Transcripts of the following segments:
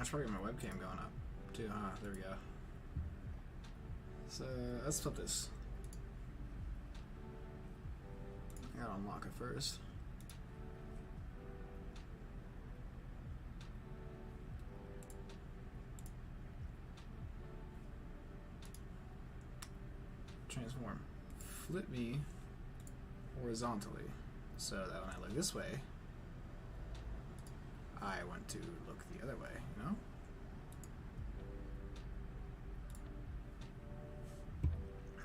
should probably get my webcam going up too. There we go. So let's flip this. I gotta unlock it first. Transform. Flip me horizontally. So that when I look this way, I want to look the other way, you know?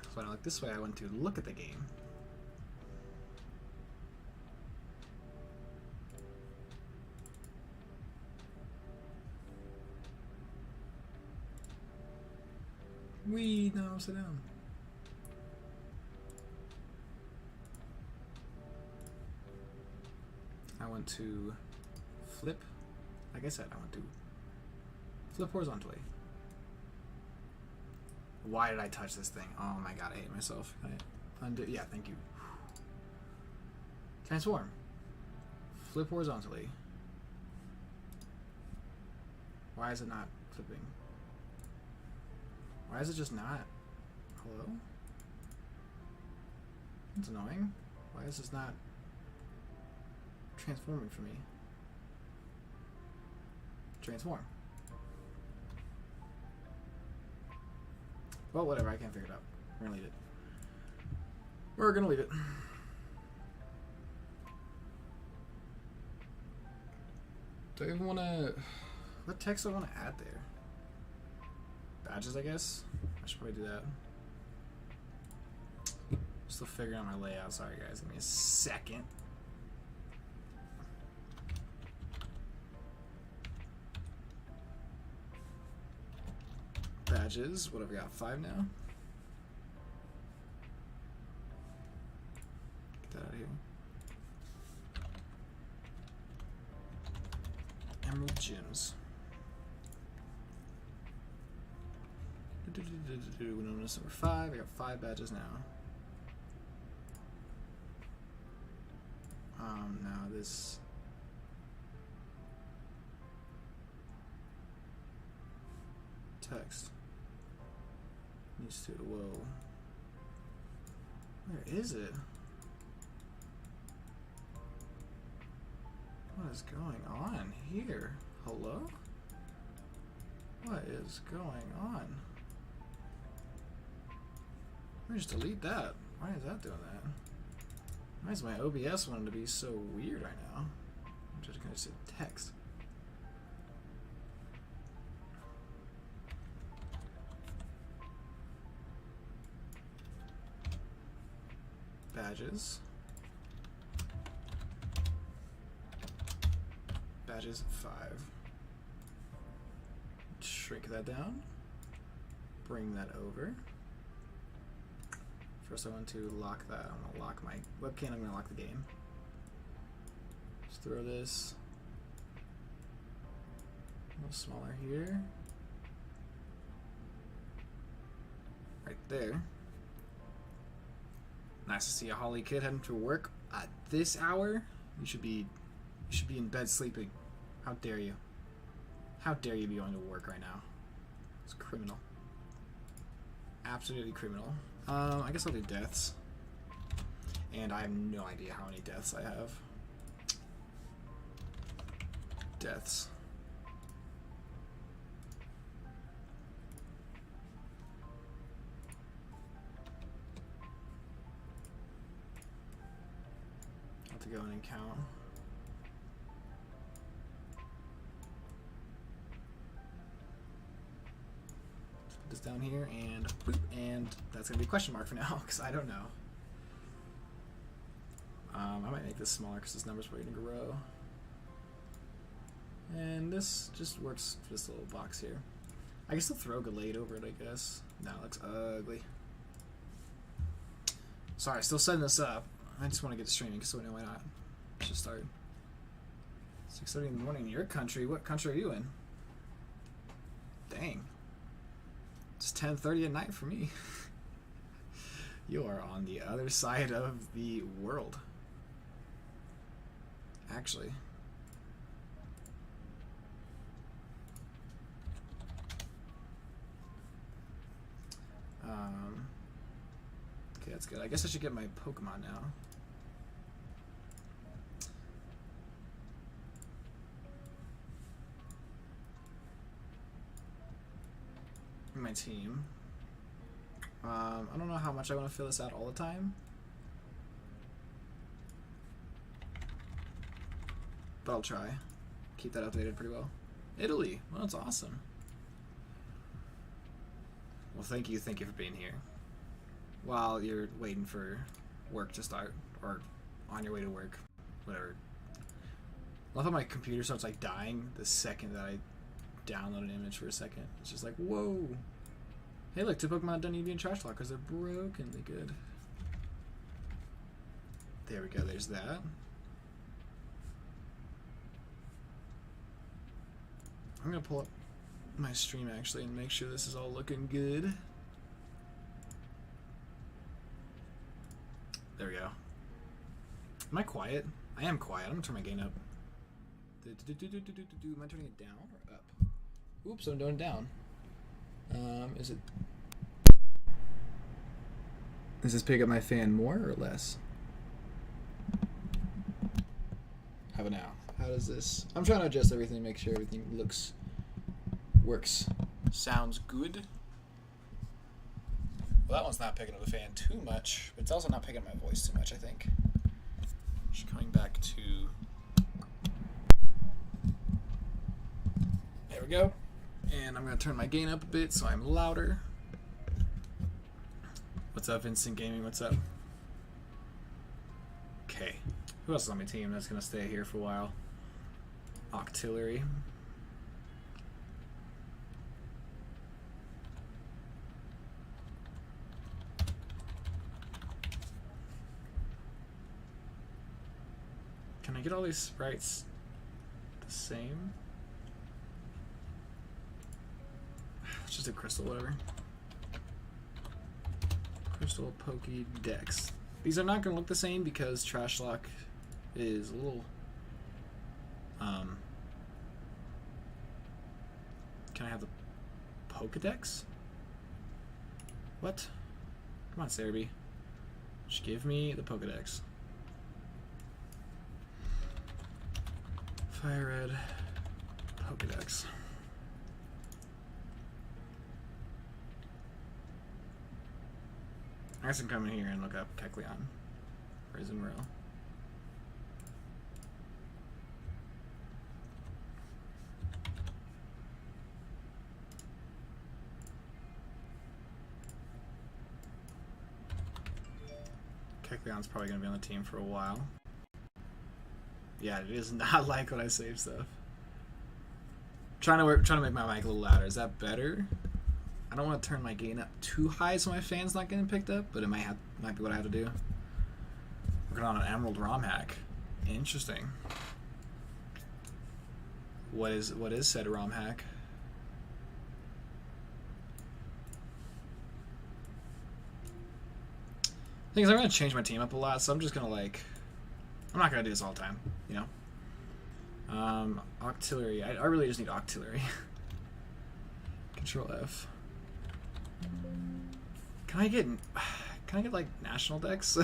So when I look this way, I want to look at the game. No, sit down. I want to flip. Like I said, I want to flip horizontally. Why did I touch this thing? Oh my god, I hate myself. Can I undo? Yeah, thank you. Transform. Flip horizontally. Why is it not flipping? Why is it just not? Hello? It's annoying. Why is this not transforming for me? Transform. Well, whatever, I can't figure it out. We're gonna leave it. We're gonna leave it. Do I even wanna... What text do I wanna add there? Badges, I guess? I should probably do that. Still figuring out my layout. Sorry guys, give me a second. Badges, what have we got? 5 now? Get that out of here. Emerald gems. Notice number 5. I got 5 badges now. Now this text needs to. Whoa. Where is it? What is going on here? Hello? What is going on? Let me just delete that. Why is that doing that? Why is my OBS wanting to be so weird right now? I'm just gonna say text. Badges. Badges 5. Shrink that down. Bring that over. First I want to lock that. I'm going to lock my webcam. I'm going to lock the game. Just throw this a little smaller here. Right there. Nice to see a Holly kid heading to work at this hour. You should be in bed sleeping. How dare you? How dare you be going to work right now? It's criminal. Absolutely criminal. I guess I'll do deaths. And I have no idea how many deaths I have. Deaths. I'll have to go in and count. This down here and boop, and that's gonna be a question mark for now because I don't know. I might make this smaller because this number's probably gonna grow. And this just works for this little box here. I can still throw Gallade over it, I guess. No, it looks ugly. Sorry, still setting this up. I just want to get to streaming so I know why not. Let's just start. 6:30 in the morning in your country. What country are you in? Dang. It's 10:30 at night for me. You are on the other side of the world. Actually. That's good. I guess I should get my Pokemon now. My team. I don't know how much I want to fill this out all the time. But I'll try. Keep that updated pretty well. Italy. Well, that's awesome. Well, thank you for being here. While you're waiting for work to start, or on your way to work, whatever. I love how my computer starts like dying the second that I download an image for a second. It's just like, whoa. Hey, look, 2 Pokemon don't need to be in Trashlocke because they're brokenly good. There we go, there's that. I'm gonna pull up my stream actually and make sure this is all looking good. There we go. Am I quiet? I am quiet. I'm gonna turn my gain up. Am I turning it down or up? Oops, I'm doing it down. Is it? Does this pick up my fan more or less? How about now? How does this? I'm trying to adjust everything, make sure everything works, sounds good. Well, that one's not picking up the fan too much, but it's also not picking up my voice too much, I think. Just coming back to. There we go. And I'm going to turn my gain up a bit so I'm louder. What's up, Instant Gaming? What's up? Okay. Who else is on my team that's going to stay here for a while? Octillery. Can I get all these sprites the same? Let's just do Crystal, whatever. Crystal Pokédex. These are not going to look the same because Trashlocke is a little... Can I have the Pokédex? What? Come on, Cerebi. Just give me the Pokédex. Fire Red Pokédex. I guess I can come in here and look up Kecleon. Raisin Row. Kecleon's probably going to be on the team for a while. Yeah, it is not like when I save stuff. Trying to make my mic a little louder. Is that better? I don't want to turn my gain up too high so my fan's not getting picked up, but it might be what I have to do. Working on an Emerald ROM hack. Interesting. What is said ROM hack? Thing is, I'm gonna change my team up a lot, so I'm just gonna I'm not gonna do this all the time, you know. Octillery. I really just need Octillery. Control F. Can I get like national decks?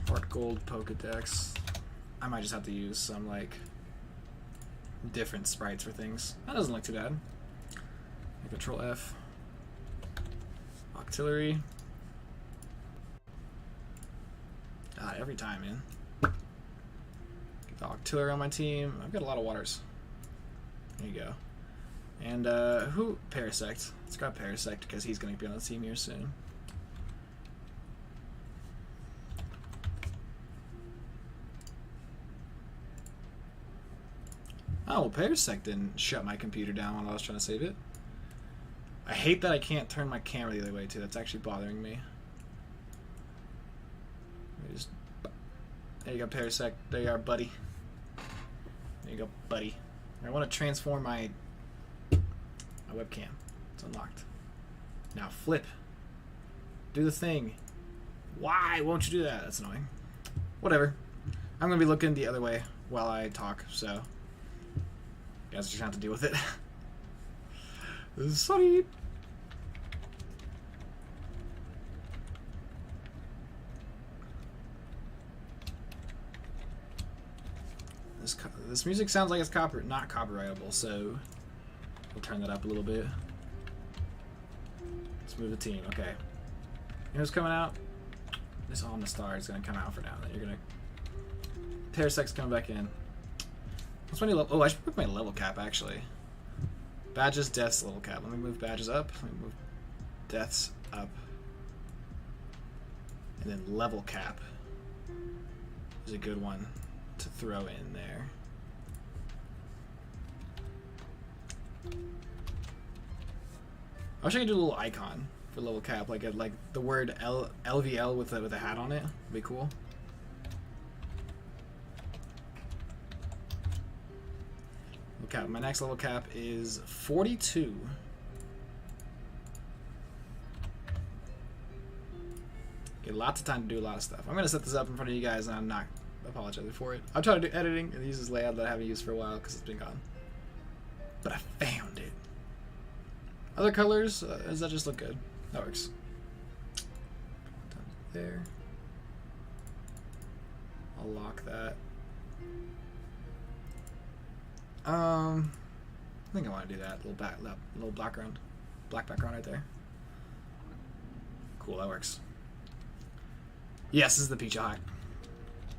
Heart Gold Pokédex. I might just have to use some like different sprites for things. That doesn't look too bad. Control F. Octillery. God, every time, man. Get the Octillery on my team. I've got a lot of waters. There you go. And who? Parasect. Let's grab Parasect because he's going to be on the team here soon. Oh, well, Parasect didn't shut my computer down while I was trying to save it. I hate that I can't turn my camera the other way too. That's actually bothering me. There you go, Parasect. There you are, buddy. There you go, buddy. I want to transform my webcam. It's unlocked. Now flip. Do the thing. Why won't you do that? That's annoying. Whatever. I'm going to be looking the other way while I talk, so you guys just have to deal with it. Sorry. This music sounds like it's not copyrightable, so we'll turn that up a little bit. Let's move the team. Okay. You know who's coming out? This On the Star is gonna come out for now. Then you're gonna Parasec's coming back in. What's my new level? Oh, I should put my level cap actually. Badges, deaths, level cap. Let me move badges up. Let me move deaths up. And then level cap is a good one to throw in there. I wish I could do a little icon for level cap, like the word LVL with a hat on it. Would be cool. Cap. My next level cap is 42. Get lots of time to do a lot of stuff. I'm gonna set this up in front of you guys, and I'm not apologizing for it. I'm trying to do editing and use this layout that I haven't used for a while because it's been gone. But I found it. Other colors? Does that just look good? That works. Down there. I'll lock that. I think I want to do that little background, black background right there. Cool, that works. Yes, this is the Peach Hawk,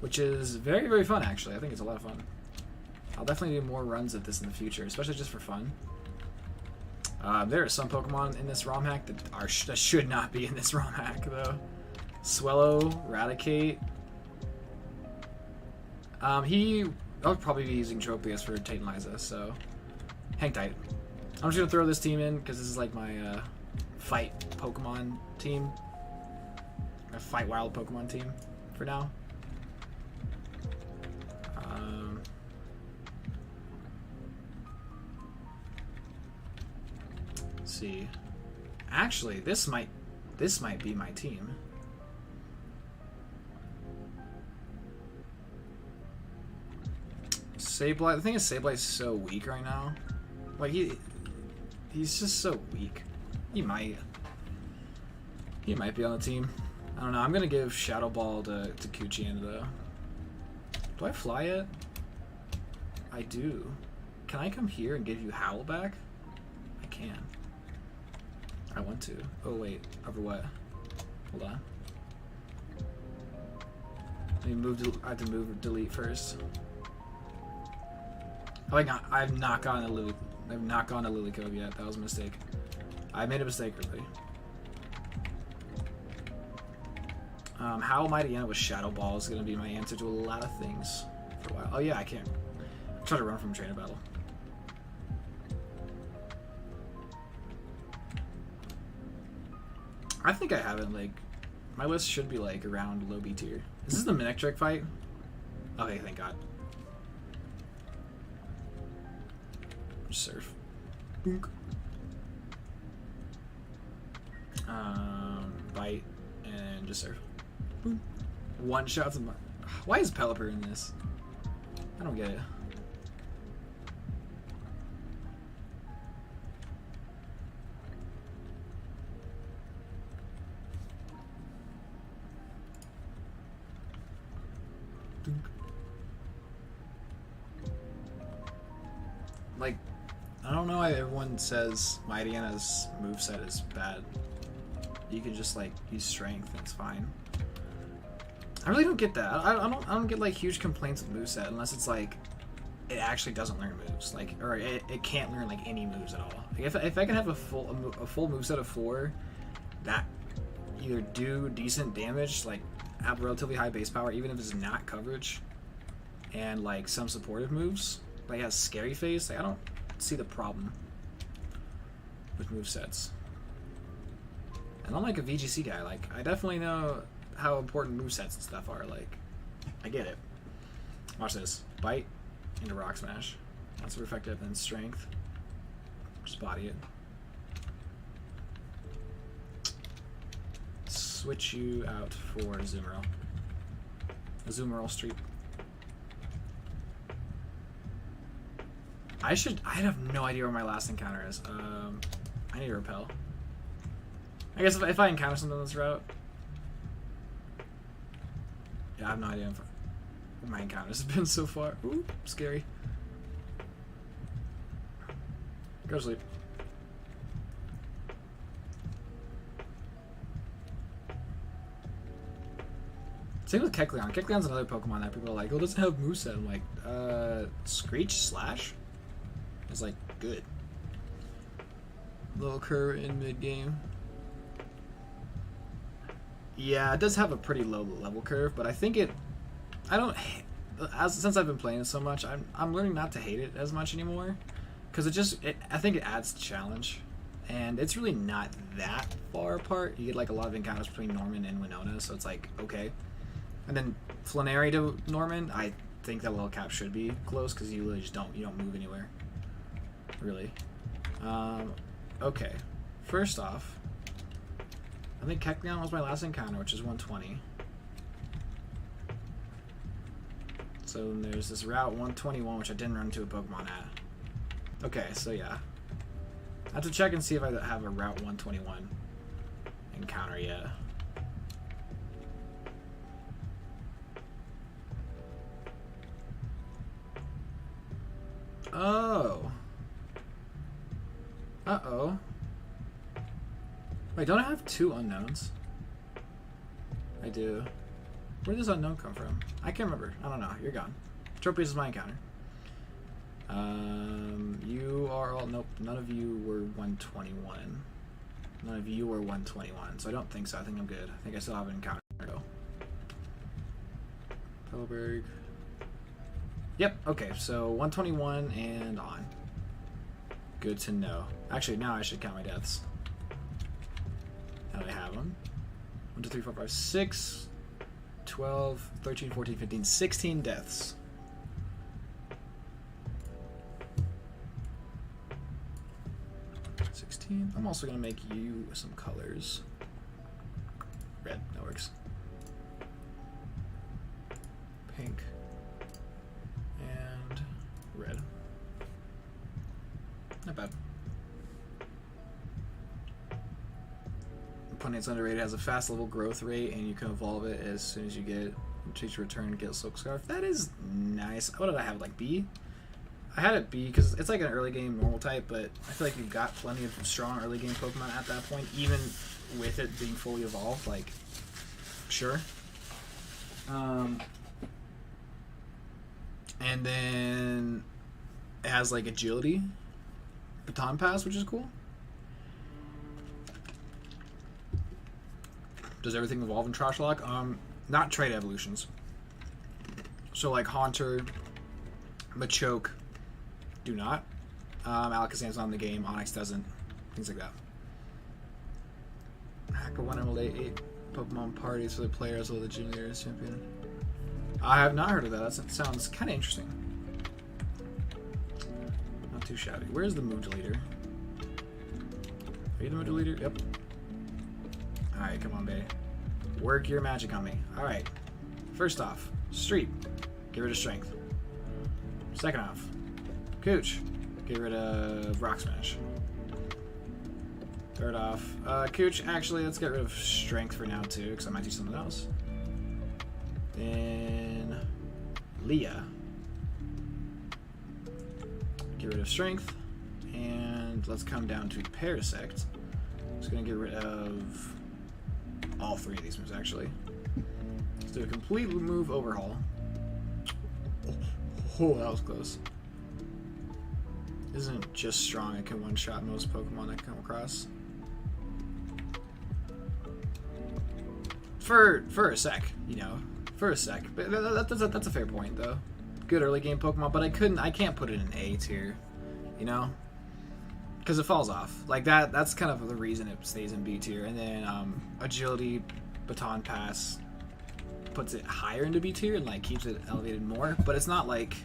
which is very, very fun actually. I think it's a lot of fun. I'll definitely do more runs of this in the future, especially just for fun. There are some Pokemon in this ROM hack that should not be in this ROM hack though. Swellow, Raticate. I'll probably be using Tropius for Tate and Liza, so hang tight. I'm just gonna throw this team in because this is like my fight Pokemon team, my fight wild Pokemon team for now. Let's see. Actually, this might be my team. Sableye. The thing is, Sableye's so weak right now. Like he's just so weak. He might be on the team. I don't know. I'm gonna give Shadow Ball to Kuchian though. Do I fly yet? I do. Can I come here and give you Howl back? I can. I want to. Oh wait, over what? Hold on. Let me move. I have to move delete first. I've not gone to Lily Cove yet. That was a mistake. I made a mistake early. How Mighty Anna with Shadow Ball is going to be my answer to a lot of things for a while. Oh yeah, I can't. I'm trying to run from trainer battle. I think I haven't, like, my list should be like around low B tier. Is this the Manectric fight? Okay, thank God. Surf. Boonk. Bite and just surf. Boom. One shot to my. Why is Pelipper in this? I don't get it. Like, I don't know why everyone says Mighty Anna's moveset is bad. You can just like use strength and it's fine. I really don't get that. I don't get like huge complaints with moveset unless it's like it actually doesn't learn moves, like, or it can't learn like any moves at all. Like, if I can have a full moveset of 4 that either do decent damage, like have relatively high base power, even if it's not coverage, and like some supportive moves, like has Scary Face, like I don't see the problem with movesets. And I'm like a VGC guy, like I definitely know how important movesets and stuff are, like I get it. Watch this. Bite into Rock Smash. That's super effective. Then Strength. Just body it. Switch you out for Azumarill. Azumarill Street. I have no idea where my last encounter is. I need to repel. I guess if I encounter something on this route... Yeah, I have no idea if my encounters have been so far. Ooh, scary. Go to sleep. Same with Kecleon. Kecleon's another Pokemon that people are like, oh, it doesn't have moveset. I'm like, Screech Slash is like good. Little curve in mid game. Yeah, it does have a pretty low level curve, but I think since I've been playing it so much, I'm learning not to hate it as much anymore, because I think it adds the challenge, and it's really not that far apart. You get like a lot of encounters between Norman and Winona, so it's like okay. And then Flannery to Norman, I think that level cap should be close because you really just don't move anywhere, really. Okay, first off, I think Kecleon was my last encounter, which is 120. So there's this Route 121, which I didn't run into a Pokemon at. Okay, so yeah. I have to check and see if I have a Route 121 encounter yet. Oh. Uh-oh. Wait, don't I have 2 unknowns? I do. Where did this unknown come from? I can't remember. I don't know. You're gone. Tropius is my encounter. You are all... Nope. None of you were 121. None of you were 121. So I don't think so. I think I'm good. I think I still have an encounter. Pillowberg. Yep, okay, so 121 and on. Good to know. Actually, now I should count my deaths. Now that I have them. 1, 2, 3, 4, 5, 6, 12, 13, 14, 15, 16 deaths. I'm also going to make you some colors. Red, that works. Pink. And red. Not bad. Ponyta's underrated, has a fast level growth rate, and you can evolve it as soon as you get teach return, get a Silk Scarf. That is nice. What did I have, like B? I had it B because it's like an early game normal type, but I feel like you've got plenty of strong early game Pokemon at that point, even with it being fully evolved. Like, sure. And then it has like agility, baton pass, which is cool. Does everything evolve in Trashlocke? Not trait evolutions. So like Haunter, Machoke do not. Alakazam's not in the game. Onix doesn't. Things like that. Hacker 1 Emerald 8 Pokemon parties for the players of the Junior Champion. I have not heard of that. That sounds kind of interesting. Not too shabby. Where's the mood leader? Are you the mood leader? Yep. Alright, come on, baby. Work your magic on me. Alright. First off, Street. Get rid of Strength. Second off, Cooch. Get rid of Rock Smash. Third off, Cooch. Actually, let's get rid of Strength for now, too, because I might do something else. Then Leah. Get rid of Strength. And let's come down to Parasect. Just going to get rid of all 3 of these moves, actually. Let's do a complete move overhaul. Oh, that was close. Isn't just strong, it can one-shot most Pokemon I come across. For a sec, you know. For a sec. But that's a fair point, though. Good early game Pokemon, but I can't put it in A tier, you know? Because it falls off. Like, that's kind of the reason it stays in B tier. And then, Agility, Baton Pass puts it higher into B tier and, like, keeps it elevated more. But it's not like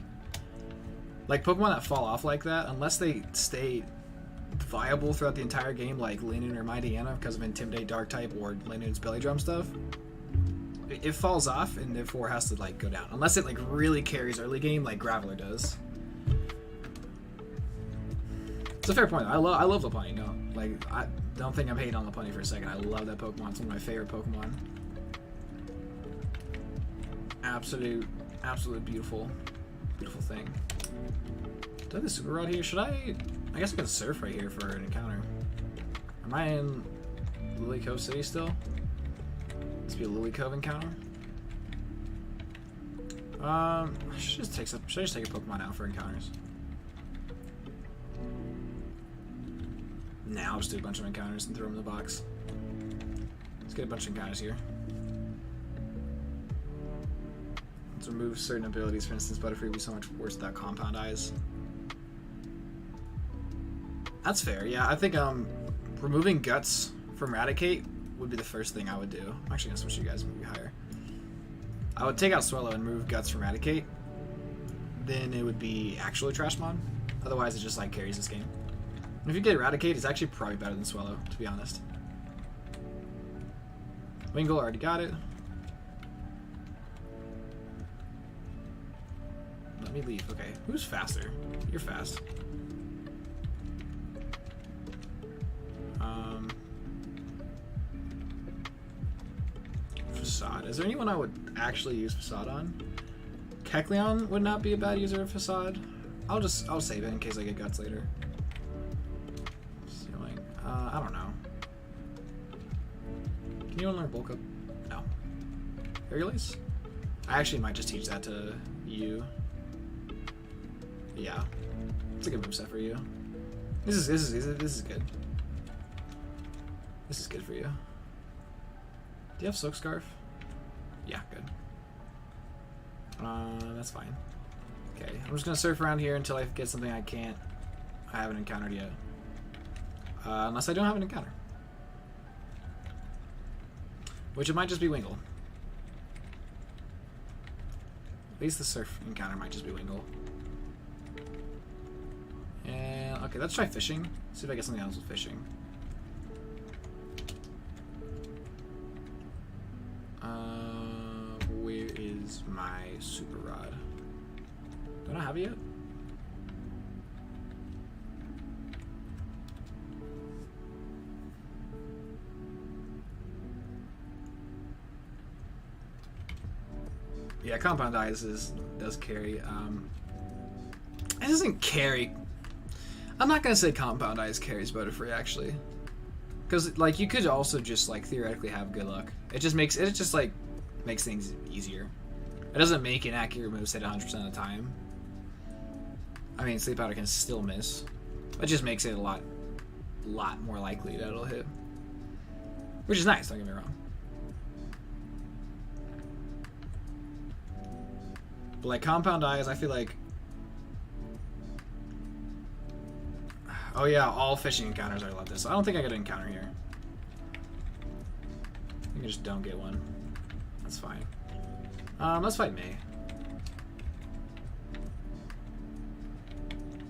Pokemon that fall off like that, unless they stay viable throughout the entire game, like Linoon or Mightyena because of Intimidate Dark-type or Linoon's Belly Drum stuff, it falls off and therefore has to, like, go down. Unless it, like, really carries early game like Graveler does. It's a fair point. I love Lopunny. No, like I don't think I'm hating on Lopunny for a second. I love that Pokemon. It's one of my favorite Pokemon. Absolute beautiful thing. Do I have the Super Rod here? Should I? I guess I can surf right here for an encounter. Am I in Lily Cove City still? This be a Lily Cove encounter. Should I just take a Pokemon out for encounters? Now I'll just do a bunch of encounters and throw them in the box. Let's get a bunch of encounters here. Let's remove certain abilities. For instance, Butterfree would be so much worse without Compound Eyes. That's fair. Yeah, I think removing Guts from Raticate would be the first thing I would do. I'm actually gonna switch you guys maybe higher. I would take out Swellow and remove Guts from Raticate. Then it would be actually Trashmon. Otherwise, it just like carries this game. And if you get Eradicate, it's actually probably better than Swellow, to be honest. Wingull, already got it. Let me leave. Okay, who's faster? You're fast. Facade. Is there anyone I would actually use Facade on? Kecleon would not be a bad user of Facade. I'll save it in case I get Guts later. Ceiling. I don't know. Can you unlearn Bulk Up? No. Hercules? I actually might just teach that to you. Yeah. It's a good moveset for you. This is good. This is good for you. Do you have Silk Scarf? Yeah, good. That's fine. Okay, I'm just gonna surf around here until I get something I haven't encountered yet. Unless I don't have an encounter. Which it might just be Wingull. At least the surf encounter might just be Wingull. And okay, let's try fishing. See if I get something else with fishing. Where is my Super Rod? Do I not have it yet? Yeah, Compound Eyes does carry. It doesn't carry. I'm not gonna say Compound Eyes carries Butterfree actually, because like you could also just like theoretically have good luck. It just makes things easier. It doesn't make an accurate move hit 100% of the time. I mean, Sleep Powder can still miss. It just makes it a lot more likely that it'll hit, which is nice. Don't get me wrong. But like Compound Eyes, I feel like. Oh yeah, all fishing encounters are like this. I don't think I get an encounter here. I think I just don't get one. That's fine. Let's fight May.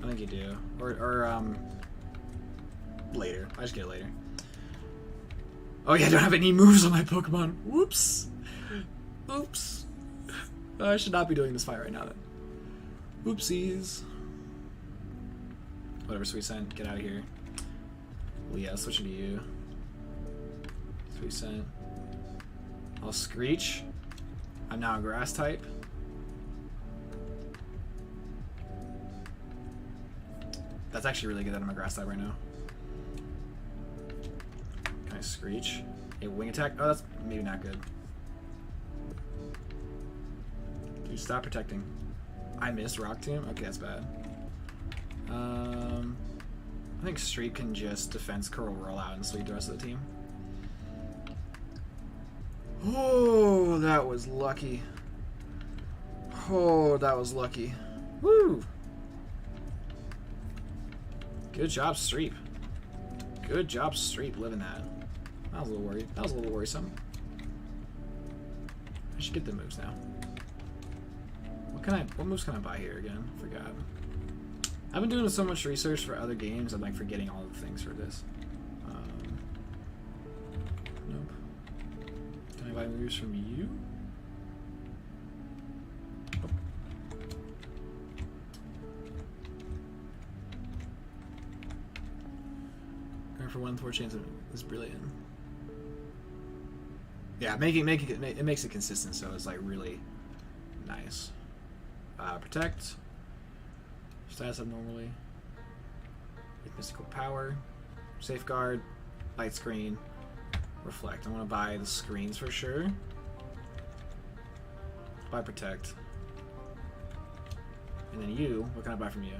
I think you do. Or later. I just get it later. Oh yeah, I don't have any moves on my Pokemon. Whoops. Oops. I should not be doing this fight right now then. Oopsies. Whatever, Sweet Scent, get out of here. Leah, switching to you. Sweet Scent. I'll Screech. I'm now a Grass type. That's actually really good that I'm a Grass type right now. Can I Screech? A Wing Attack? Oh, that's maybe not good. Dude, stop protecting. I missed Rock Tomb? Okay, that's bad. I think Street can just Defense Curl roll out and sweep the rest of the team. Oh, that was lucky. Oh, that was lucky. Woo! Good job, Streep. Good job, Streep, living that. I was a little worried. That was a little worrisome. I should get the moves now. What moves can I buy here again? Forgot. I've been doing so much research for other games, I'm like forgetting all the things for this. Nope. Can I buy moves from you? for 1 in 4 chance is brilliant. Yeah, it makes it consistent, so it's like really nice. Protect. Status abnormally. With mystical power. Safeguard. Light screen. Reflect. I want to buy the screens for sure. Buy protect. And then you, what can I buy from you?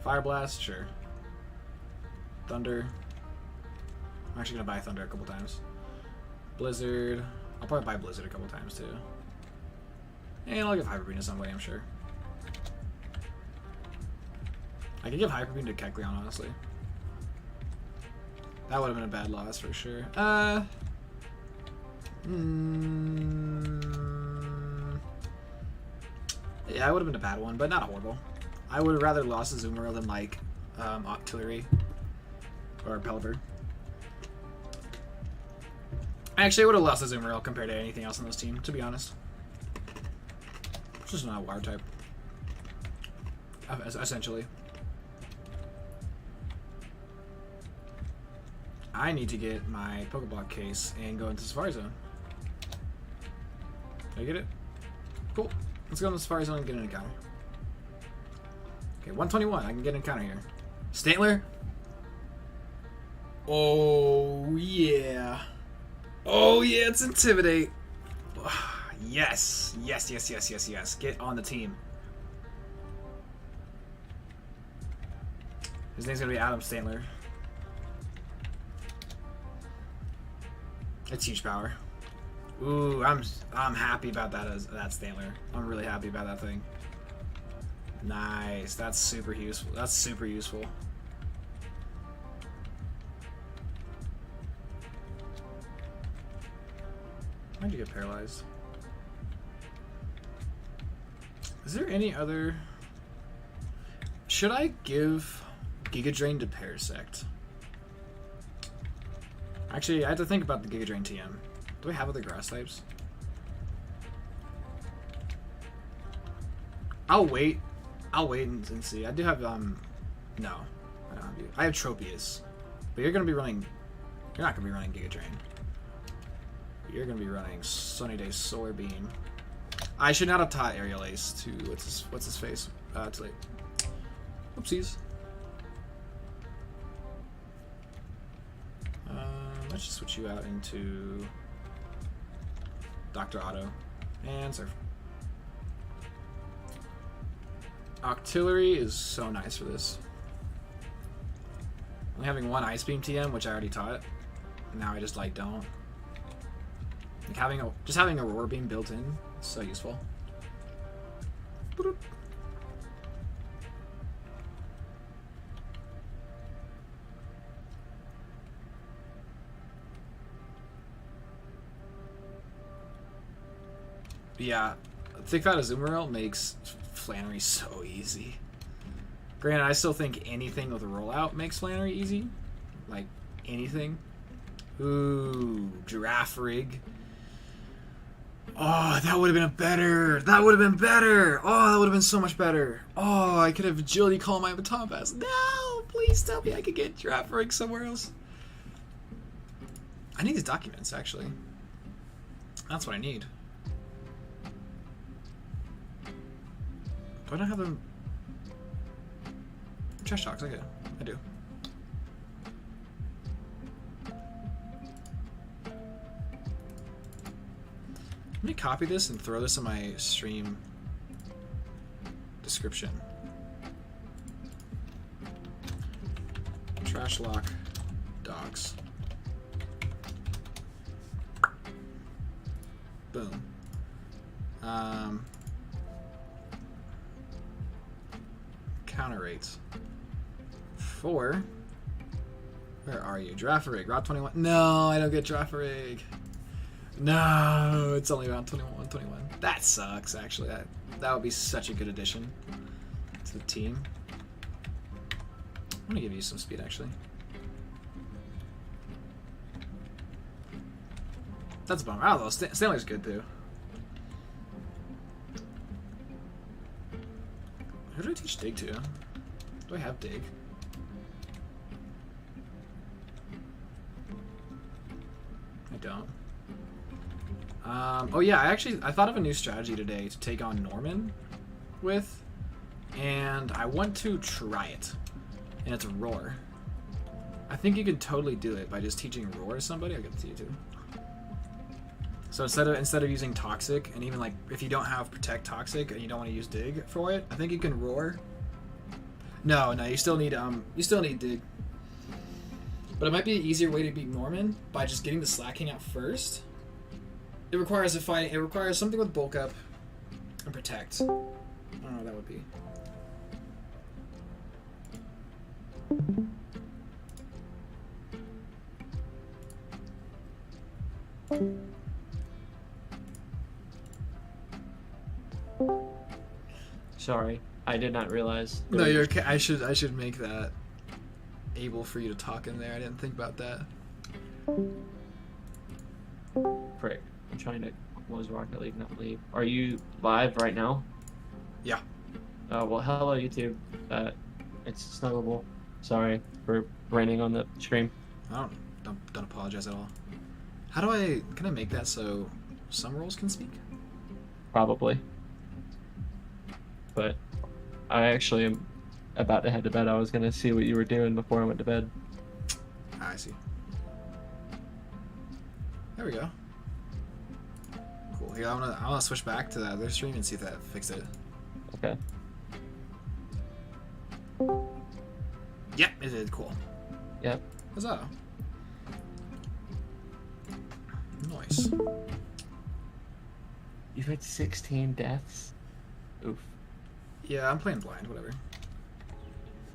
Fire blast, sure. Thunder. I'm actually gonna buy thunder a couple times. Blizzard. I'll probably buy blizzard a couple times too. And I'll give hyper beam to somebody, I'm sure. I could give hyper beam to Kecleon, honestly. That would have been a bad loss for sure. Yeah, it would have been a bad one, but not horrible. I would have rather lost a Zoomeril than like Octillery or Pelipper. Actually, I would have lost a Zoomeril compared to anything else on this team, to be honest. It's just not a water type, essentially. I need to get my Pokeblock case and go into Safari Zone. Did I get it? Cool. Let's go into Safari Zone and get an encounter. Okay, 121. I can get an encounter here. Stantler? Oh, yeah. Oh, yeah, it's Intimidate. Yes. Yes, yes, yes, yes, yes. Get on the team. His name's going to be Adam Stantler. It's huge power. Ooh, I'm happy about that Stantler. I'm really happy about that thing. Nice. That's super useful. That's super useful. Why'd you get paralyzed? Is there any other... Should I give Giga Drain to Parasect? Actually, I have to think about the Giga Drain TM. Do I have other grass types? I'll wait. I'll wait and see. I do have, no. I don't have you. I have Tropius. But you're gonna be running... You're not gonna be running Giga Drain. You're gonna be running Sunny Day Solar Beam. I should not have taught Aerial Ace to... What's his face? Too late. Oopsies. Let's just switch you out into Dr. Otto and Surf. Octillery is so nice for this. Only having one Ice Beam TM, which I already taught. Now I just like don't. Like just having a Roar Beam built in is so useful. Boop. Yeah, Thick Fat Azumarill makes Flannery so easy. Granted, I still think anything with a rollout makes Flannery easy. Like, anything. Ooh, Giraffe Rig. Oh, that would have been better. That would have been better. Oh, that would have been so much better. Oh, I could have Agility Call my Baton Pass. No, please tell me I could get Giraffe Rig somewhere else. I need these documents, actually. That's what I need. Do I not have them? Trashlocke, okay. I do. Let me copy this and throw this in my stream description. Trashlocke Docs. Boom. Counter rates. 4. Where are you? Giraffe-Rig. Route 21. No, I don't get Giraffe-Rig. No, it's only around 21. That sucks, actually. That would be such a good addition to the team. I'm gonna give you some speed, actually. That's a bummer. I don't know. Stanley's good, too. Who do I teach Dig to? Do I have Dig? don't. Oh yeah, I thought of a new strategy today to take on Norman with, and I want to try it. And it's Roar. I think you can totally do it by just teaching Roar to somebody. I'll get to you too. So instead of using Toxic, and even like if you don't have Protect Toxic and you don't want to use Dig for it, I think you can Roar. No, you still need Dig. But it might be an easier way to beat Norman by just getting the Slacking out first. It requires a fight. It requires something with Bulk Up and Protect. I don't know what that would be. Sorry, I did not realize. No, you're okay. I should make that able for you to talk in there. I didn't think about that. Frick. I'm trying to close Rocket League, not leave. Are you live right now? Yeah. Well, hello, YouTube. It's Snuggable. Sorry for raining on the stream. Don't apologize at all. Can I make that so some roles can speak? Probably. But I actually am about to head to bed. I was gonna see what you were doing before I went to bed. I see. There we go. Cool. Here, I wanna switch back to the other stream and see if that fixed it. Okay. Yep, it did. Cool. Yep. Huzzah. Nice. You've had 16 deaths? Oof. Yeah, I'm playing blind, whatever.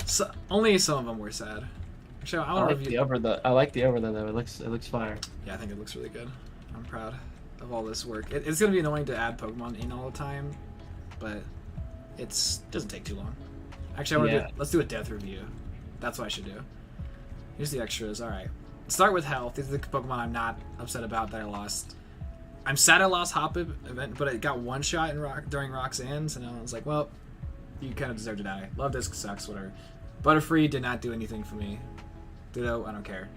So, only some of them were sad. Actually, I want to review. I like the over though. It looks fire. Yeah, I think it looks really good. I'm proud of all this work. It's gonna be annoying to add Pokemon in all the time, but it doesn't take too long. Actually, let's do a death review. That's what I should do. Here's the extras. All right. Start with health. These are the Pokemon I'm not upset about that I lost. I'm sad I lost Hop event, but it got one shot in during Roxanne's, and I was like, well, you kind of deserve to die. Love Disc sucks, whatever. Butterfree did not do anything for me. Ditto, I don't care.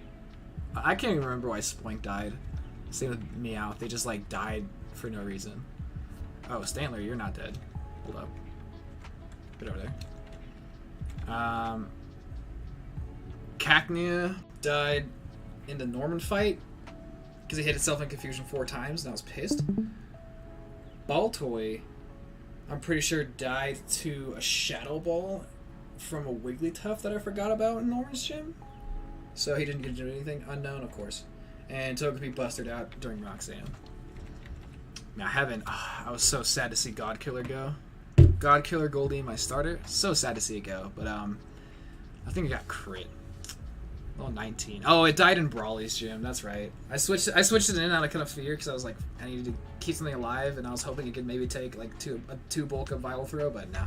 I can't even remember why Splink died. Same with Meowth. They just like died for no reason. Oh, Stantler, you're not dead. Hold up. Get over there. Cacnea died in the Norman fight because he hit itself in confusion 4 times and I was pissed. Baltoy, I'm pretty sure died to a Shadow Ball from a Wigglytuff that I forgot about in Norman's gym. So he didn't get to do anything. Unknown, of course. And Togepi busted out during Roxanne. Now, I was so sad to see Godkiller go. Godkiller Goldie, my starter. So sad to see it go. But I think it got crit. Well, 19. Oh, it died in Brawly's gym. That's right. I switched it in out of kind of fear because I was like, I needed to keep something alive, and I was hoping it could maybe take like a 2 bulk of Vital Throw, but no.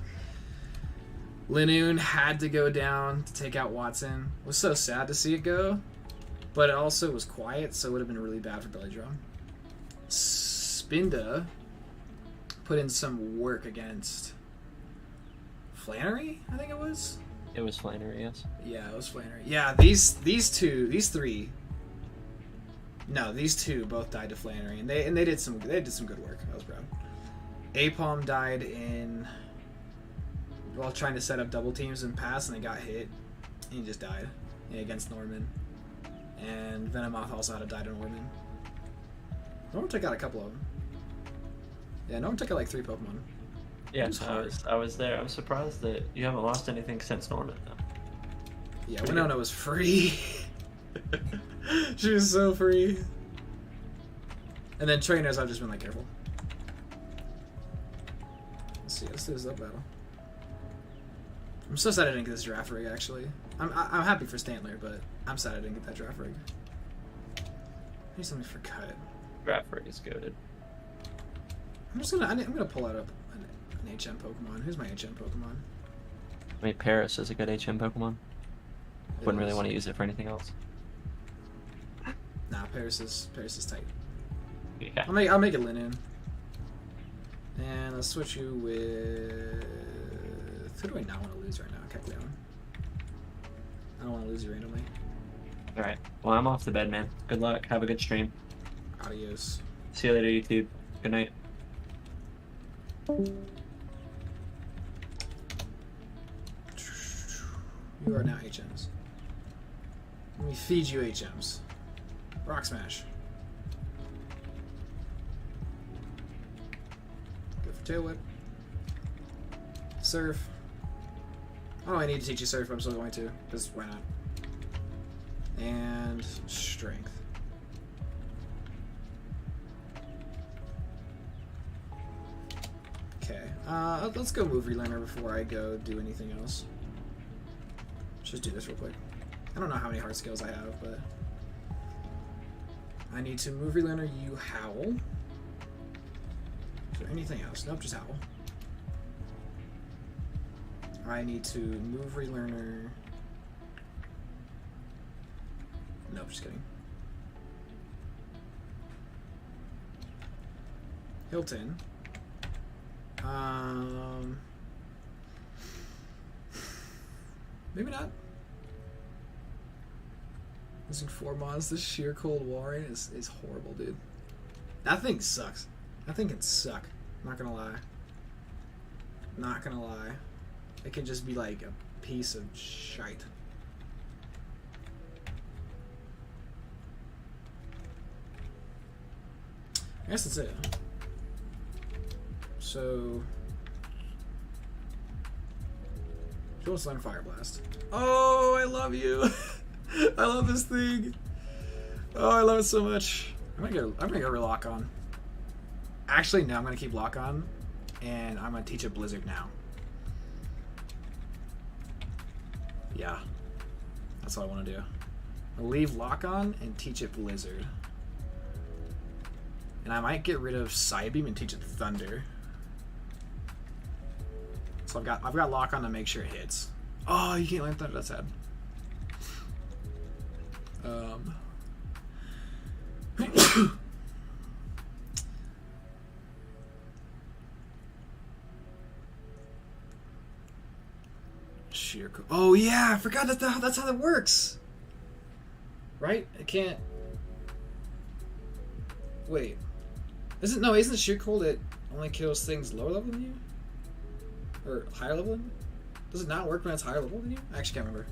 Linoon had to go down to take out Watson. It was so sad to see it go, but it also was quiet, so it would have been really bad for Belly Drum. Spinda put in some work against Flannery, I think it was. It was Flannery, yes. Yeah, it was Flannery. Yeah, these two both died to Flannery, and they did some good work. I was proud. Apom died while trying to set up double teams and pass, and they got hit, and he just died against Norman. And Venomoth also had to die to Norman. Norman took out a couple of them. Yeah, Norman took out like 3 Pokemon. Yeah, I was there. I'm surprised that you haven't lost anything since Norman, though. Yeah, Winona was free. She was so free. And then trainers, I've just been like, careful. Let's do this up battle. I'm so sad I didn't get this draft rig, actually. I'm happy for Stantler, but I'm sad I didn't get that draft rig. I need something for cut. Draft rig is goated. I'm gonna pull out an HM Pokemon. Who's my HM Pokemon? I mean, Paris is a good HM Pokemon. Wouldn't really want to use it for anything else. Nah, Paris is tight. Yeah. I'll make it Linoon. And I'll switch you with... Who do I not want to lose right now? Kecleon. I don't want to lose you randomly. Alright. Well, I'm off to bed, man. Good luck. Have a good stream. Adios. See you later, YouTube. Good night. You are now HMs. Let me feed you HMs. Rock Smash. Go for Tail Whip. Surf. Oh, I need to teach you Surf, but I'm still going to. Because why not? And Strength. Okay. Let's go Move Relearner before I go do anything else. Let's just do this real quick. I don't know how many hard skills I have, but I need to Move Relearner you Howl. Is there anything else? Nope, just Howl. I need to Move Relearner. Nope, just kidding. Hilton. Maybe not. Using 4 mods, this sheer cold warring is horrible, dude. That thing sucks. That thing can suck. Not gonna lie. Not gonna lie. It can just be like a piece of shite. I guess that's it. So, Dual Slang Fire Blast. Oh, I love you. I love this thing. Oh, I love it so much. I'm gonna go Lock On. Actually, no, I'm gonna keep Lock On, and I'm gonna teach it Blizzard now. Yeah, that's what I want to do. I'll leave Lock On and teach it Blizzard. And I might get rid of Psybeam and teach it Thunder. So I've got Lock On to make sure it hits. Oh, you can't learn Thunder. That's sad. Sheer. Oh yeah, I forgot that's how that works. Right? It can't. Wait. Isn't Sheer Cold it only kills things lower level than you? Or higher level than you? Does it not work when it's higher level than you? I actually can't remember.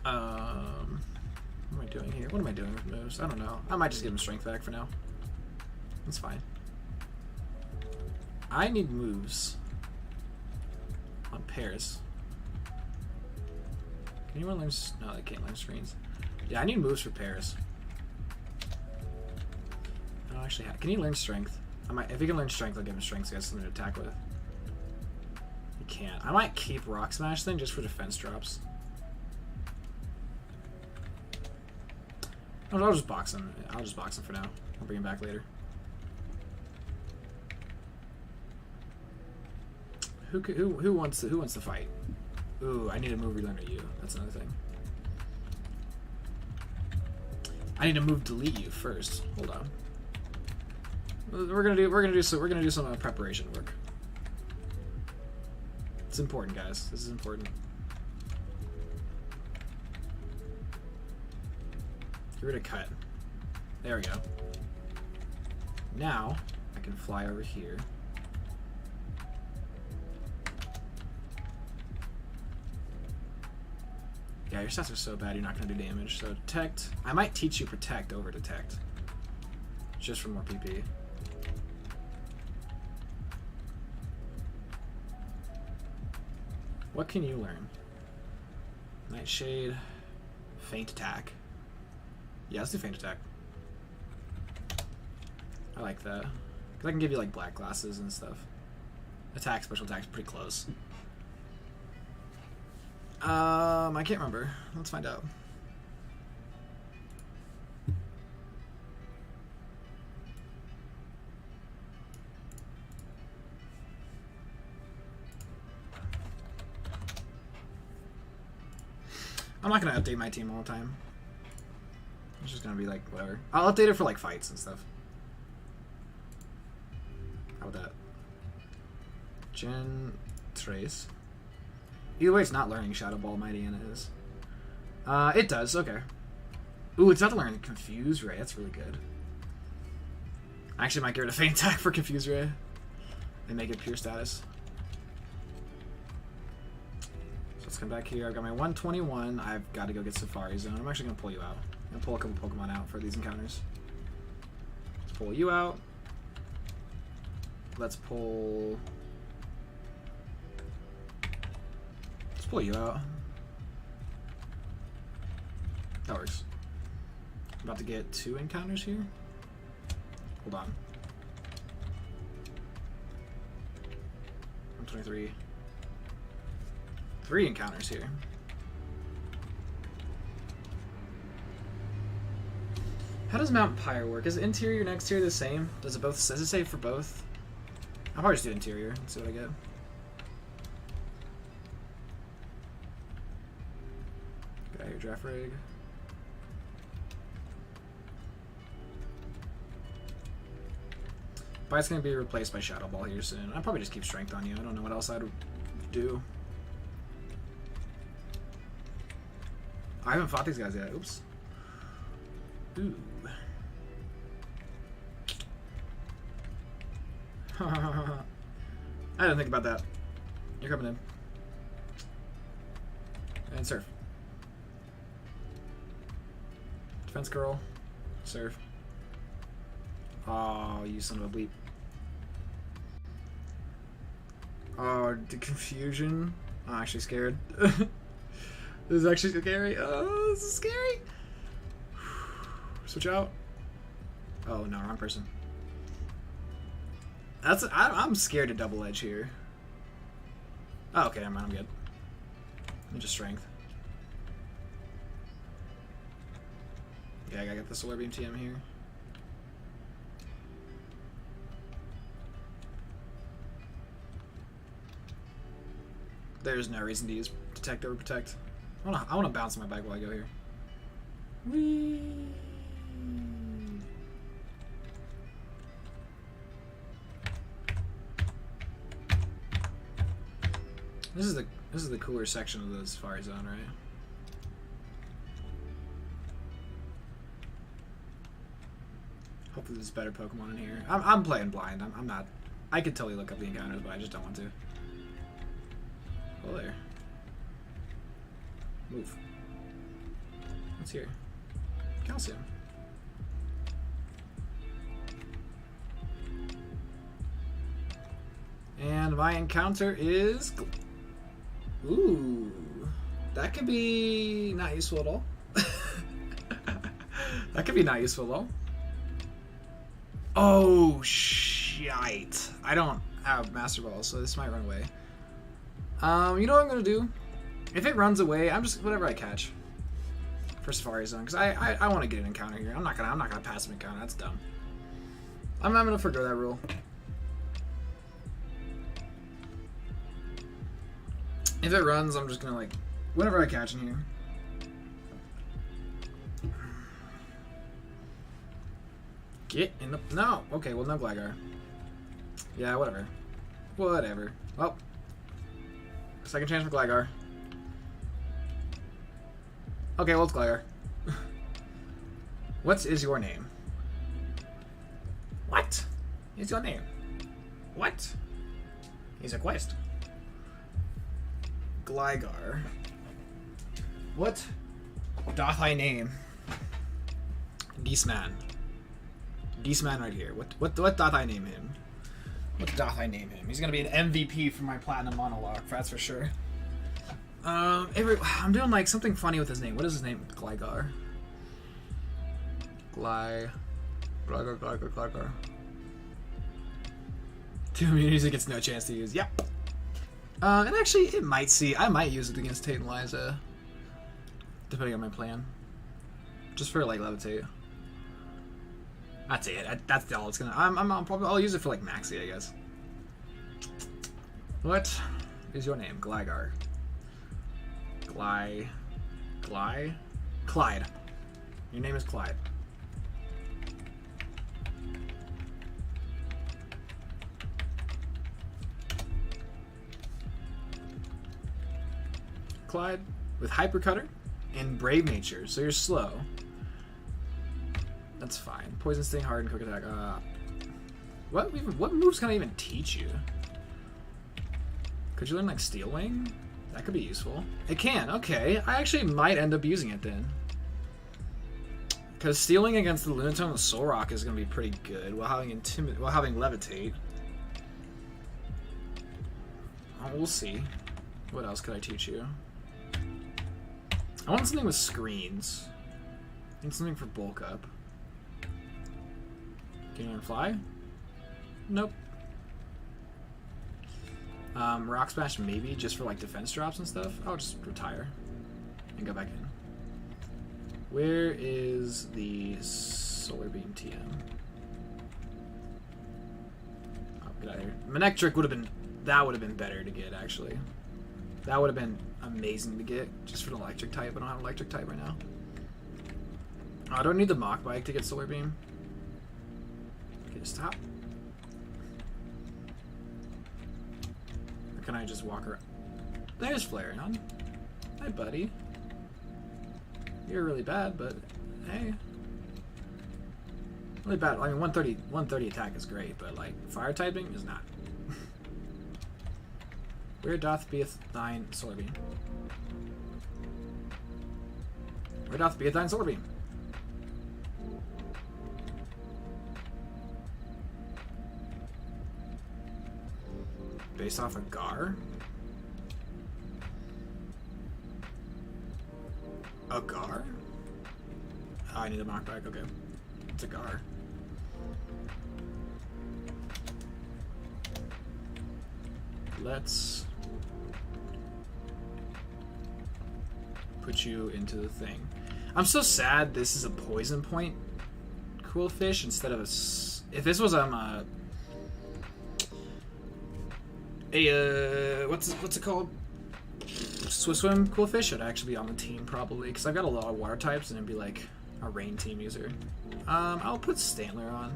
What am I doing here? What am I doing with moves? I don't know. I might just give him strength back for now. That's fine. I need moves on pairs. Can anyone learn? No, they can't learn screens. Yeah, I need moves for pairs. I don't actually have. Can you learn strength? If he can learn strength, I'll give him strength so he has something to attack with. He can't. I might keep Rock Smash then just for defense drops. I'll just box him. I'll just box him for now. I'll bring him back later. Who wants to fight? Ooh, I need to move Relearner you. That's another thing. I need to move Delete you first. Hold on. We're gonna do some preparation work. It's important, guys. This is important. Get rid of Cut. There we go. Now I can fly over here. Yeah, your stats are so bad you're not going to do damage. So Detect. I might teach you Protect over Detect. Just for more PP. What can you learn? Nightshade. Feint Attack. Yeah, let's do Feint Attack. I like that. Because I can give you like black glasses and stuff. Attack, special attack's pretty close. I can't remember. Let's find out. I'm not gonna update my team all the time. It's just gonna be like whatever. I'll update it for like fights and stuff. How about that? Gen Trace. Either way, it's not learning Shadow Ball. Mighty Anna is. It does. Okay. Ooh, it's not to learn Confuse Ray. That's really good. I actually might get rid of Feint Attack for Confuse Ray and make it pure status. So let's come back here. I've got my 121. I've got to go get Safari Zone. I'm actually going to pull you out. I'm going to pull a couple Pokemon out for these encounters. Let's pull you out. Let's pull you out. That works. I'm about to get 2 encounters here. Hold on. 123. 3 encounters here. How does Mount Pyre work? Is interior and exterior the same? Does it say for both? I'll probably just do interior and see what I get. Get out of here, Draft Rig. Bite's gonna be replaced by Shadow Ball here soon. I'll probably just keep Strength on you. I don't know what else I'd do. I haven't fought these guys yet. Oops. Ooh. I didn't think about that. You're coming in. And Surf. Defense Curl. Surf. Oh, you son of a bleep. Oh, the confusion. I'm actually scared. This is actually scary. Oh, this is scary. Switch out. Oh no, wrong person. I'm scared to double edge here. Oh, okay, never mind, I'm good. I'm just Strength. Yeah, I gotta get the Solar Beam TM here. There's no reason to use Detect over Protect. I wanna bounce my bike while I go here. Whee! This is the cooler section of the Safari Zone, right? Hopefully there's better Pokemon in here. I'm playing blind. I'm not. I could totally look up the encounters, but I just don't want to. Oh, there. Move. What's here? Calcium. And my encounter is... Ooh. That could be not useful at all. That could be not useful at all. Oh, shite. I don't have Master Ball, so this might run away. You know what I'm going to do? If it runs away, I'm just... Whatever I catch. For Safari Zone, because I want to get an encounter here. I'm not gonna pass an encounter. That's dumb. I'm not gonna forgo that rule. If it runs, I'm just gonna like whatever I catch in here. Get in the no. Okay, well no Gligar. Yeah, whatever. Whatever. Well, second chance for Gligar. Okay, well, it's Gligar. What is your name? What is your name? What? He's a quest. Gligar. What doth I name? Geeseman. Geeseman right here. What doth I name him? What doth I name him? He's gonna be an MVP for my Platinum Monologue, that's for sure. I'm doing like something funny with his name. What is his name? Gligar. Gligar. 2 immunities it gets no chance to use. Yep. And actually, it might see. I might use it against Tate and Liza, depending on my plan. Just for like Levitate. That's it. That's all it's gonna. I'll use it for like Maxi, I guess. What is your name? Gligar. Clyde. Your name is Clyde. Clyde with Hyper Cutter and Brave Nature, so you're slow. That's fine. Poison Sting, Harden, Quick Attack. What moves can I even teach you? Could you learn like Steel Wing? That could be useful. It can. Okay, I actually might end up using it then. Because Steel Wing against the Lunatone with Soul Rock is going to be pretty good while having Levitate. Oh, we'll see. What else could I teach you? I want something with screens. I need something for bulk up. Can you learn Fly? Nope. Rock Smash maybe, just for like defense drops and stuff. I'll just retire and go back in. Where is the Solar Beam TM? Oh, get out of here. Manectric would have been, that would have been better to get actually. That would have been amazing to get just for an electric type. I don't have an electric type right now. Oh, I don't need the Mach Bike to get Solar Beam. Okay, stop. Or can I just walk around? There's Flareon. Hi, buddy. You're really bad, but hey. Really bad. I mean, 130 attack is great, but like fire typing is not. Where doth beeth thine Solar Beam? Where doth beeth thine Solar Beam? Based off of Gar? A Gar? Oh, I need a knockback. Okay. It's a Gar. Let's put you into the thing. I'm so sad this is a poison point cool fish instead of a... If this was what's it called? Swiss Swim cool fish would actually be on the team probably, because I've got a lot of water types and it'd be like a rain team user. I'll put Stantler on.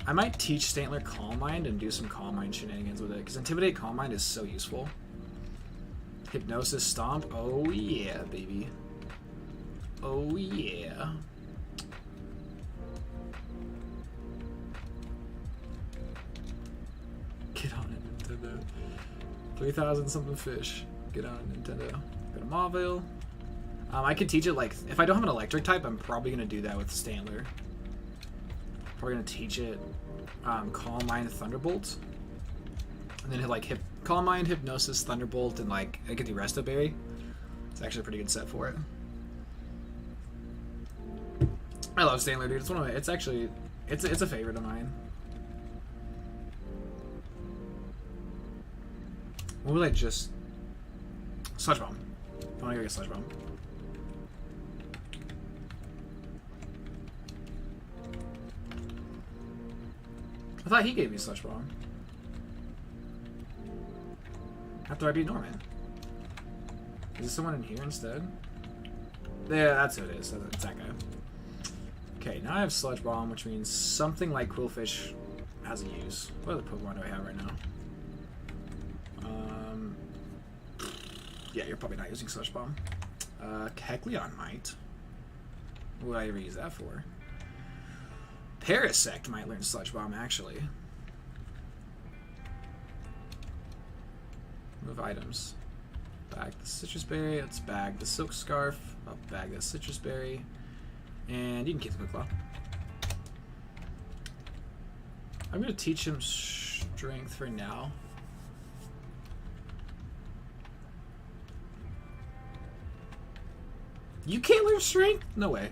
I might teach Stantler Calm Mind and do some Calm Mind shenanigans with it, because Intimidate Calm Mind is so useful. Hypnosis Stomp, oh yeah, baby. Oh yeah. Get on it, Nintendo. 3,000 something fish. Get on it, Nintendo. Go to Mauville. I could teach it like, if I don't have an electric type, I'm probably going to do that with Stantler. Probably going to teach it Calm Mind Thunderbolt. And then like Calm Mind, Hypnosis, Thunderbolt, and like I could do Resto Berry. It's actually a pretty good set for it. I love Stantler, dude. It's one of my, it's actually, it's a favorite of mine. What would I just... Sludge Bomb. I want to go get Sludge Bomb. I thought he gave me Sludge Bomb. After I beat Norman. Is there someone in here instead? Yeah, that's who it is. That's that guy. Okay, now I have Sludge Bomb, which means something like Quillfish has a use. What other Pokemon do I have right now? Yeah, you're probably not using Sludge Bomb. Kecleon might. What would I ever use that for? Parasect might learn Sludge Bomb, actually. Move items. Bag the Citrus Berry. Let's bag the Silk Scarf. I'll bag the Citrus Berry. And you can keep the Quick Claw. I'm going to teach him Strength for now. You can't learn Strength? No way.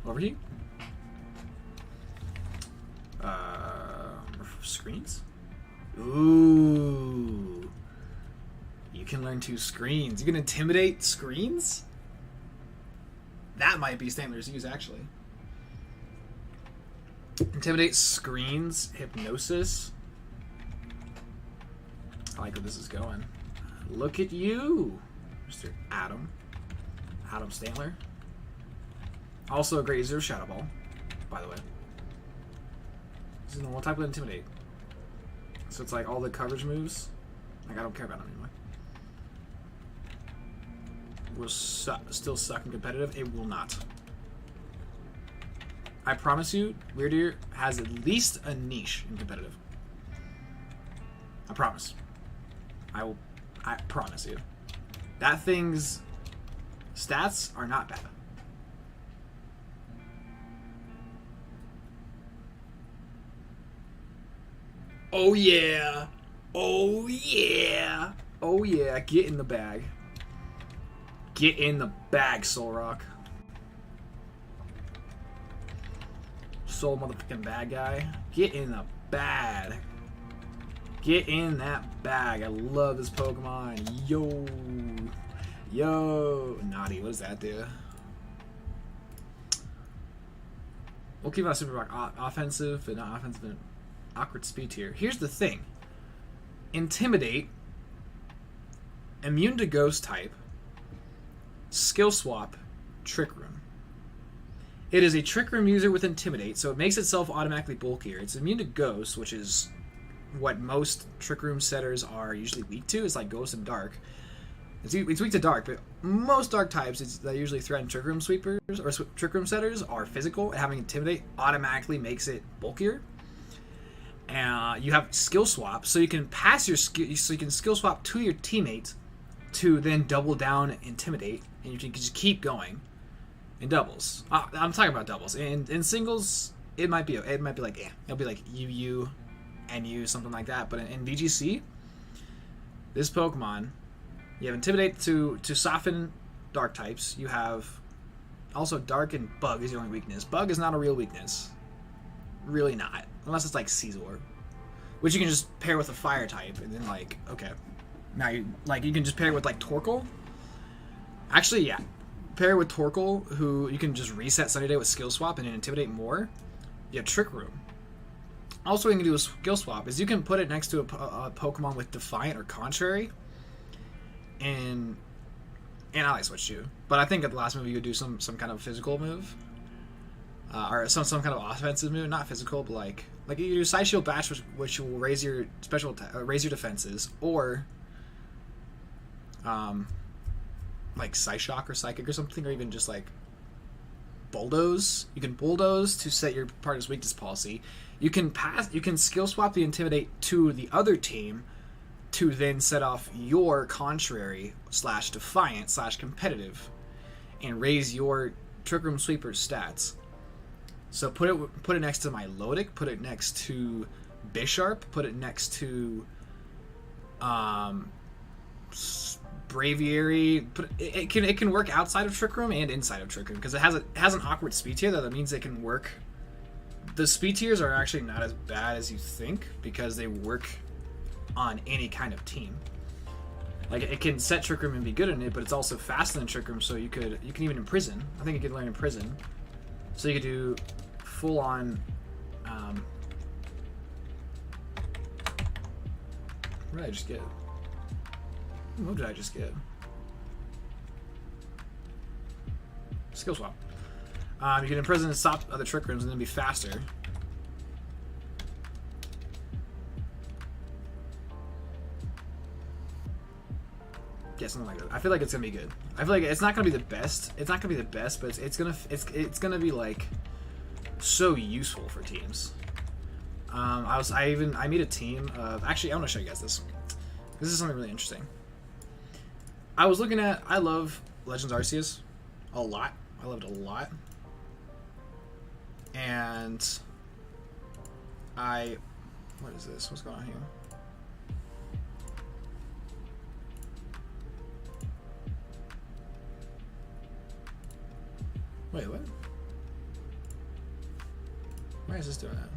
Overheat? Screens? Ooh. You can learn 2 screens. You can intimidate screens? That might be Stantler's use, actually. Intimidate screens, Hypnosis. I like where this is going. Look at you, Mr. Adam. Adam Stantler. Also a great user of Shadow Ball, by the way. This is a normal type of Intimidate. So it's like all the coverage moves. Like I don't care about them anymore. Will still suck in competitive? It will not. I promise you, Weirdeer has at least a niche in competitive. I promise. I promise you. That thing's stats are not bad. Oh yeah. Oh yeah. Oh yeah. Get in the bag. Get in the bag, Solrock. Soul motherfucking bad guy. Get in the bag. Get in that bag. I love this Pokemon. Yo. Yo. Naughty. What does that do? We'll keep it on Super Rock. Offensive, but not offensive. But awkward speed tier. Here's the thing. Intimidate. Immune to Ghost type. Skill Swap. Trick Room. It is a Trick Room user with Intimidate, so it makes itself automatically bulkier. It's immune to Ghost, which is what most Trick Room setters are usually weak to. It's like Ghost and Dark. It's weak to Dark, but most Dark types that usually threaten Trick Room sweepers or Trick Room setters are physical. And having Intimidate automatically makes it bulkier. You have Skill Swap, so you can pass your skill, so you can Skill Swap to your teammate to then double down Intimidate, and you can just keep going. In doubles, I'm talking about doubles. In singles, it might be like it'll be like UU, NU, something like that. But in VGC, this Pokemon, you have Intimidate to soften Dark types. You have also Dark and Bug is the only weakness. Bug is not a real weakness, really not, unless it's like Caesar, which you can just pair with a Fire type, and then like okay, now you can just pair with like Torkoal. Actually, yeah. Pair with Torkoal, who you can just reset Sunny Day with Skill Swap and then Intimidate more. You have Trick Room. Also, what you can do with Skill Swap is you can put it next to a Pokemon with Defiant or Contrary, and Ally Switch you. But I think at the last move you could do some kind of physical move, or some kind of offensive move, not physical, but like you do Side Shield Bash, which will raise your raise your defenses, or like Psyshock or Psychic or something, or even just like Bulldoze. You can Bulldoze to set your partner's weakness policy. You can Skill Swap the Intimidate to the other team to then set off your Contrary / Defiant / Competitive and raise your Trick Room Sweeper's stats. So put it next to Milotic, put it next to Bisharp, put it next to Braviary. It can work outside of Trick Room and inside of Trick Room because it has an awkward speed tier that means it can work. The speed tiers are actually not as bad as you think because they work on any kind of team. Like it can set Trick Room and be good in it, but it's also faster than Trick Room, so you can even Imprison. I think you could learn Imprison, so you could do full on. What did I just get? What did I just get? Skill Swap. You can Imprison and stop other Trick Rooms and then be faster. Yeah, something like that. I feel like it's gonna be good. I feel like it's not gonna be the best. It's not gonna be the best, but it's gonna be like so useful for teams. I made a team of. Actually, I want to show you guys this. This is something really interesting. I was looking at. I love Legends Arceus a lot. I loved it a lot. And what is this? What's going on here? Wait, what? Why is this doing that?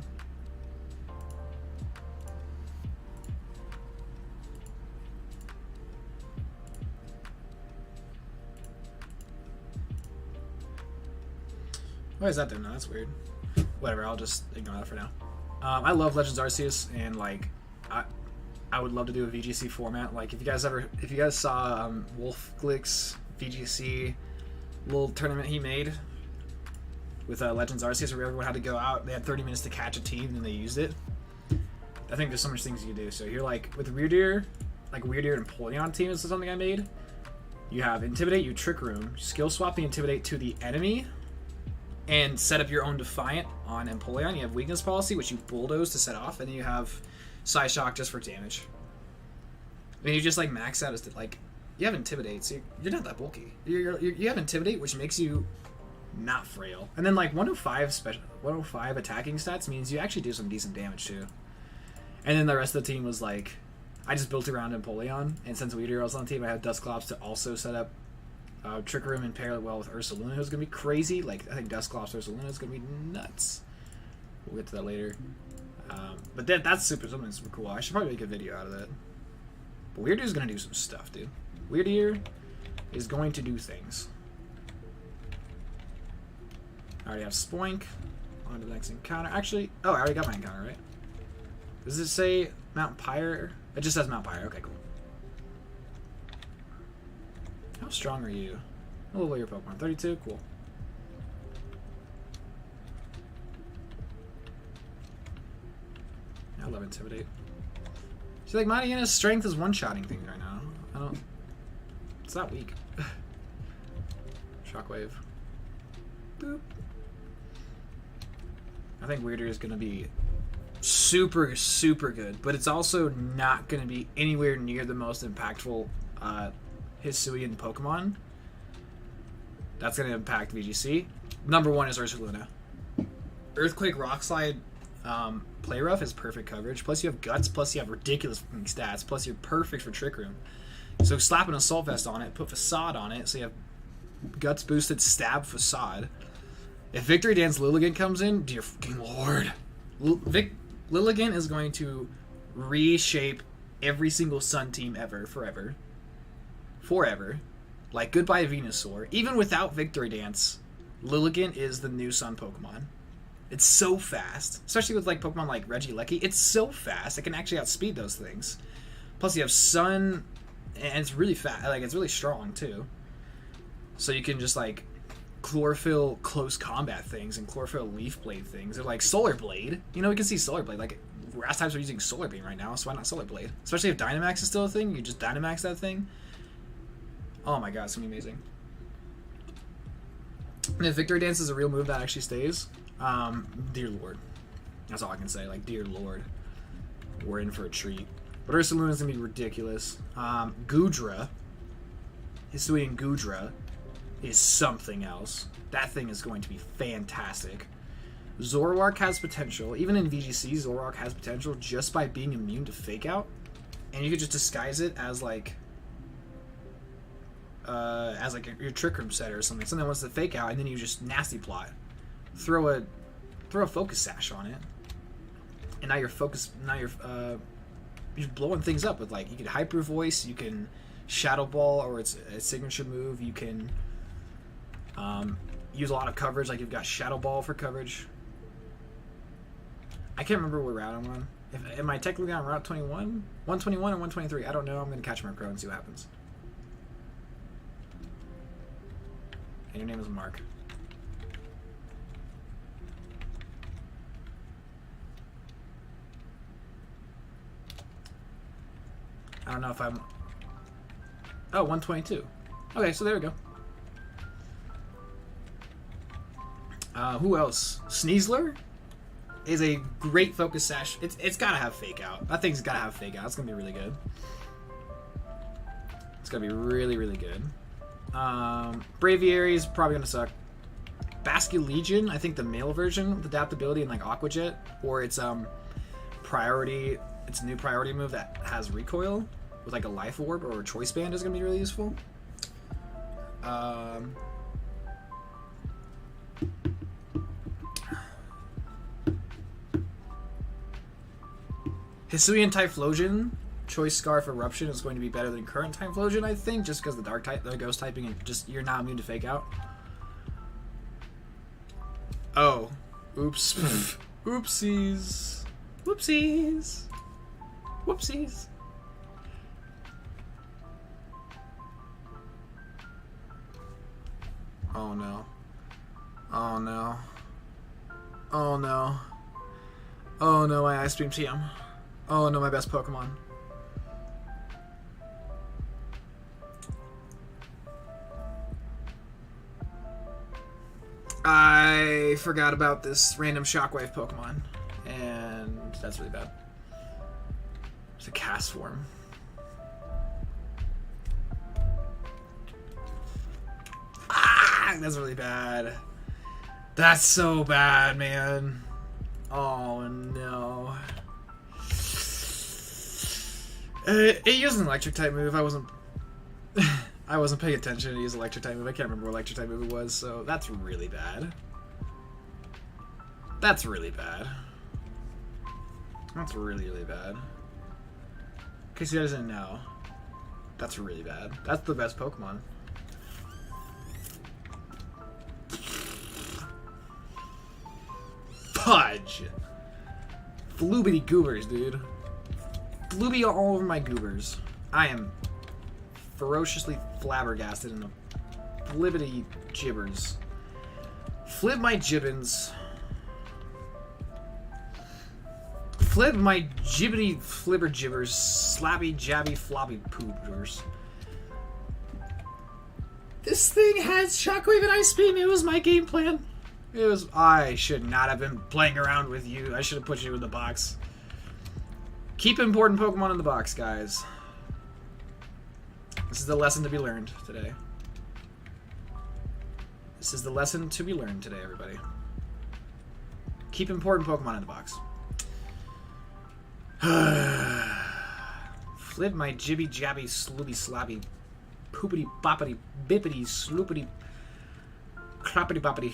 Why is that doing that? That's weird. Whatever, I'll just ignore that for now. I love Legends Arceus, and like, I would love to do a VGC format. Like, if you guys saw Wolf Glick's VGC little tournament he made with Legends Arceus, where everyone had to go out. They had 30 minutes to catch a team, and they used it. I think there's so much things you can do. So you're like with Weirdeer, like Weirdeer and Empoleon team is something I made. You have Intimidate, you Trick Room, Skill Swap the Intimidate to the enemy. and set up your own Defiant on Empoleon. You have Weakness Policy, which you bulldoze to set off, and then you have Psyshock just for damage. I mean, you just like max out as like you have Intimidate, so you're not that bulky. You have Intimidate, which makes you not frail, and then like 105 attacking stats means you actually do some decent damage too. And then the rest of the team was like, I just built around Empoleon, and since Weirdo was on the team, I had Dusclops to also set up Trick Room and pair it well with Ursaluna, who's gonna be crazy. Like I think Dusclops Ursaluna is gonna be nuts. We'll get to that later. But that's something super cool. I should probably make a video out of that. But Weirdeer's gonna do some stuff, dude. Weirdeer is going to do things. I already have Spoink. On to the next encounter. Actually, oh, I already got my encounter, right? Does it say Mount Pyre? It just says Mount Pyre. Okay, cool. How strong are you? How level are your Pokemon? 32? Cool. I love Intimidate. See, like, Mariana's strength is one-shotting things right now. I don't... It's not weak. Shockwave. Boop. I think Weirder is going to be super, super good, but it's also not going to be anywhere near the most impactful Hisuian Pokemon. That's going to impact VGC. Number one is Ursaluna. Earthquake, Rock Slide, Play Rough is perfect coverage. Plus you have Guts, plus you have ridiculous stats, plus you're perfect for Trick Room. So slap an Assault Vest on it, put Facade on it, so you have Guts boosted, Stab, Facade. If Victory Dance Lilligant comes in, dear fucking lord. Lilligant is going to reshape every single Sun team ever, forever. Forever. Like, goodbye Venusaur. Even without Victory Dance, Lilligant is the new Sun Pokemon. It's so fast. Especially with, like, Pokemon like Regieleki. It's so fast. It can actually outspeed those things. Plus, you have Sun, and it's really fast. Like, it's really strong, too. So you can just, like, Chlorophyll close combat things and Chlorophyll Leaf Blade things. They're like Solar Blade. You know, we can see Solar Blade. Like, grass types are using Solar Beam right now, so why not Solar Blade? Especially if Dynamax is still a thing. You can just Dynamax that thing. Oh my god, it's gonna be amazing. And if Victory Dance is a real move that actually stays, dear lord. That's all I can say. Like, dear lord. We're in for a treat. But Ursaluna is gonna be ridiculous. Goodra. Hisuian Goodra is something else. That thing is going to be fantastic. Zoroark has potential. Even in VGC, Zoroark has potential just by being immune to Fake Out. And you could just disguise it as like your Trick Room setter or something. Something that wants to Fake Out, and then you just Nasty Plot. Throw a Focus Sash on it. And now you're blowing things up with, like, you can Hyper Voice, you can Shadow Ball, or it's a signature move, you can use a lot of coverage, like you've got Shadow Ball for coverage. I can't remember what route I'm on. Am I technically on Route 21? 121 or 123? I don't know. I'm going to catch Murkrow and see what happens. And your name is Mark. I don't know if I'm... Oh, 122. Okay, so there we go. Who else? Sneasler is a great Focus Sash. It's gotta have Fake Out. That thing's gotta have Fake Out. It's gonna be really good. It's gonna be really, really good. Braviary is probably gonna suck. Basque Legion, I think the male version with adaptability and like Aqua Jet, or its priority, its new priority move that has recoil with like a Life Orb or a Choice Band is gonna be really useful. Hisuian Typhlosion, Choice Scarf Eruption is going to be better than current Typhlosion, I think, just because the Ghost typing, and just you're not immune to Fake Out. Oh, oops, oopsies, whoopsies, whoopsies. Oh no! Oh no! Oh no! Oh no! My Ice Beam TM. Oh no, my best Pokemon. I forgot about this random Shockwave Pokemon, and that's really bad. It's a cast form. Ah, that's really bad. That's so bad, man. Oh no. It used an electric type move. I wasn't paying attention to use electric type move. I can't remember what electric type move it was, so that's really bad. That's really bad. That's really, really bad. In case you guys didn't know, that's really bad. That's the best Pokemon. Fudge! Floobity goobers, dude. Flooby all over my goobers. I am ferociously flabbergasted in the flibbity gibbers. Flib my jibbins. Flib my jibbity flibber gibbers. Slappy jabby floppy poopers. This thing has Shockwave and Ice Beam. It was my game plan. It was. I should not have been playing around with you. I should have put you in the box. Keep important Pokemon in the box, guys. This is the lesson to be learned today. This is the lesson to be learned today, everybody. Keep important Pokemon in the box. Flip my jibby jabby slooby slappy poopity boppity bippity sloopity crappity boppity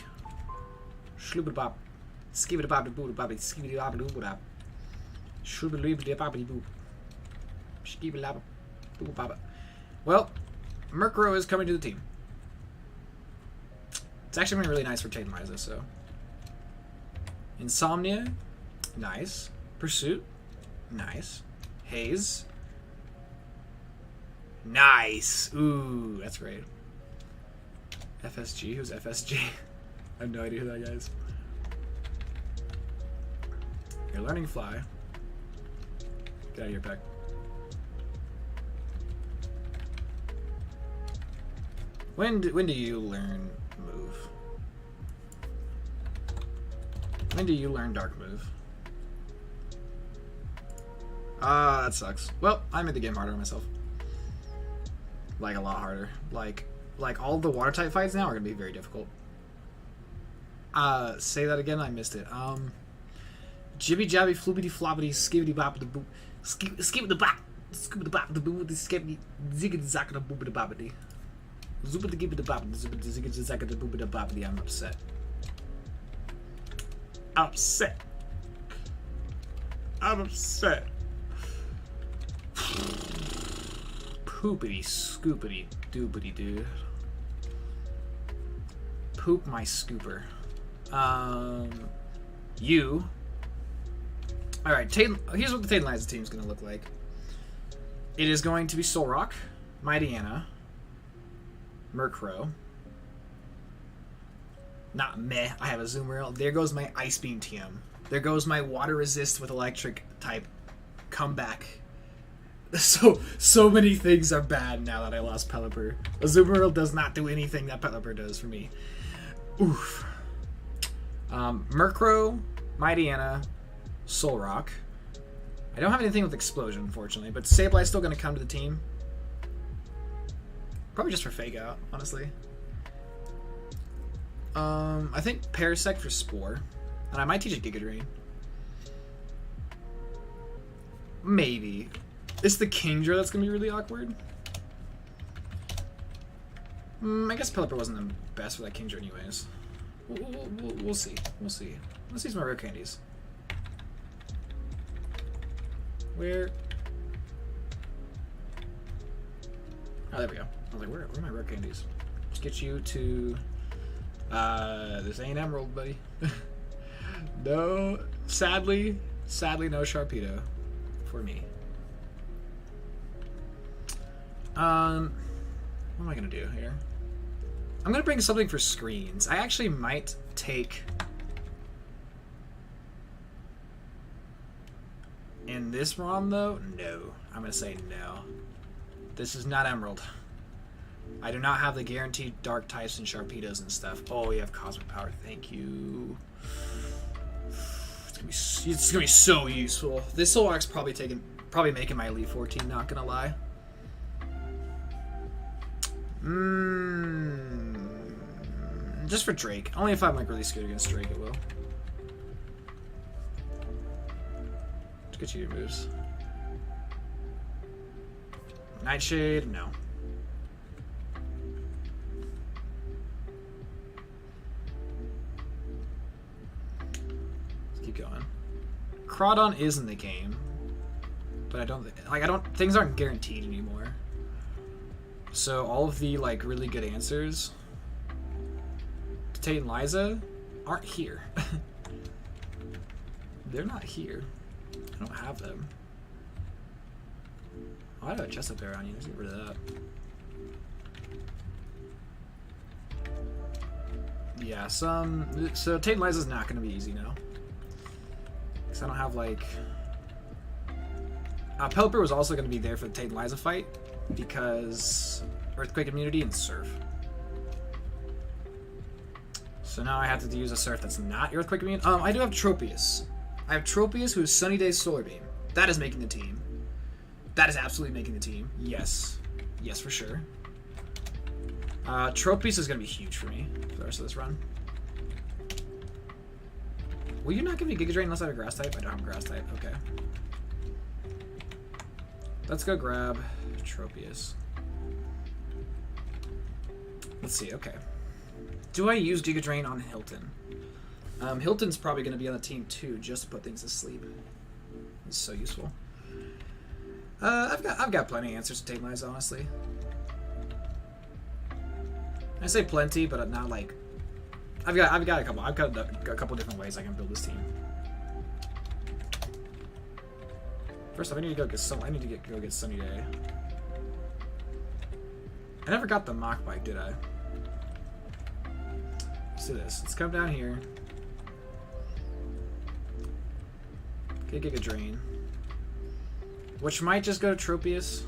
sloopity bop skibity boppity boopity boppity skibity boppity boopity bop shroobity boppity boop skibity lap boop bop. Well, Murkrow is coming to the team. It's actually going to be really nice for Titanizer, so. Insomnia, nice. Pursuit, nice. Haze, nice. Ooh, that's great. FSG, who's FSG? I have no idea who that guy is. You're learning Fly. Get out of here, Peck. When do you learn Move? When do you learn Dark Move? Ah, that sucks. Well, I made the game harder on myself. Like, a lot harder. Like all the water type fights now are gonna be very difficult. Say that again, I missed it. Jibby jabby floopity floppity skibbity boppity boop skip the bop scoop the bop the boo the skibbity ziggity zackity boopity boppity. Zoopity gibbity boppity zoopity ziggity zackity boopity boppity. I'm upset. Upset. I'm upset. Poopity scoopity doopity dude. Poop my scooper. You. Alright, here's what the Titanizer team is going to look like. It is going to be Solrock, Mightyena, Murkrow. Not meh, I have a Azumarill. There goes my Ice Beam TM. There goes my Water Resist with Electric type comeback. So many things are bad now that I lost Pelipper. Azumarill does not do anything that Pelipper does for me. Oof. Murkrow, Mightyena, Solrock. I don't have anything with Explosion, unfortunately, but Sableye's still going to come to the team. Probably just for Fake Out, honestly. I think Parasect for Spore. And I might teach a Giga Drain. Maybe. It's the Kingdra that's going to be really awkward. I guess Pelipper wasn't the best for that Kingdra anyways. We'll see. We'll see. Let's see some rare candies. Where? Oh, there we go. I was like, where are my rare candies? Let's get you to... this ain't Emerald, buddy. No, sadly no Sharpedo for me. What am I gonna do here? I'm gonna bring something for screens. I actually might take... In this ROM, though? No. I'm gonna say no. This is not Emerald. I do not have the guaranteed dark types and Sharpedos and stuff. Oh, we have Cosmic Power. Thank you. It's gonna be so useful. This Solrock's probably making my Elite 14. Not gonna lie. Just for Drake. Only if I'm like really scared against Drake, it will. Let's get you your moves. Nightshade, no. Let's keep going. Crawdon is in the game, but I don't things aren't guaranteed anymore. So all of the like really good answers to Tate and Liza aren't here. They're not here. I don't have them. Oh, I have a chest up there on you. Let's get rid of that. Yeah, so Tate and Liza's not going to be easy now. Because I don't have, like... Pelipper was also going to be there for the Tate and Liza fight, because Earthquake immunity and Surf. So now I have to use a Surf that's not Earthquake immune. I do have Tropius. I have Tropius, who is Sunny Day Solar Beam. That is making the team. That is absolutely making the team. Yes. Yes, for sure. Tropius is going to be huge for me for the rest of this run. Will you not give me Giga Drain unless I have a Grass type? I don't have a Grass type. Okay. Let's go grab Tropius. Let's see. Okay. Do I use Giga Drain on Hilton? Hilton's probably going to be on the team too, just to put things to sleep. It's so useful. I've got plenty of answers to take mine, honestly. I say plenty, but not like. I've got a couple. I've got a couple different ways I can build this team. First off, I need to go get Sunny Day. I never got the Mach Bike, did I? Let's do this. Let's come down here. Get Giga Drain. Which might just go to Tropius.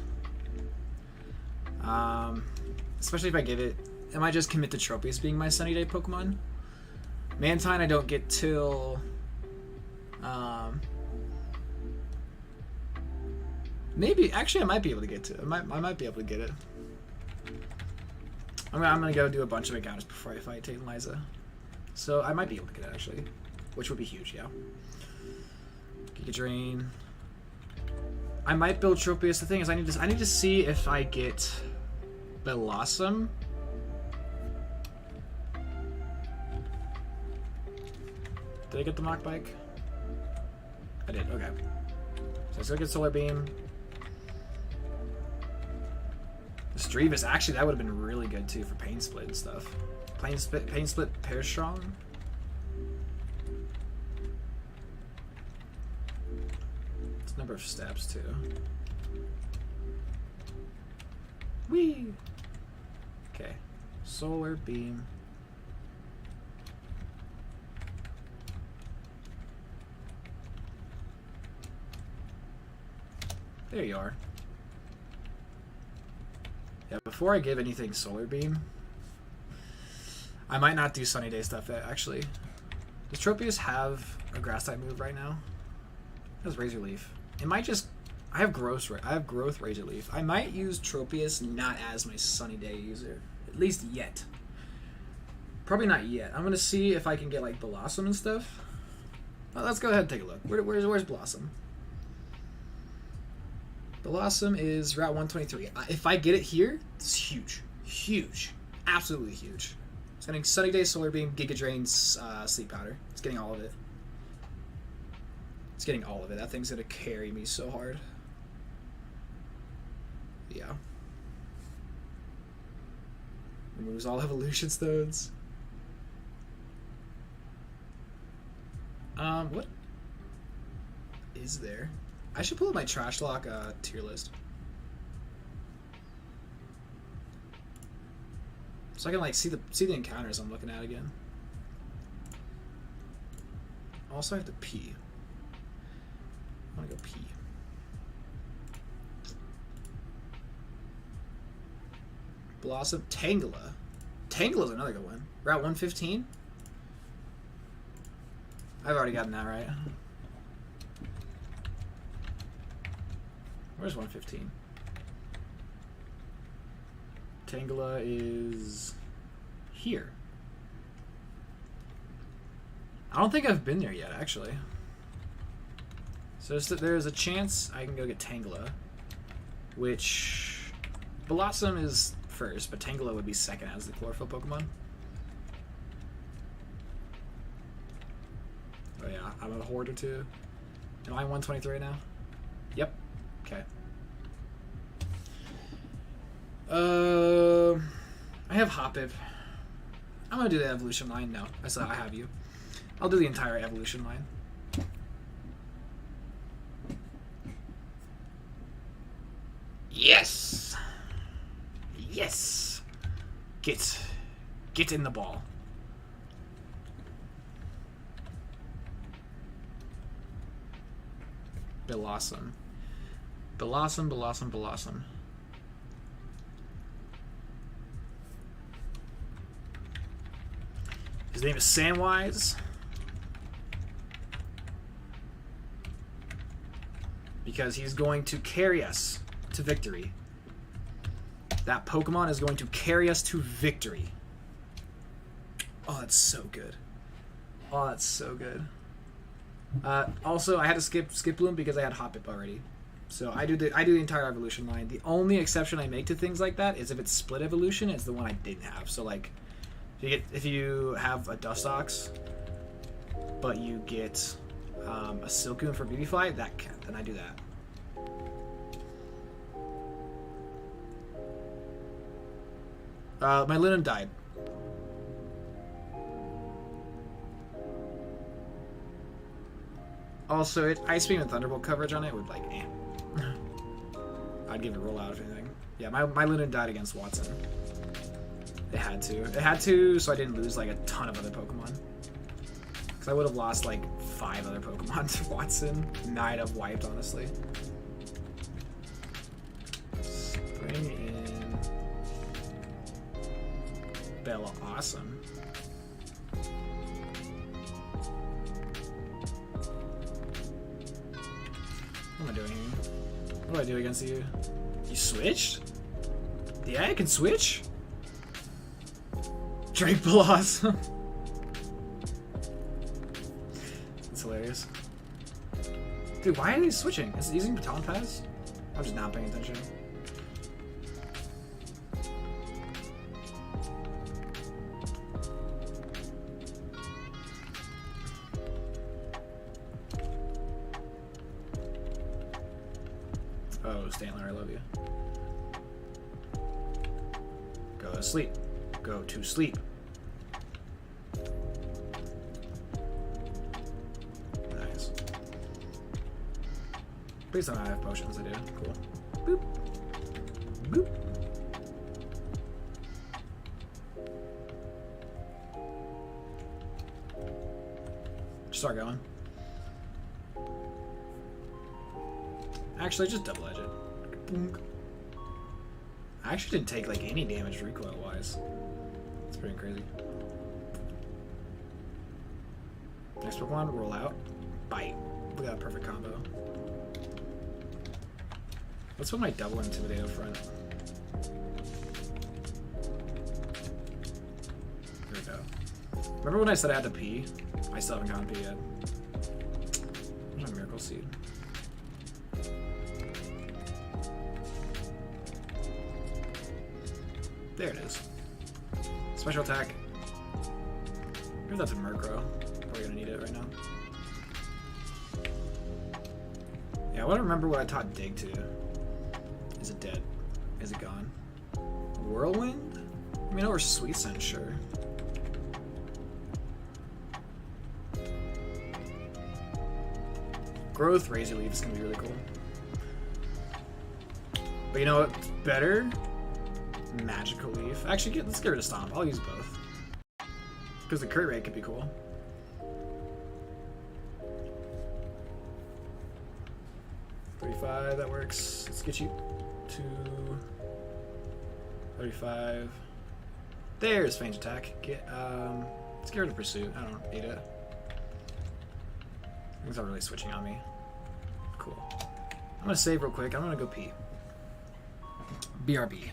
Especially if I give it... I might just commit to Tropius being my Sunny Day Pokemon. Mantine I don't get till... maybe... Actually, I might be able to get to it. I might be able to get it. I'm gonna go do a bunch of encounters before I fight Tate and Liza. So I might be able to get it, actually. Which would be huge, yeah. Giga Drain... I might build Tropius. The thing is, I need to see if I get Blossom. Did I get the Mach Bike? I did. Okay. So let's go get Solar Beam. The Strevis, actually, that would have been really good too for Pain Split and stuff. Pain Split, Pair Strong. Number of steps too. Whee! Okay. Solar Beam. There you are. Yeah, before I give anything Solar Beam, I might not do Sunny Day stuff actually. Does Tropius have a Grass type move right now? It has Razor Leaf. It might just... I have Growth Razor Leaf. I might use Tropius not as my Sunny Day user. At least yet. Probably not yet. I'm going to see if I can get, like, Blossom and stuff. Well, let's go ahead and take a look. Where's Blossom? Blossom is Route 123. If I get it here, it's huge. Huge. Absolutely huge. It's getting Sunny Day, Solar Beam, Giga Drain, Sleep Powder. It's getting all of it. It's getting all of it. That thing's gonna carry me so hard. Yeah. Removes all evolution stones. What is there? I should pull up my Trashlocke tier list. So I can like see the encounters I'm looking at again. Also I have to pee. I want to go pee. Blossom. Tangela. Tangela's another good one. Route 115? I've already gotten that right. Where's 115? Tangela is here. I don't think I've been there yet, actually. So there's a chance I can go get Tangela, which Blossom is first, but Tangela would be second as the chlorophyll Pokemon. Oh yeah, I'm a horde or two. Am I 123 right now? Yep. Okay. I have Hoppip. I'm gonna do the evolution line. No, I have you. I'll do the entire evolution line. Yes! Yes! Get in the ball. Blossom. Blossom, Blossom, Blossom. His name is Samwise. Because he's going to carry us to victory. That Pokemon is going to carry us to victory. Oh, that's so good. Oh, that's so good. Also, I had to skip Bloom because I had Hoppip already. So I do the entire evolution line. The only exception I make to things like that is if it's split evolution, it's the one I didn't have. So like, if you have a Dustox, but you get a Silcoon for Beautifly, then I do that. My Linen died. Also, Ice Beam and Thunderbolt coverage on it would like, I'd give it a roll out if anything. Yeah, my Linen died against Watson. It had to. It had to, so I didn't lose like a ton of other Pokemon. Because I would have lost like 5 other Pokemon to Watson. I'd have wiped, honestly. Bring in Bella Awesome. What am I doing here? What do I do against you? You switched? Yeah, I can switch? Drake Blossom. That's hilarious. Dude, why are they switching? Is it using Baton Pass? I'm just not paying attention. Oh, Stantler, I love you. Go to sleep. Go to sleep. Nice. Please don't have potions, I do. Cool. Boop. Boop. Just start going. Actually, just double edge it. Boom. I actually didn't take like any damage recoil wise. It's pretty crazy. Next Pokemon, roll out. Bite. Look at that perfect combo. Let's put my double Intimidate up front. There we go. Remember when I said I had to pee? I still haven't gotten pee yet. Where's my Miracle Seed? There it is. Special attack. Maybe that's a Murkrow. Probably gonna need it right now. Yeah, I want to remember what I taught Dig to. Is it dead? Is it gone? Whirlwind? I mean, or Sweet Scent, sure. Growth Razor Leaf is gonna be really cool. But you know what's better? Magical Leaf. Actually, let's get rid of Stomp. I'll use both. Because the crit rate could be cool. $35, that works. Let's get you to 35. There's Fange Attack. Let's get rid of Pursuit. I don't need it. Things aren't really switching on me. Cool. I'm gonna save real quick. I'm gonna go pee. BRB.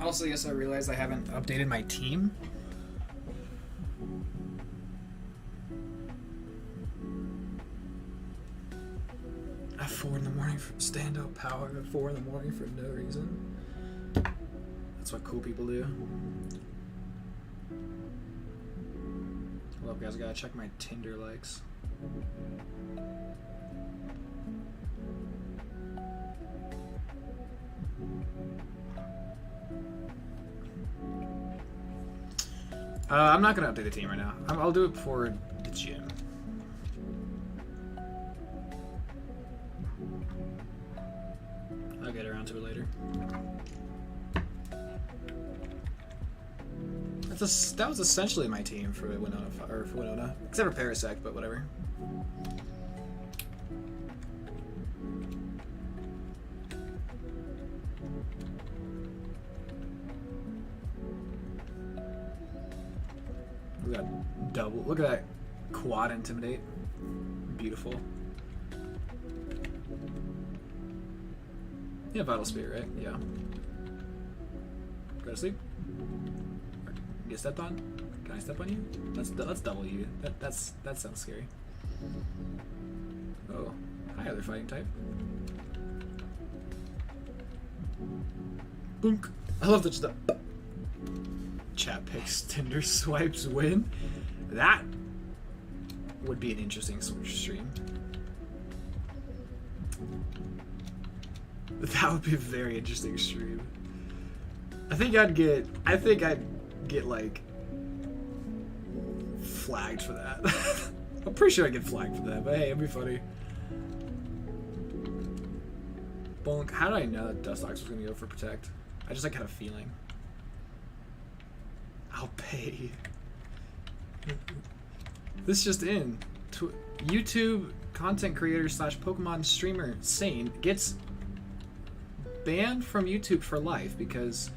Also, yes, I realized I haven't updated my team. At 4 in the morning for standout power. At 4 in the morning for no reason. That's what cool people do. Hold up, guys. I gotta check my Tinder likes. I'm not gonna update the team right now. I'll do it before the gym. I'll get around to it later. That was essentially my team for Winona, except for Parasect, but whatever. We got double. Look at that quad intimidate. Beautiful. Yeah, Vital Spirit, right? Yeah. Go to sleep. Get stepped on? Can I step on you? Let's double you. That sounds scary. Oh, hi, other fighting type. Boonk. I love that stuff. Chat picks Tinder swipes win. That would be an interesting stream. That would be a very interesting stream. I think I'd get like flagged for that. I'm pretty sure I'd get flagged for that, but hey, it'd be funny. Bonk, how did I know that Dust Docs was gonna go for Protect? I just like had a feeling. I'll pay. This just in. YouTube content creator / Pokemon streamer Sane gets banned from YouTube for life because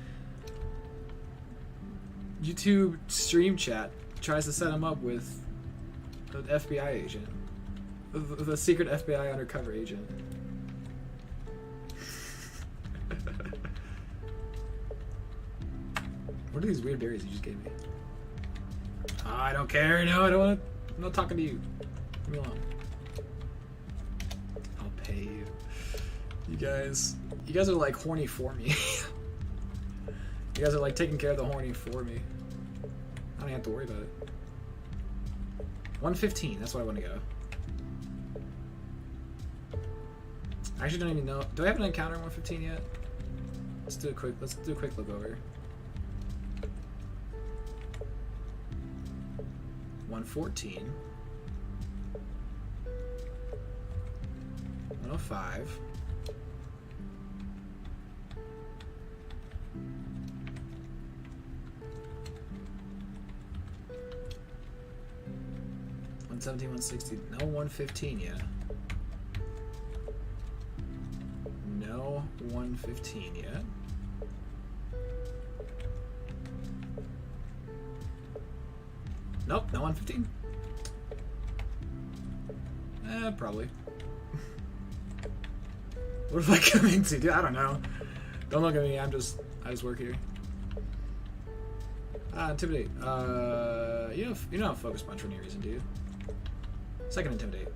YouTube stream chat tries to set him up with an FBI agent. The secret FBI undercover agent. What are these weird berries you just gave me? I don't care. No, I don't want to. I'm not talking to you. Leave me alone. I'll pay you. You guys are like horny for me. You guys are like taking care of the horny for me. I don't have to worry about it. 115. That's what I want to go. I actually don't even know. Do I have an encounter in 115 yet? Let's do a quick look over. 114. 105. $117, 160. No 115 yet. No 115 yet. Nope, no 115. Probably. What am I coming to? Dude, I don't know. Don't look at me. I just work here. Intimidate. You don't have focus punch for any reason, do you? Second intimidate.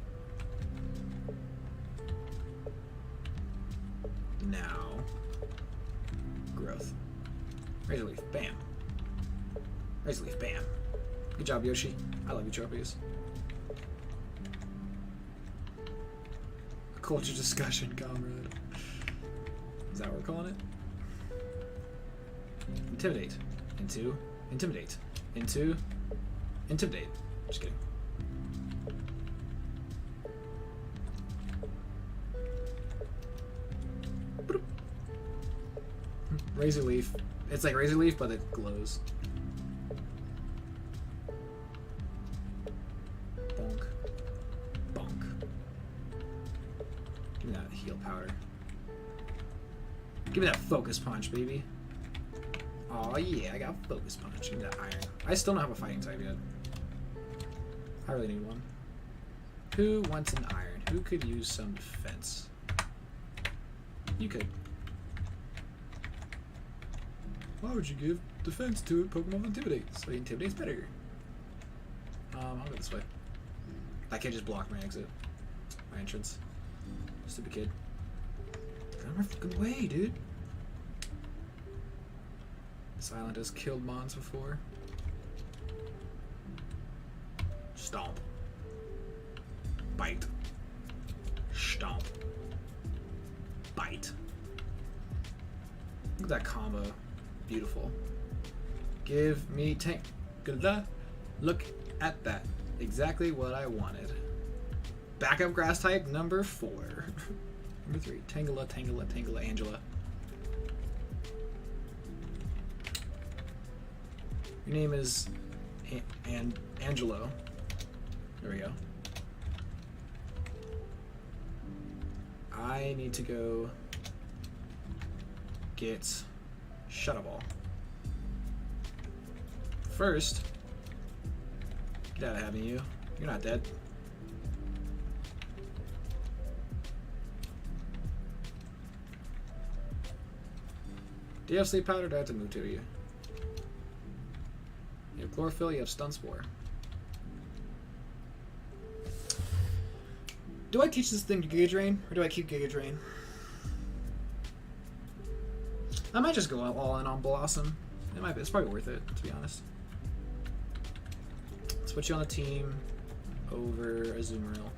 Now, growth. Razor leaf. Bam. Razor leaf. Bam. Good job, Yoshi. I love you, Tropius. Culture discussion, comrade. Is that what we're calling it? Intimidate. Into. Intimidate. Into. Intimidate. Just kidding. Razor leaf. It's like razor leaf, but it glows. Bonk. Bonk. Give me that heal powder. Give me that focus punch, baby. Oh yeah, I got focus punch. Give me that iron. I still don't have a fighting type yet. I really need one. Who wants an iron? Who could use some defense? You could. Why would you give defense to a Pokemon Intimidate? So Intimidate's better. I'll go this way. That kid just blocked my exit. My entrance. Stupid kid. Get out of my fucking way, dude. This island has killed mons before. Stomp. Bite. Stomp. Bite. Look at that combo. Beautiful. Give me tank. Good luck. Look at that. Exactly what I wanted. Backup grass type number 4. Number 3. Tangela, Tangela, Tangela, Angela. Your name is Angelo. There we go. I need to go get Shut Ball. First, get out of having you. You're not dead. Do you have sleep powder? Or do I have to move to you? You have chlorophyll. You have stun spore. Do I teach this thing to Giga Drain, or do I keep Giga Drain? I might just go all in on Blossom. It's probably worth it, to be honest. Let's put you on the team over Azumarill.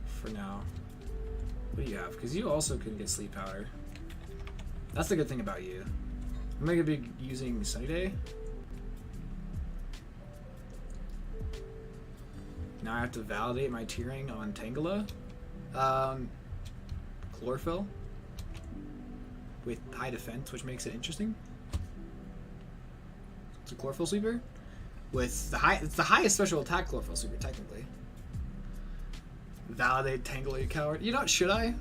For now. What do you have? Because you also can get Sleep Powder. That's the good thing about you. I'm going to be using Sunny Day. Now I have to validate my tiering on Tangela. Chlorophyll. With high defense, which makes it interesting. It's a chlorophyll sweeper with it's the highest special attack chlorophyll sweeper technically. Validate Tangle, you coward. You know, should I?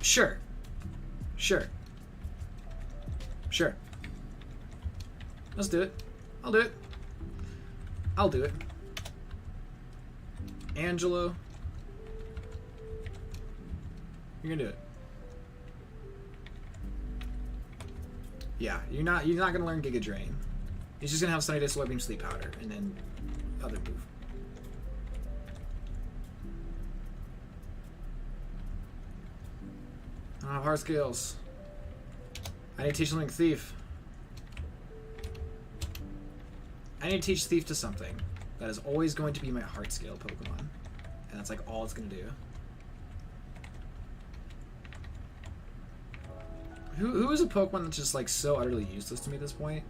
Sure. Let's do it. I'll do it. Angelo, you're gonna do it. Yeah, you're not gonna learn Giga Drain. He's just gonna have Sunny Day, Solar Beam, Sleep Powder, and then other move. I don't have hard skills. I need to teach something Thief. I need to teach Thief to something. That is always going to be my heart scale Pokemon. And that's like all it's gonna do. Who is a Pokemon that's just like so utterly useless to me at this point?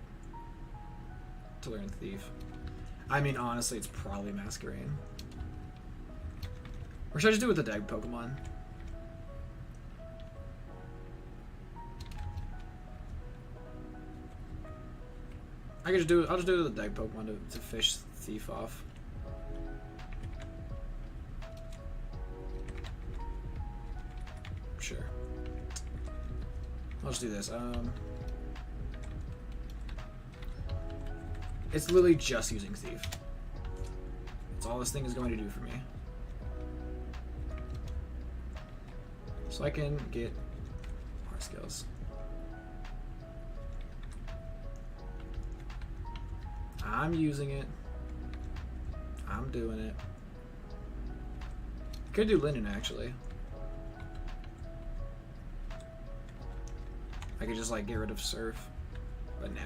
To learn Thief. I mean, honestly, it's probably Masquerain. Or should I just do it with the Dag Pokemon? I'll just do it with the Dag Pokemon to fish Thief off. Sure. I'll just do this. It's literally just using Thief. That's all this thing is going to do for me. So so I can get more skills. I'm using it. I'm doing it. Could do linen actually. I could just like get rid of surf, but nah.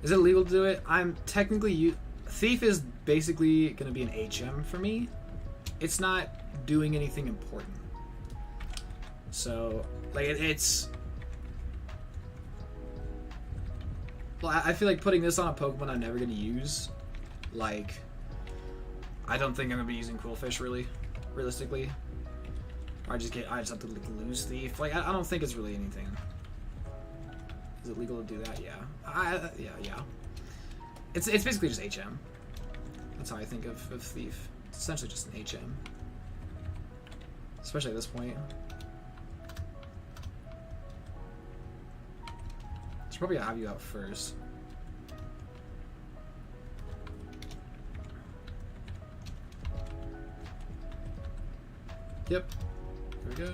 Is it illegal to do it? I'm technically thief is basically gonna be an HM for me. It's not doing anything important. So like it's. Well, I feel like putting this on a Pokemon I'm never gonna use. Like, I don't think I'm gonna be using Quillfish realistically. Or I just have to like, lose Thief. Like I don't think it's really anything. Is it legal to do that? Yeah. Yeah. It's basically just HM. That's how I think of Thief. It's essentially just an HM. Especially at this point. Should probably have you out first. Yep. Here we go.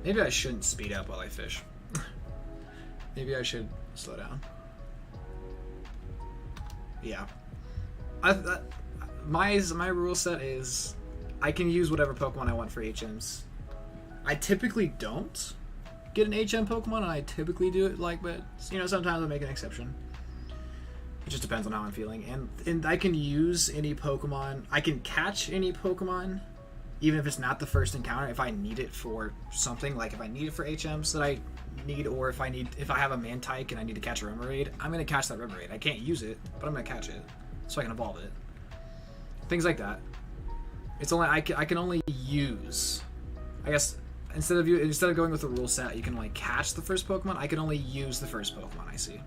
Maybe I shouldn't speed up while I fish. Maybe I should slow down. Yeah. My rule set is I can use whatever Pokemon I want for HMs. I typically don't get an HM Pokemon, and I typically do it but you know, sometimes I make an exception. It just depends on how I'm feeling, and I can use any Pokemon. I can catch any Pokemon, even if it's not the first encounter. If I need it for something, like if I need it for HMs that I need, or if I have a Mantike and I need to catch a Remoraid, I'm gonna catch that Remoraid. I can't use it, but I'm gonna catch it so I can evolve it. Things like that. It's only I can only use. I guess instead of going with the rule set, you can only catch the first Pokemon. I can only use the first Pokemon I see.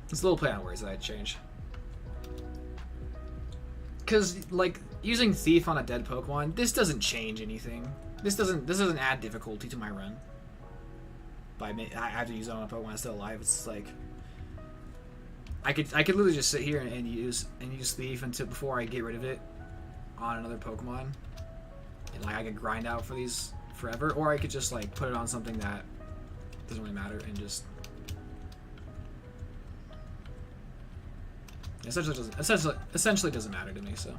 It's a little play on words that I'd change. Because like using Thief on a dead Pokemon, this doesn't change anything. This doesn't add difficulty to my run. I have to use it on a Pokemon that's still alive. It's like I could literally just sit here and use Thief until before I get rid of it on another Pokemon. And like I could grind out for these forever, or I could just like put it on something that doesn't really matter and just essentially doesn't matter to me. So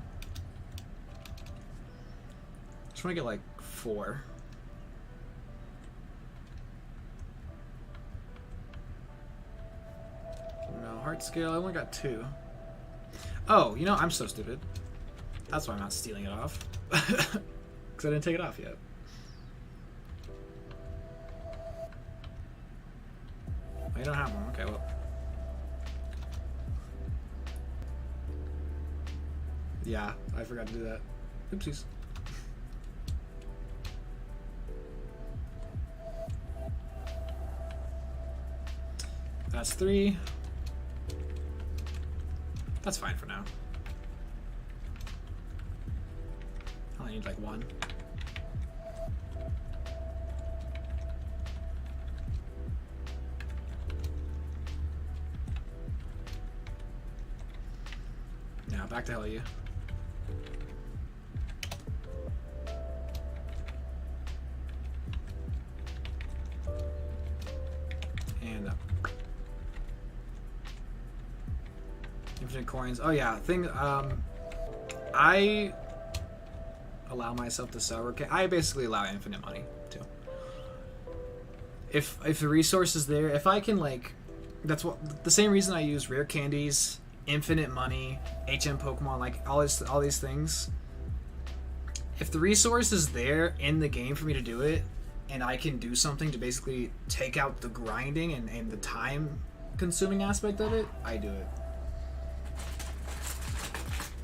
just want to get like 4. No heart scale. I only got 2. Oh, you know, I'm so stupid. That's why I'm not stealing it off. Because I didn't take it off yet. Oh, you don't have one. Okay, well. Yeah, I forgot to do that. Oopsies. That's 3. That's fine for now. I only need like 1. Now back to hell you. And up. Infinite coins. Oh yeah, I allow myself to sell. I basically allow infinite money too. If the resource is there, if I can like, that's what the same reason I use rare candies, infinite money, HM Pokemon, like all these things. If the resource is there in the game for me to do it, and I can do something to basically take out the grinding and the time consuming aspect of it, I do it.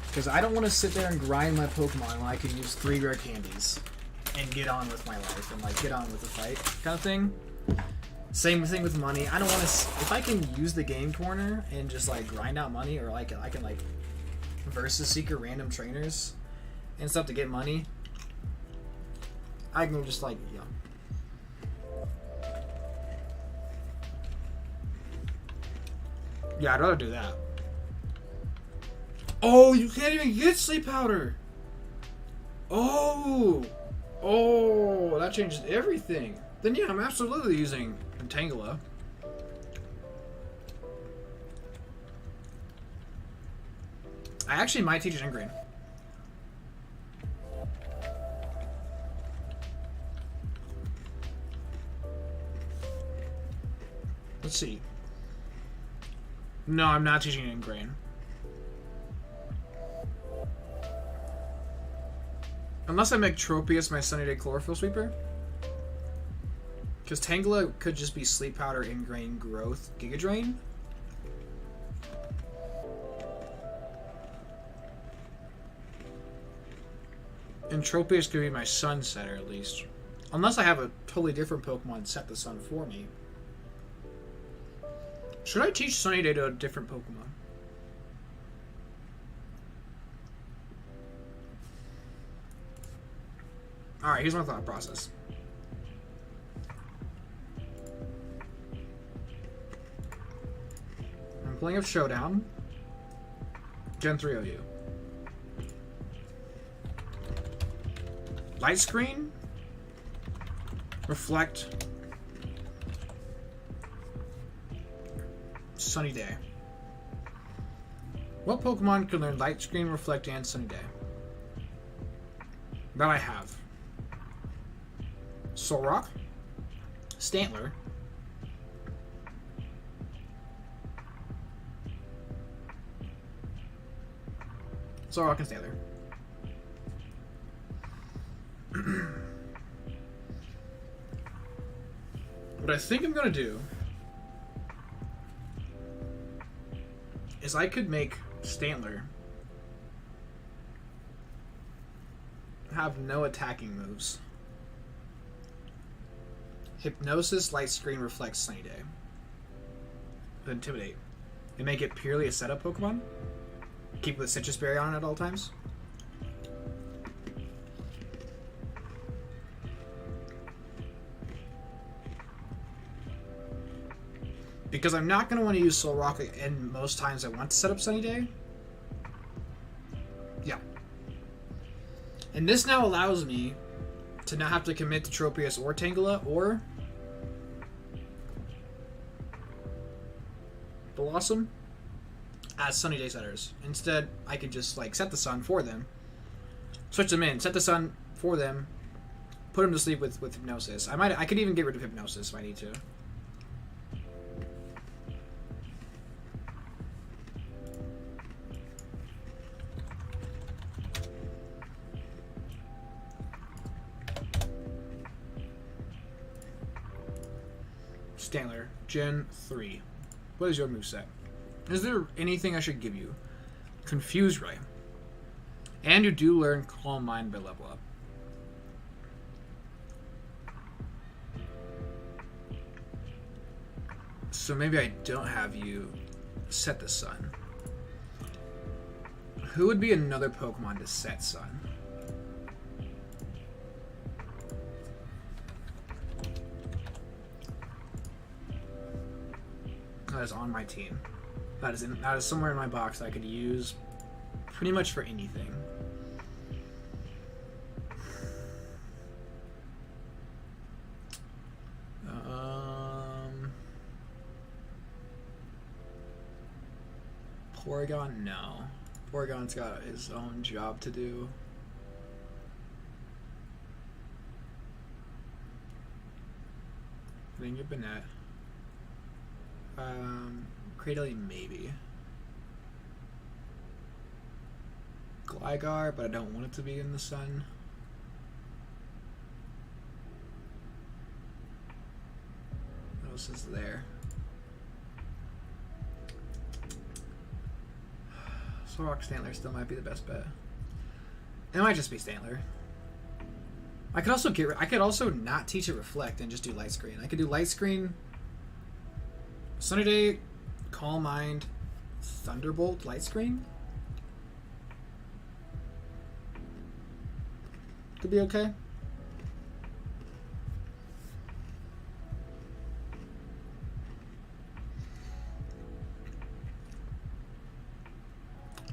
Because I don't want to sit there and grind my Pokemon when I can use 3 rare candies and get on with my life and like get on with the fight kind of thing. Same thing with money. I don't want to. If I can use the game corner and just like grind out money, or like I can like versus seeker random trainers and stuff to get money, I can just like yeah, I'd rather do that. Oh, you can't even get sleep powder. Oh, that changes everything. Then yeah, I'm absolutely using Tangela. I actually might teach it Ingrain. Let's see. No, I'm not teaching it Ingrain. Unless I make Tropius my Sunny Day Chlorophyll Sweeper. Because Tangela could just be Sleep Powder, Ingrain, Growth, Giga Drain. And Tropius could be my Sun Setter at least. Unless I have a totally different Pokemon set the Sun for me. Should I teach Sunny Day to a different Pokemon? Alright, here's my thought process. I'm playing a Showdown. Gen 3 OU. Light Screen. Reflect. Sunny Day. What Pokemon can learn Light Screen, Reflect, and Sunny Day? That I have. Solrock. Stantler. Solrock and Stantler. What I think I'm gonna do is I could make Stantler have no attacking moves. Hypnosis, Light Screen, Reflect, Sunny Day. Intimidate. And make it purely a setup Pokemon. Keep with Citrus Berry on at all times. Because I'm not going to want to use Solrock and most times I want to set up Sunny Day. Yeah. And this now allows me to not have to commit to Tropius or Tangela or Blossom as Sunny Day setters. Instead, I could just like set the Sun for them, switch them in, set the Sun for them, put them to sleep with Hypnosis. I could even get rid of Hypnosis if I need to. Stantler, Gen 3. What is your moveset? Is there anything I should give you? Confuse Ray. And you do learn Calm Mind by level up. So maybe I don't have you set the Sun. Who would be another Pokemon to set Sun? That is on my team. That is somewhere in my box that I could use pretty much for anything. Porygon? No. Porygon's got his own job to do. I think you're Banette. Cradily, maybe. Gligar, but I don't want it to be in the Sun. What else is there? Solrock Stantler still might be the best bet. It might just be Stantler. I could also not teach it Reflect and just do Light Screen. I could do Light Screen, Sunny Day, Calm Mind, Thunderbolt, Light Screen. Could be okay.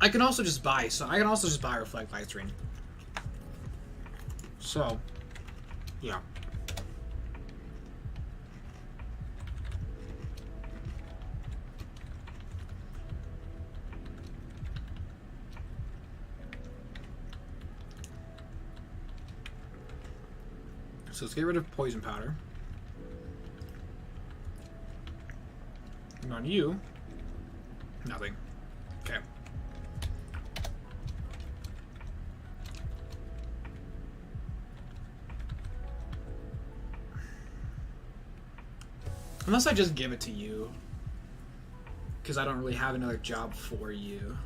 I can also just buy Reflect Light Screen. So, yeah. So let's get rid of poison powder. And on you, nothing. Okay. Unless I just give it to you. Because I don't really have another job for you.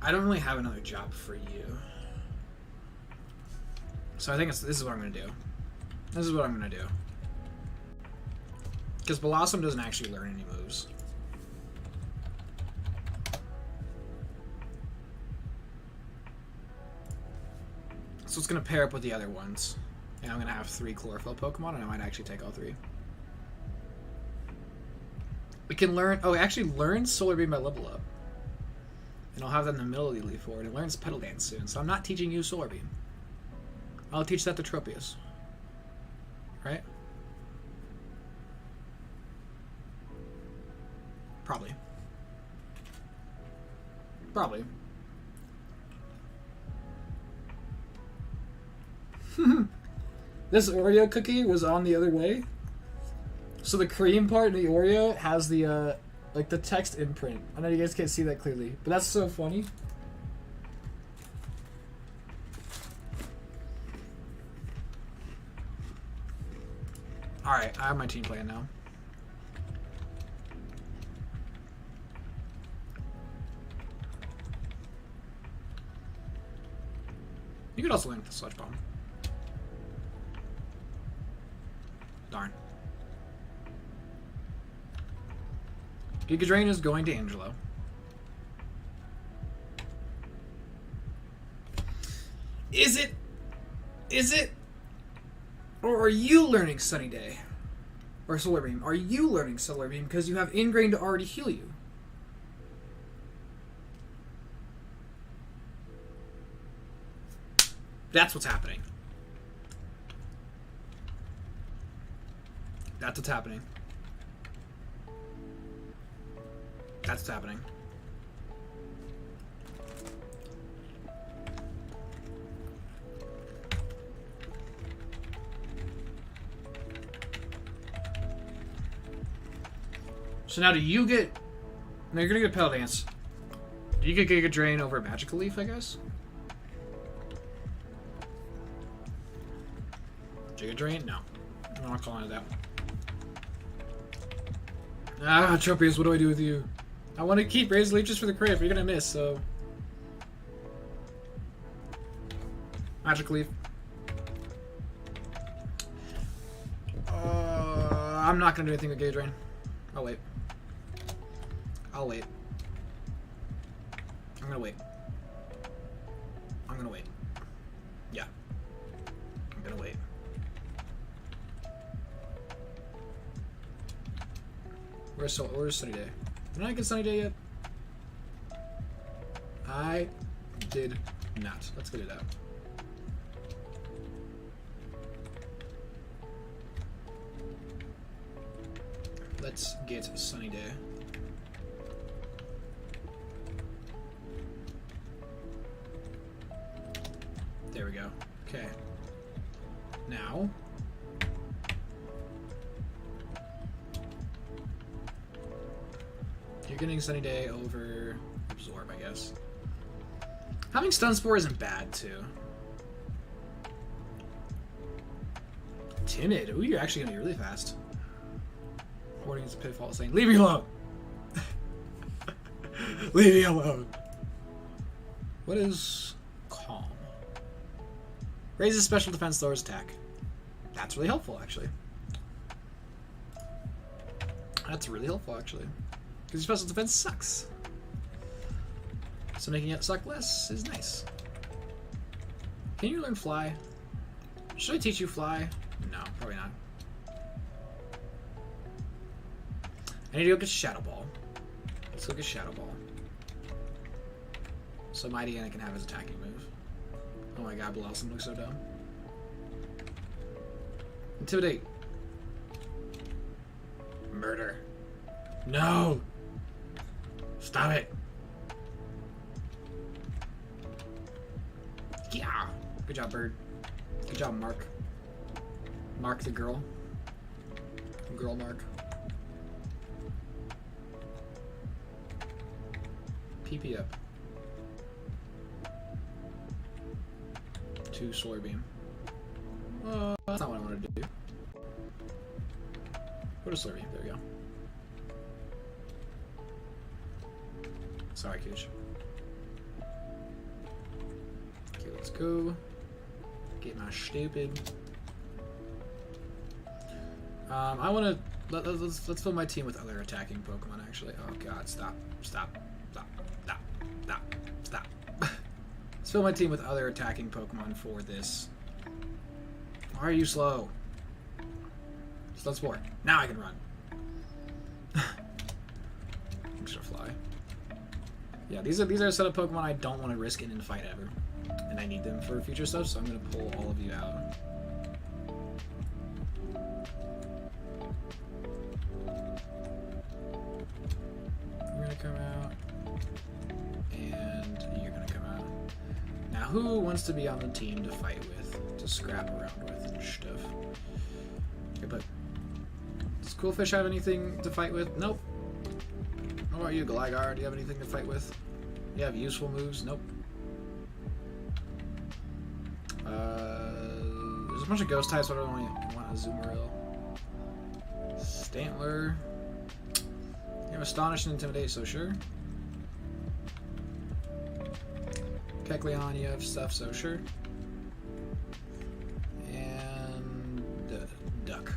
I don't really have another job for you. So I think this is what I'm going to do. This is what I'm going to do. Because Blossom doesn't actually learn any moves. So it's going to pair up with the other ones. And I'm going to have 3 Chlorophyll Pokemon, and I might actually take all 3. We can learn... Oh, it actually learns Solar Beam by level up. And I'll have that in the middle of the Elite Four. And it learns Petal Dance soon, so I'm not teaching you Solar Beam. I'll teach that to Tropius. Right? Probably. Probably. This Oreo cookie was on the other way. So the cream part in the Oreo has the, like the text imprint. I know you guys can't see that clearly, but that's so funny. Alright, I have my team plan now. You could also link the Sludge Bomb. Darn. Giga Drain is going to Angelo. Is it? Is it? Or are you learning Sunny Day? Or Solar Beam? Are you learning Solar Beam because you have Ingrain to already heal you? That's what's happening. That's what's happening. That's what's happening. So now do you get... No, you're gonna get Petal Dance. Do you get Giga Drain over Magical Leaf, I guess? Giga Drain? No. I'm not calling it that one. Ah, Tropius, what do I do with you? I want to keep Razor Leeches for the crit, but you're gonna miss, so... Magic Leaf. I'm not gonna do anything with Giga Drain. I'll wait. I'll wait. I'm gonna wait. I'm gonna wait. Yeah. I'm gonna wait. Where's Sunny Day? Did I get Sunny Day yet? I did not. Let's get it out. Let's get Sunny Day. There we go. Okay. Now... You're getting Sunny Day over Absorb, I guess. Having Stun Spore isn't bad, too. Timid. Ooh, you're actually gonna be really fast. Hoarding is a pitfall saying, leave me alone! Leave me alone! What is Calm? Raises special defense, lowers attack. That's really helpful, actually. That's really helpful, actually. Because your special defense sucks. So making it suck less is nice. Can you learn Fly? Should I teach you Fly? No, probably not. I need to go get Shadow Ball. Let's look at Shadow Ball. So Mighty Anna can have his attacking move. Oh my god, Blossom looks so dumb. Intimidate. Murder. No! Stop it! Yeah! Good job, Bird. Good job, Mark. Mark the girl. Girl Mark. PP up. 2 Solar Beam. That's not what I wanted to do. Go to Solar Beam. There we go. Sorry, Cooch. Okay, let's go. Get my stupid. I want to let's fill my team with other attacking Pokemon. Actually, oh god, stop. Let's fill my team with other attacking Pokemon for this. Why are you slow? Sludge Spore. Now I can run. I'm just gonna fly. Yeah, these are a set of Pokemon I don't want to risk in a fight ever, and I need them for future stuff. So I'm gonna pull all of you out. You're gonna come out, and you're gonna come out. Now, who wants to be on the team to fight with, to scrap around with and stuff? Okay, but does Coolfish have anything to fight with? Nope. How about you, Gligar? Do you have anything to fight with? You have useful moves? Nope. There's a bunch of ghost types, but I don't want a Azumarill. Stantler. You have Astonish and Intimidate, so sure. Kecleon, you have stuff, so sure. And Duck.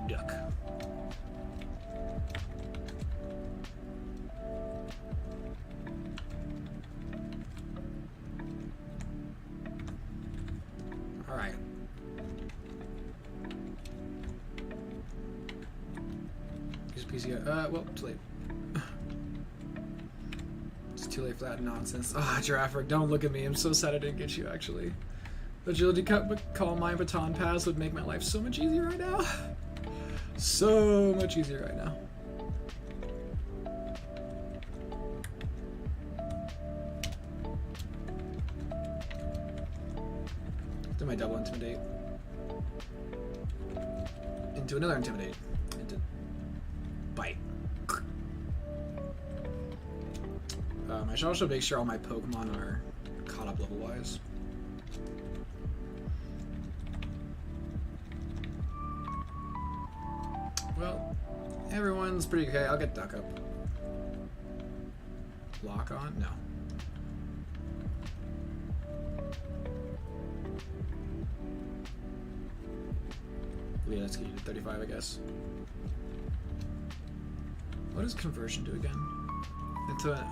Duck. All right. Use PC. Well, too late. It's too late for that nonsense. Ah, Giraffe, don't look at me. I'm so sad I didn't get you, actually. The Agility Call My Baton Pass would make my life so much easier right now. So much easier right now. Do my double Intimidate. Into another Intimidate. Into Bite. I should also make sure all my Pokemon are caught up level-wise. Well, everyone's pretty okay. I'll get Duck up. Lock on? No. Yeah, let's get you to 35, I guess. What does conversion do again? Into a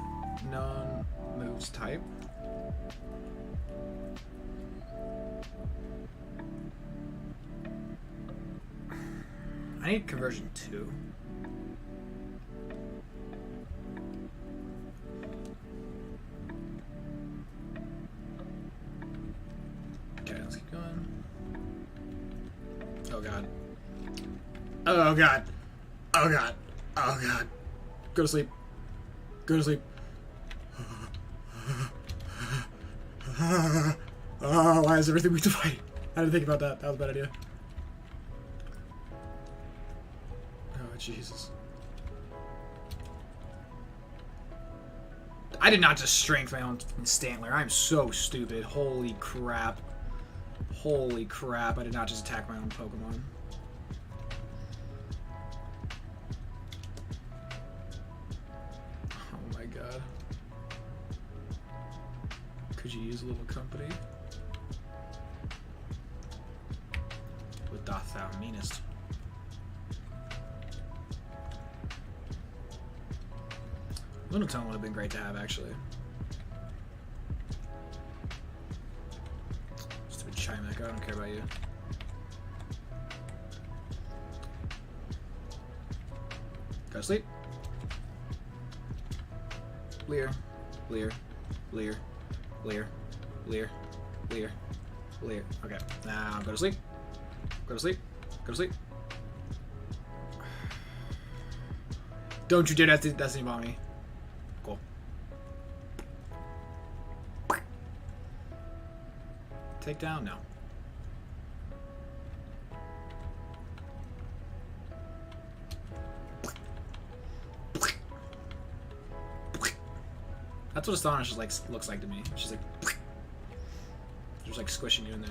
known moves type? I need conversion 2. Okay, let's keep going. Oh god. Oh god. Oh god. Oh god. Go to sleep. Go to sleep. Oh, why is everything weak to fight? I didn't think about that. That was a bad idea. Oh, Jesus. I did not just strength my own Stantler. I'm so stupid. Holy crap. Holy crap. I did not just attack my own Pokemon. Oh my god. Could you use a little company? What doth thou meanest? Lunatone would have been great to have, actually. Stupid Chimecho, I don't care about you. Go to sleep. Leer. Leer. Leer. Leer. Leer. Leer. Leer. Okay. Now go to sleep. Go to sleep. Go to sleep. Don't you dare Destiny bomb me. Cool. Take down? No. That's what Astonish is like, looks like to me. She's like, just like squishing you in there.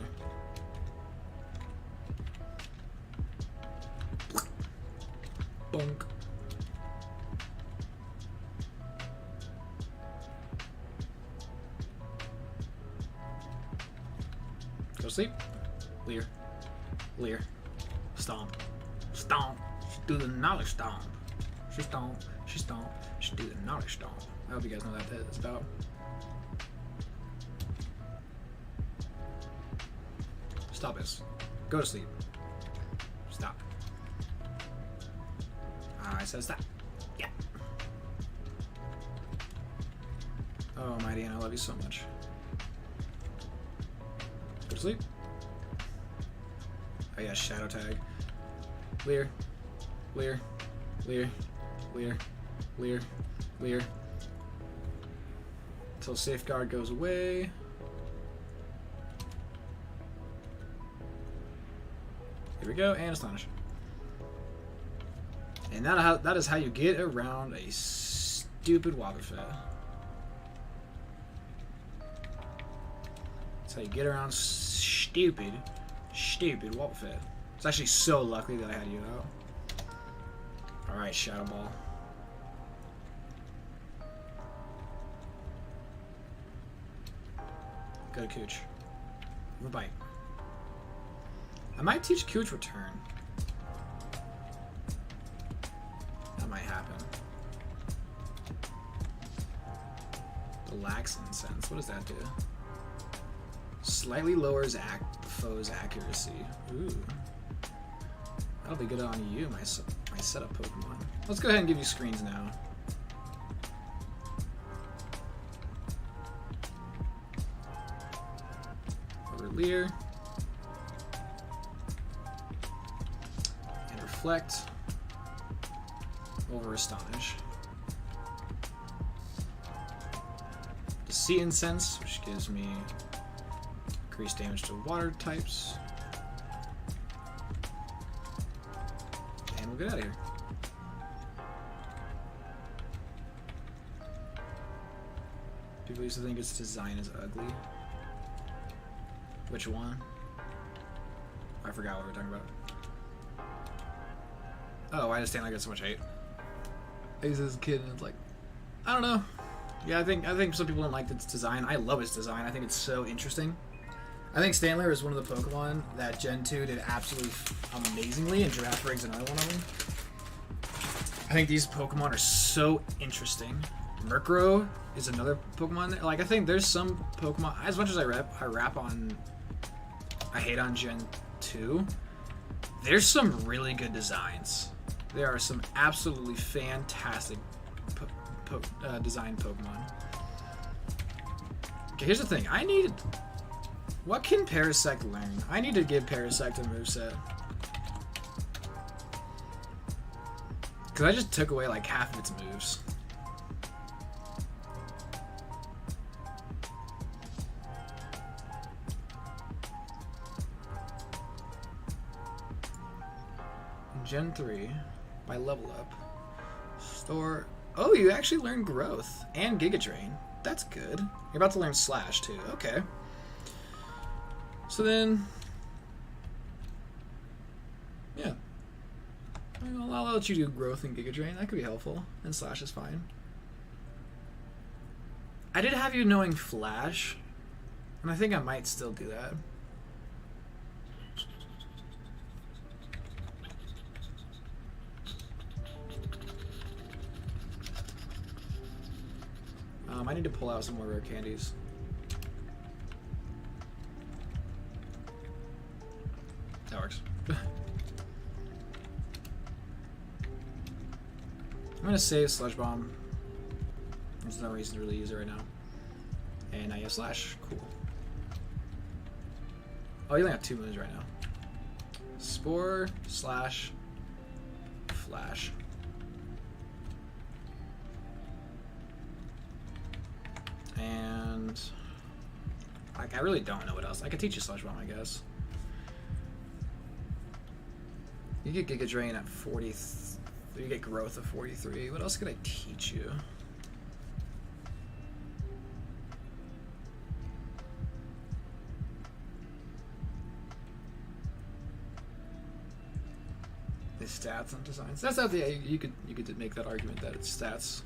Bonk. Go to sleep. Leer. Leer. Stomp. Stomp. She do the knowledge stomp. She stomp. She stomp. She do the knowledge stomp. I hope you guys know what that is about. Stop it. Go to sleep. Stop. I said stop. Yeah. Oh, Mighty, and I love you so much. Go to sleep. Oh yeah, shadow tag. Leer. Leer. Leer. Leer. Leer. Leer. Until safeguard goes away. Here we go, and Astonish. And that is how you get around a stupid Wobbuffet. That's how you get around stupid Wobbuffet. It's actually so lucky that I had you out. Alright, Shadow Ball. Go to Cooch. Have a bite. I might teach Cooch Return. That might happen. The Lax Incense. What does that do? Slightly lowers foe's accuracy. Ooh. That'll be good on you, my setup Pokemon. Let's go ahead and give you screens now. Over Leer. And Reflect. Over Astonish. Deceit Incense, which gives me increased damage to water types. And we'll get out of here. People used to think its design is ugly. Which one? I forgot what we were talking about. Oh, why does Stanley get so much hate? I used as a kid and it's like, I don't know. Yeah, I think some people don't like its design. I love its design. I think it's so interesting. I think Stanler is one of the Pokemon that Gen 2 did absolutely amazingly, and Giraffrig's another one of them. I think these Pokemon are so interesting. Murkrow is another Pokemon that, like, I think there's some Pokemon, as much as I hate on Gen 2, there's some really good designs. There are some absolutely fantastic designed Pokemon. Okay, here's the thing. What can Parasect learn? I need to give Parasect a moveset. Because I just took away like half of its moves. In Gen 3, by level up, store... Oh, you actually learned Growth and Giga Drain. That's good. You're about to learn Slash too. Okay. So then, yeah, I'll let you do Growth and Giga Drain. That could be helpful, and Slash is fine. I did have you knowing Flash, and I think I might still do that. I need to pull out some more rare candies. That works. I'm gonna save Sludge Bomb. There's no reason to really use it right now. And now you have Slash. Cool. Oh, you only have 2 moves right now. Spore, Slash, Flash. And like, I really don't know what else. I could teach you Sludge Bomb, I guess. You get Giga Drain at 40. You get Growth of 43. What else could I teach you? The stats and designs. That's not the you could make that argument that it's stats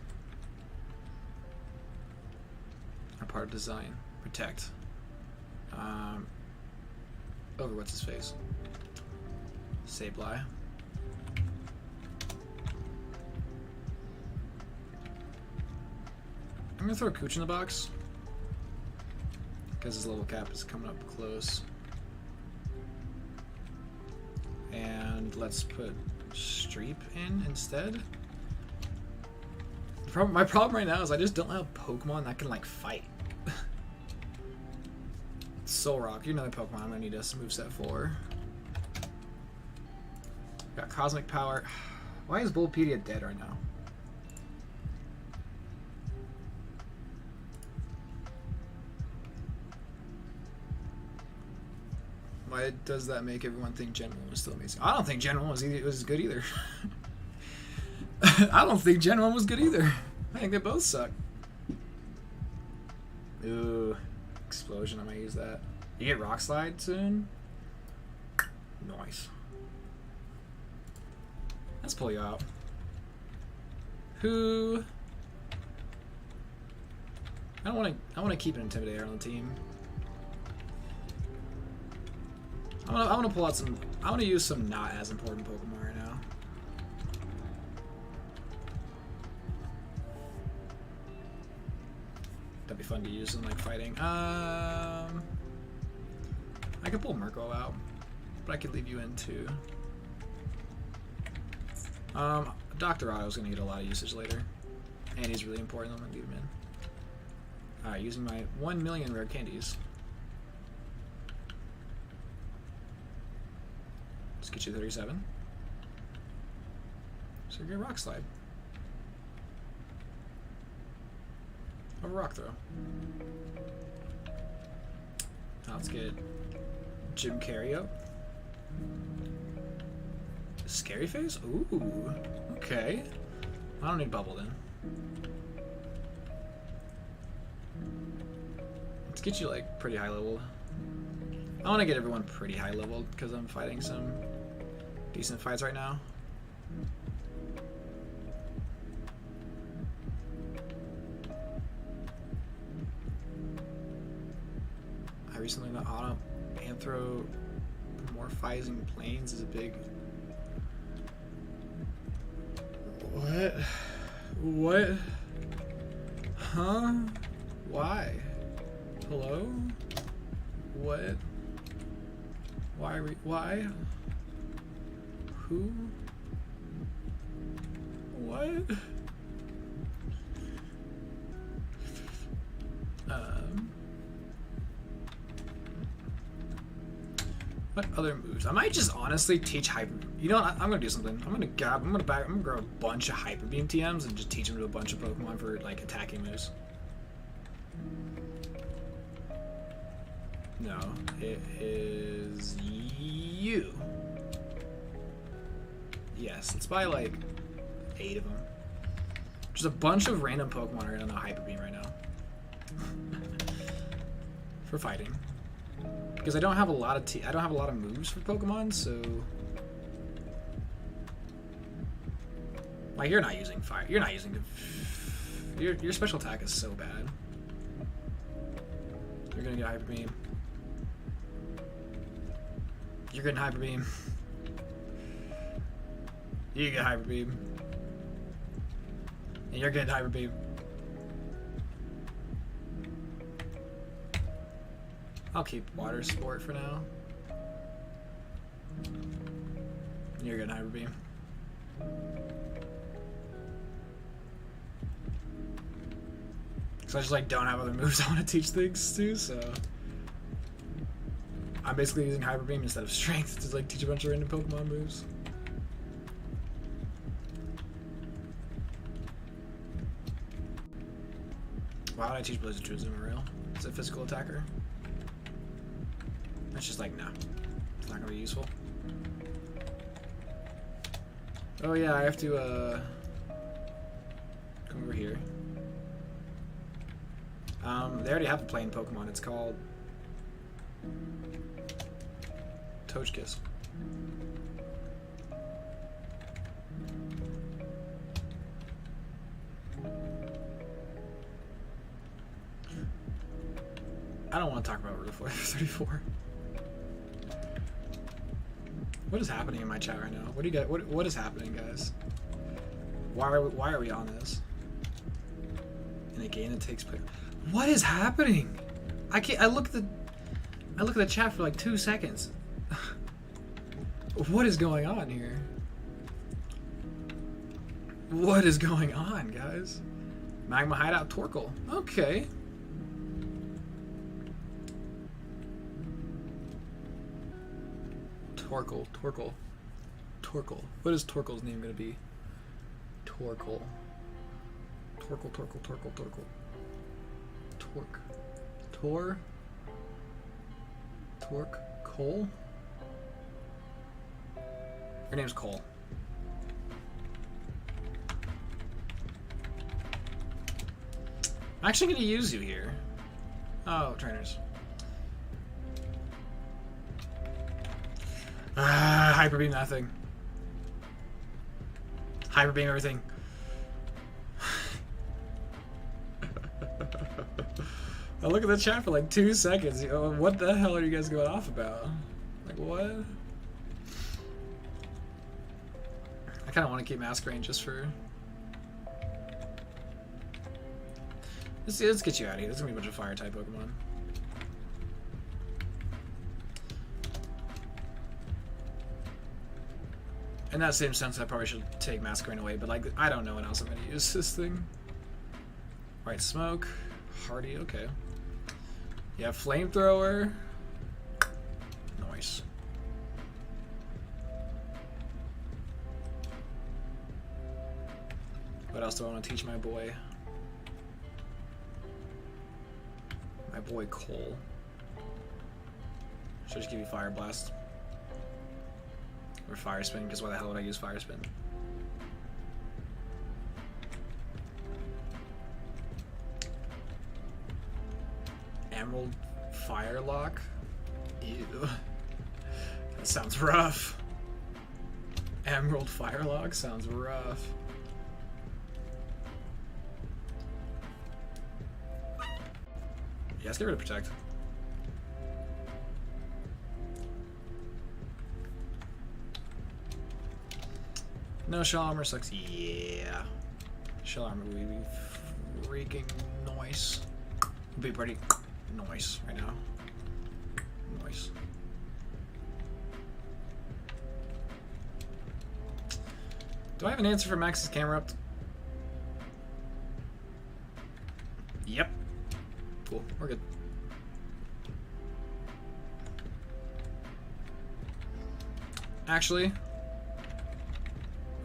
are part of design. Protect. Over what's his face? Sableye. I'm gonna throw Cooch in the box because his level cap is coming up close. And let's put Streep in instead. My problem right now is I just don't have Pokemon that can like fight. Solrock, you're another Pokemon I'm gonna need us to moveset for. Got Cosmic Power. Why is Bulbapedia dead right now? Why does that make everyone think Gen 1 was still amazing? I don't think Gen 1 was good either. I don't think Gen 1 was good either. I think they both suck. Ooh, Explosion, I might use that. You get Rock Slide soon? Nice. Let's pull you out. Who? I want to keep an Intimidator on the team. I want to pull out some. I want to use some not as important Pokemon right now. That'd be fun to use in like fighting. I could pull Murkrow out, but I could leave you in too. Dr. Otto's gonna get a lot of usage later, and he's really important. I'm gonna leave him in. All right, using my 1 million rare candies. Let's get you 37. So you're gonna Rock Slide. Over Rock Throw. Now let's get Jim Carrey up. Scary Face? Ooh. Okay. I don't need Bubble then. Let's get you like pretty high level. I want to get everyone pretty high level because I'm fighting some decent fights right now. I recently got Anthropomorphizing Planes is a big. What? What? Huh? Why? Hello? What? Why? Who? What? What other moves? I might just honestly teach Hyper. You know what? I'm gonna do something. I'm gonna grab a bunch of Hyper Beam TMs and just teach them to a bunch of Pokemon for like attacking moves. No, it is you. Yes, let's buy like 8 of them. Just a bunch of random Pokemon are gonna Hyper Beam right now for fighting. Because I don't have a lot of moves for Pokemon, so like you're not using fire. You're not using your special attack is so bad. You're gonna get Hyper Beam. You're getting Hyper Beam. You get Hyper Beam. And you're getting Hyper Beam. I'll keep Water Sport for now. You're getting Hyper Beam. Because I just like don't have other moves I want to teach things to, so I'm basically using Hyper Beam instead of Strength to like teach a bunch of random Pokemon moves. Why would I teach Blizzard to a Zoomeril? Is it a physical attacker? It's just like, no. It's not gonna be useful. Oh yeah, I have to come over here. They already have a plain Pokemon. It's called Togekiss. I don't want to talk about Route 34. What is happening in my chat right now? What do you get? What is happening, guys? Why are we on this? In a game that takes place. What is happening? I can't. I look at the chat for like 2 seconds. What is going on here? What is going on, guys? Magma Hideout Torkoal. Okay. Torkoal. What is Torkoal's name gonna be? Torkoal. Cole? Her name's Cole. I'm actually gonna use you here. Oh, trainers. Hyper Beam that thing. Hyper Beam everything. I look at the chat for like 2 seconds. What the hell are you guys going off about? Like, what? I kind of want to keep Masquerain just for... Let's get you out of here. There's going to be a bunch of Fire-type Pokemon. In that same sense, I probably should take Masquerain away, but like, I don't know when else I'm going to use this thing. Right, Smoke. Hardy, okay. Yeah, Flamethrower. Nice. What else do I want to teach my boy? My boy Cole. Should I just give you Fire Blast? Or Fire Spin, because why the hell would I use Fire Spin? Emerald Firelock? Ew. That sounds rough. Emerald Firelock sounds rough. Yeah, let's get rid of Protect. No, Shell Armor sucks. Yeah. Shell Armor would be freaking nice. Would be pretty nice right now. Nice. Do I have an answer for Max's camera up? Yep. Cool. We're good. Actually,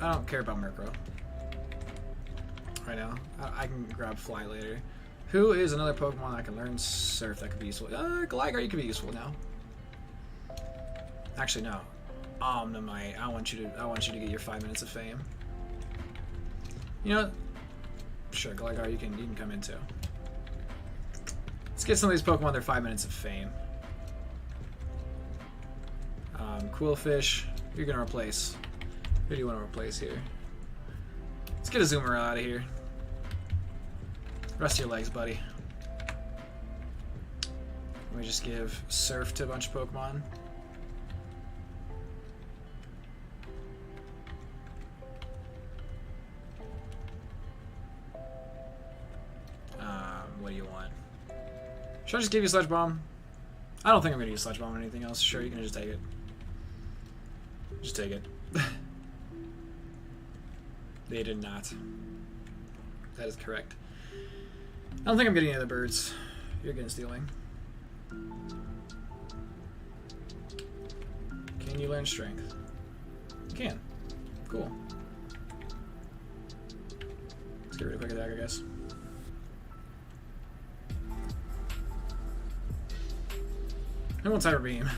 I don't care about Murkrow right now. I can grab Fly later. Who is another Pokemon that can learn Surf that could be useful? Gligar, you could be useful now. Actually, no. Omnimite. I want you to get your 5 minutes of fame. You know what? Sure, Gligar, you can come in too. Let's get some of these Pokemon their 5 minutes of fame. Quillfish, you're gonna replace. Who do you want to replace here? Let's get a Zoomer out of here. Rest your legs, buddy. Let me just give Surf to a bunch of Pokemon. What do you want? Should I just give you Sludge Bomb? I don't think I'm gonna use Sludge Bomb or anything else. Sure, you can just take it. Just take it. They did not. That is correct. I don't think I'm getting any of the birds. You're getting stealing. Can you learn strength? You can. Cool. Let's get rid of quick attack, I guess. Who wants Hyper Beam?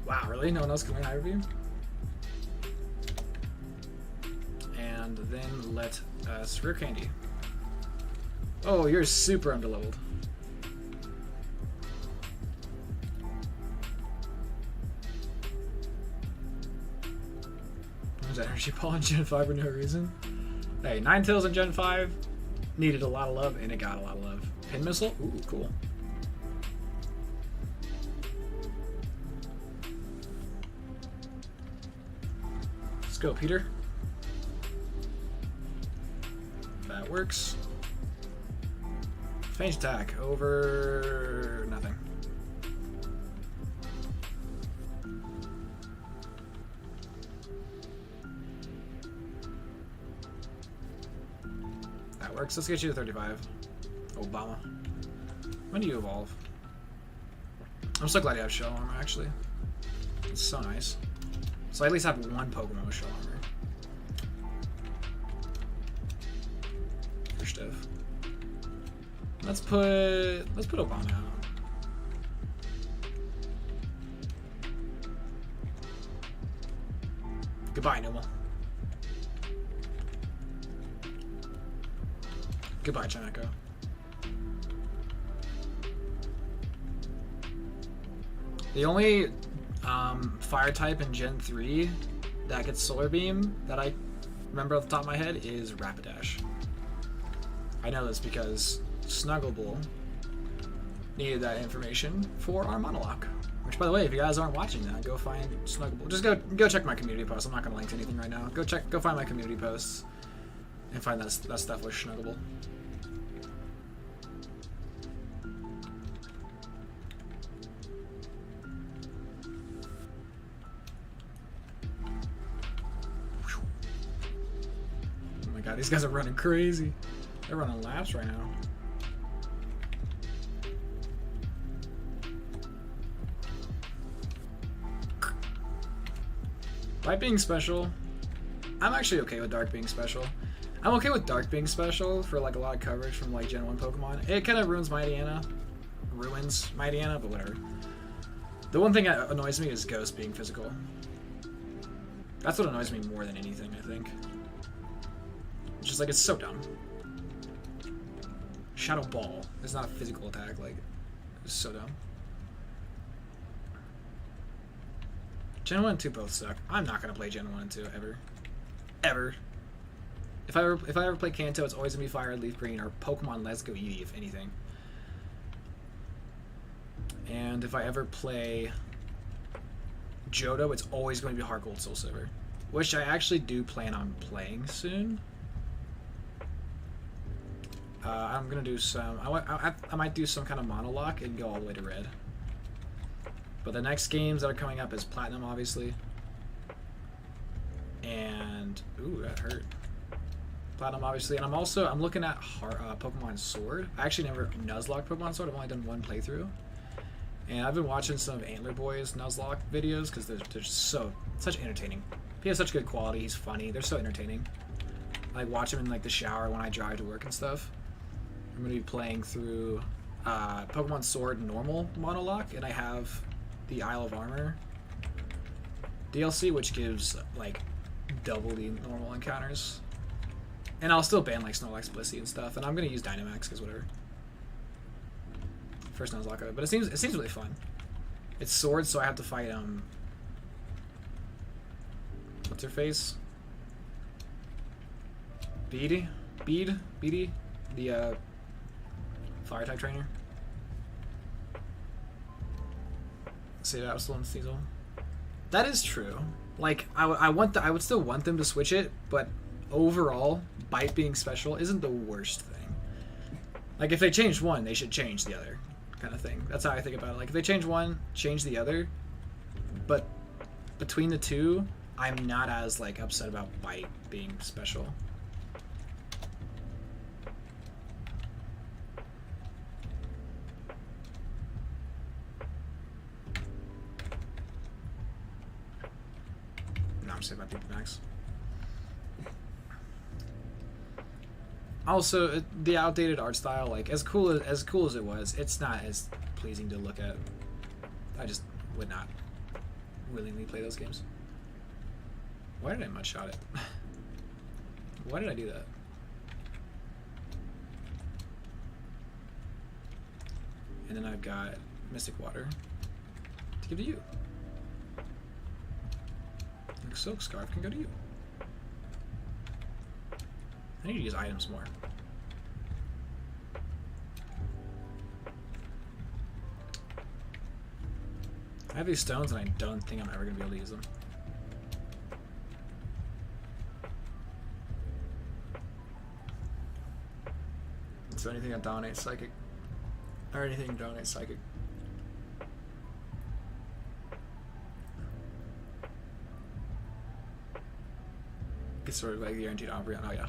Wow, really? No one else can learn Hyper Beam? And then let us Rare Candy. Oh, you're super underleveled. There's Energy Ball in Gen 5 for no reason. Hey, Ninetales in Gen 5 needed a lot of love, and it got a lot of love. Pin Missile? Ooh, cool. Let's go, Peter. That works. Phase attack over nothing. That works. Let's get you to 35. Obama. When do you evolve? I'm so glad you have shell armor, actually. It's so nice. So I at least have one Pokemon with shell armor. For Stiff. Let's put Obama out. Goodbye, Numel. Goodbye, Chaneko. The only fire type in Gen 3 that gets Solar Beam that I remember off the top of my head is Rapidash. I know this because Snuggleball needed that information for our monologue. Which, by the way, if you guys aren't watching that, go find Snuggleball. Just go check my community posts. I'm not gonna link to anything right now. Go find my community posts and find that stuff with Snuggleball. Oh my god, these guys are running crazy. They're running laps right now. Light being special. I'm actually okay with Dark being special. I'm okay with Dark being special for like a lot of coverage from like Gen 1 Pokemon. It kind of ruins Mightyena. Ruins Mightyena, but whatever. The one thing that annoys me is Ghost being physical. That's what annoys me more than anything, I think. It's just like, it's so dumb. Shadow Ball is not a physical attack, like, it's so dumb. Gen 1 and 2 both suck. I'm not gonna play Gen 1 and 2 ever. Ever. If I ever play Kanto, it's always gonna be Fire Red, Leaf Green, or Pokemon Let's Go Eevee, if anything. And if I ever play Johto, it's always going to be Heart Gold, Soul Silver, which I actually do plan on playing soon. I'm gonna do some. I might do some kind of monologue and go all the way to Red. But the next games that are coming up is Platinum, obviously. And ooh, that hurt. Platinum, obviously, and I'm looking at Pokemon Sword. I actually never Nuzlocke Pokemon Sword. I've only done one playthrough, and I've been watching some of Antler Boy's Nuzlocke videos because they're such entertaining. He has such good quality. He's funny. They're so entertaining. I like watch him in like the shower when I drive to work and stuff. I'm gonna be playing through Pokemon Sword normal monologue, and I have the Isle of Armor DLC, which gives like double the normal encounters. And I'll still ban like Snorlax, Blissey, and stuff. And I'm gonna use Dynamax because whatever. First Nuzlocke of it, but it seems really fun. It's Sword, so I have to fight what's her face? Beady, the Fire type trainer. Say that was still in Sneasel. That is true. Like I would still want them to switch it, but overall, Bite being special isn't the worst thing. Like if they changed one, they should change the other, kind of thing. That's how I think about it. Like if they change one, change the other. But between the two, I'm not as like upset about Bite being special. save my PP max. Also, the outdated art style, like as cool as it was, it's not as pleasing to look at. I just would not willingly play those games. Why did I mud shot it? Why did I do that? And then I've got Mystic Water to give to you. Like Silk Scarf can go to you. I need to use items more. I have these stones and I don't think I'm ever going to be able to use them. So anything that dominates Psychic. Or anything that dominates Psychic. It's sort of like guaranteed Umbreon. Oh yeah.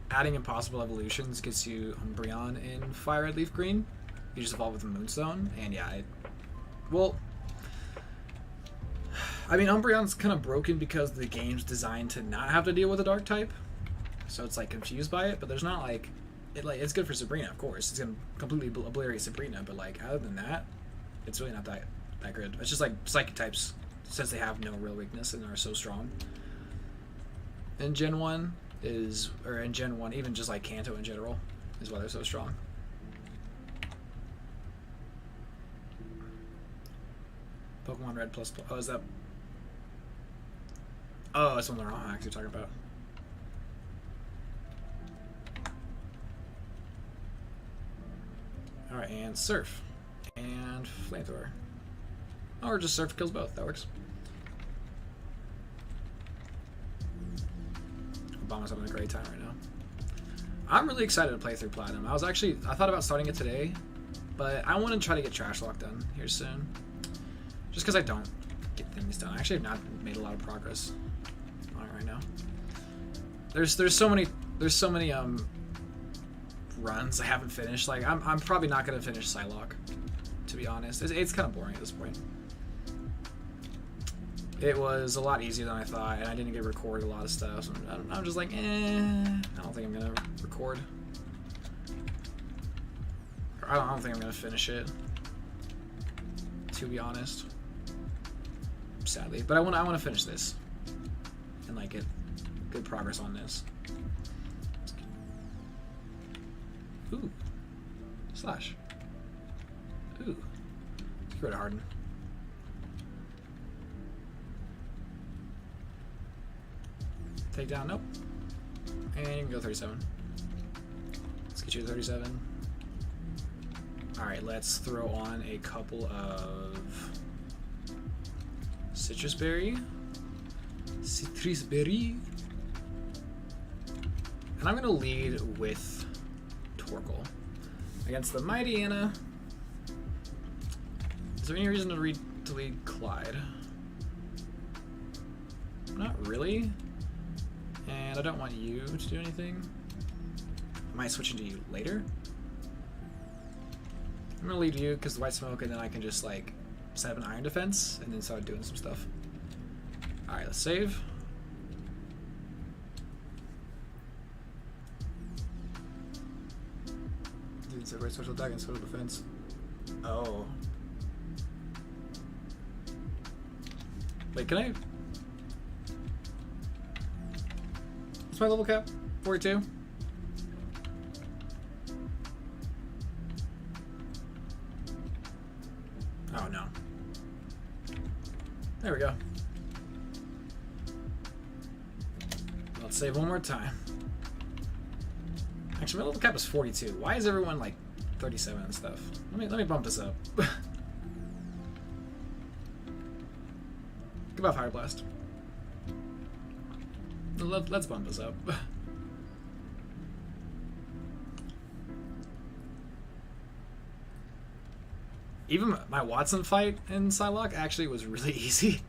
Adding Impossible Evolutions gets you Umbreon in Fire Red Leaf Green. You just evolve with the Moonstone, and yeah, well, I mean, Umbreon's kind of broken because the game's designed to not have to deal with a Dark type, so it's like confused by it. But there's not like it's good for Sabrina, of course. It's gonna completely obliterate Sabrina, but like other than that, it's really not that good. It's just like Psychic types, since they have no real weakness and are so strong. In Gen 1 or in Gen 1, even just like Kanto in general, is why they're so strong. Pokemon Red plus. Oh, is that? Oh, that's one of the wrong hacks you're talking about. Alright, and Surf. And Flamethrower. Or just Surf kills both. That works. Obama's having a great time right now. I'm really excited to play through Platinum. I thought about starting it today, but I want to try to get Trashlocke done here soon. Just because I don't get things done. I actually have not made a lot of progress on it right now. There's so many runs I haven't finished. Like I'm probably not gonna finish Psylocke, to be honest. It's kind of boring at this point. It was a lot easier than I thought, and I didn't get to record a lot of stuff. So I'm just like, I don't think I'm gonna record. I don't think I'm gonna finish it, to be honest. Sadly, but I want to finish this and like get good progress on this. Ooh, slash. Ooh, let's go to Harden. Take down, nope. And you can go 37. Let's get you to 37. All right, let's throw on a couple of Citrus Berry, and I'm gonna lead with Torkoal against the mighty Anna. Is there any reason to lead Clyde? Not really, and I don't want you to do anything. I might switch into you later. I'm gonna lead you because the White Smoke, and then I can just like set up an Iron Defense and then start doing some stuff. Alright, let's save. Didn't separate social attack and social defense. Oh. Wait, can I? What's my level cap? 42? Oh no. There we go. Let's save one more time. Actually, my level cap is 42. Why is everyone like 37 and stuff? Let me bump this up. Goodbye, Fire Blast. Let's bump this up. Even my Watson fight in Psylocke actually was really easy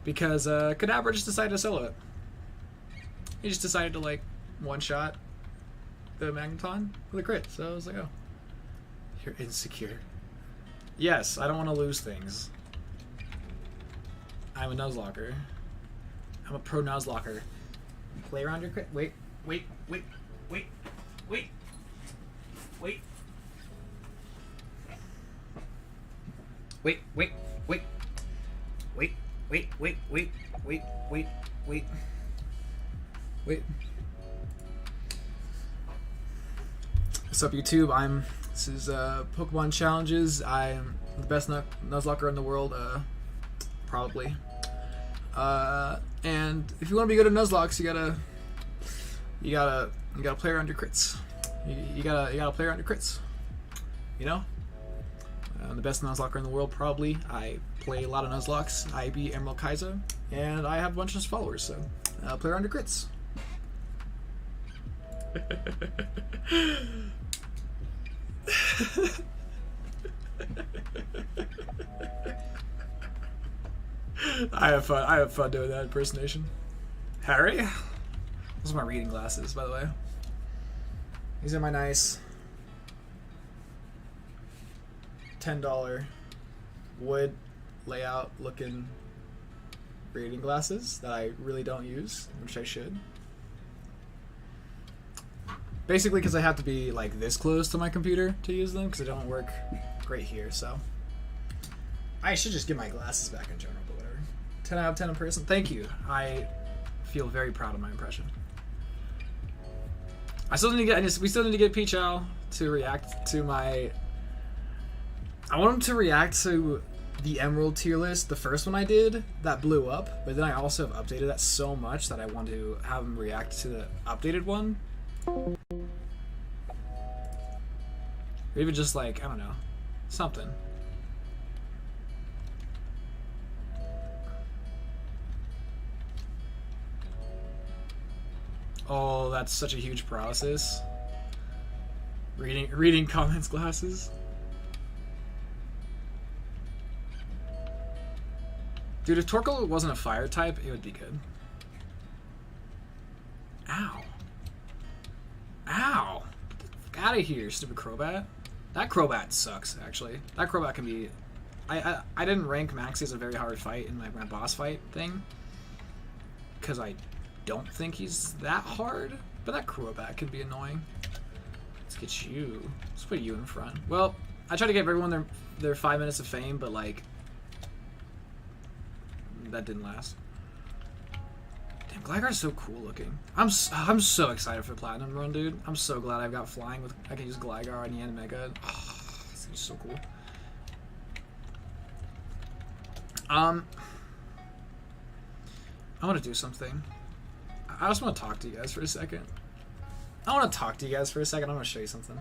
because Kadabra just decided to solo it. He just decided to like one-shot the Magneton with a crit. So I was like, oh, you're insecure. Yes, I don't want to lose things. I'm a Nuzlocker. I'm a pro Nuzlocker. Play around your crit. Wait. Wait. Wait. Wait. Wait. Wait. Wait. Wait. Wait. Wait. Wait. Wait. Wait. Wait. Wait. Wait. Wait. What's up, YouTube? This is Pokemon Challenges. I'm the best Nuzlocker in the world, probably. And if you want to be good at Nuzlocks, you gotta play around your crits. You gotta play around your crits. You know? I'm the best Nuzlocker in the world, probably. I play a lot of Nuzlocks. I beat Emerald Kaiser, and I have a bunch of followers, so play around your crits. I have fun doing that impersonation. Harry? Those are my reading glasses, by the way. These are my nice $10 wood layout looking reading glasses that I really don't use, which I should. Basically because I have to be like this close to my computer to use them because they don't work great here, so I should just get my glasses back in general, but whatever. 10 out of 10 in person. Thank you. I feel very proud of my impression. We still need to get Peach Owl to react to my... I want him to react to the Emerald tier list, the first one I did, that blew up, but then I also have updated that so much that I want to have him react to the updated one. Or even just like, I don't know, something. Oh, that's such a huge process. Reading comments glasses. Dude, if Torkoal wasn't a fire type, it would be good. Ow. Ow! Get the fuck out of here, stupid Crobat. That Crobat sucks, actually. That Crobat can be... I didn't rank Maxie as a very hard fight in my boss fight thing. Because I don't think he's that hard. But that Crobat can be annoying. Let's get you. Let's put you in front. Well, I try to give everyone their 5 minutes of fame, but like... that didn't last. Damn, Gligar's so cool looking. I'm so excited for the Platinum run, dude. I'm so glad I've got flying with... I can use Gligar on Yanmega. Oh, this is so cool. I want to do something. I just want to talk to you guys for a second. I'm going to show you something.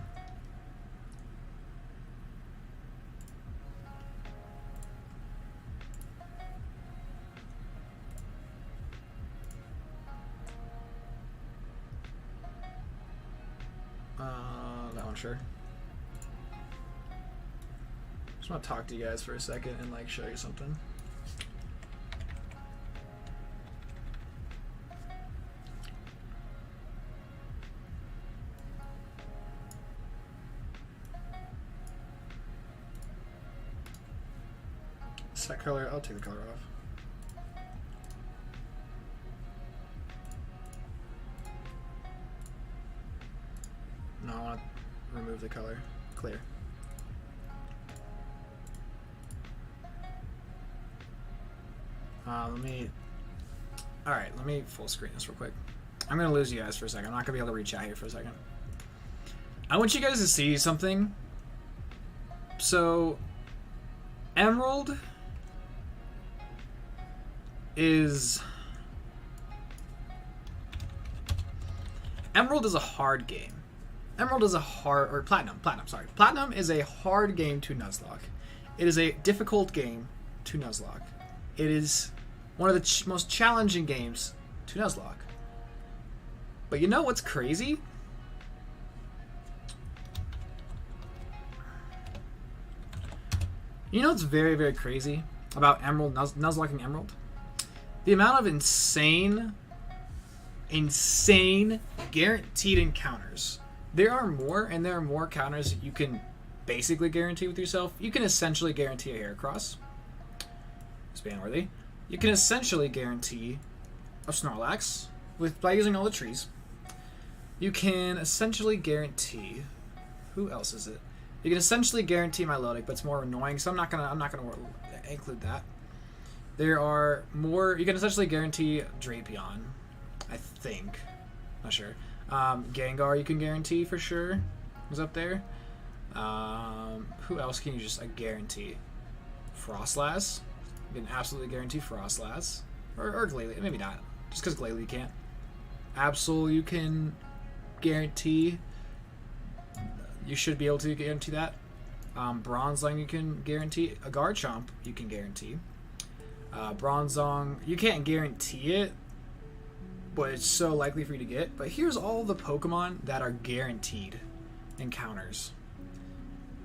That one, sure. Just want to talk to you guys for a second and like show you something. Set color, I'll take the color off. No, I want to remove the color. Clear. Alright, let me full screen this real quick. I'm going to lose you guys for a second. I'm not going to be able to reach out here for a second. I want you guys to see something. So, Emerald is a hard game. Platinum is a hard game to Nuzlocke. It is a difficult game to Nuzlocke. It is one of the most challenging games to Nuzlocke. But you know what's crazy? You know what's very, very crazy about Emerald, Nuzlocking Emerald? The amount of insane guaranteed encounters. There are more counters that you can basically guarantee with yourself. You can essentially guarantee a Heracross. Span worthy. you can essentially guarantee a Snorlax by using all the trees. You can essentially guarantee, who else is it? You can essentially guarantee Milotic, but it's more annoying, so I'm not gonna include that. There are more. You can essentially guarantee Drapion, I think. Not sure. Gengar you can guarantee for sure. Who's up there? Who else can you just guarantee? Frostlass. You can absolutely guarantee Frostlass. Or Glalie. Maybe not. Just because Glalie you can't. Absol you can guarantee. You should be able to guarantee that. Bronzong you can guarantee. A Garchomp you can guarantee. Bronzong, you can't guarantee it, but it's so likely for you to get. But here's all the Pokemon that are guaranteed encounters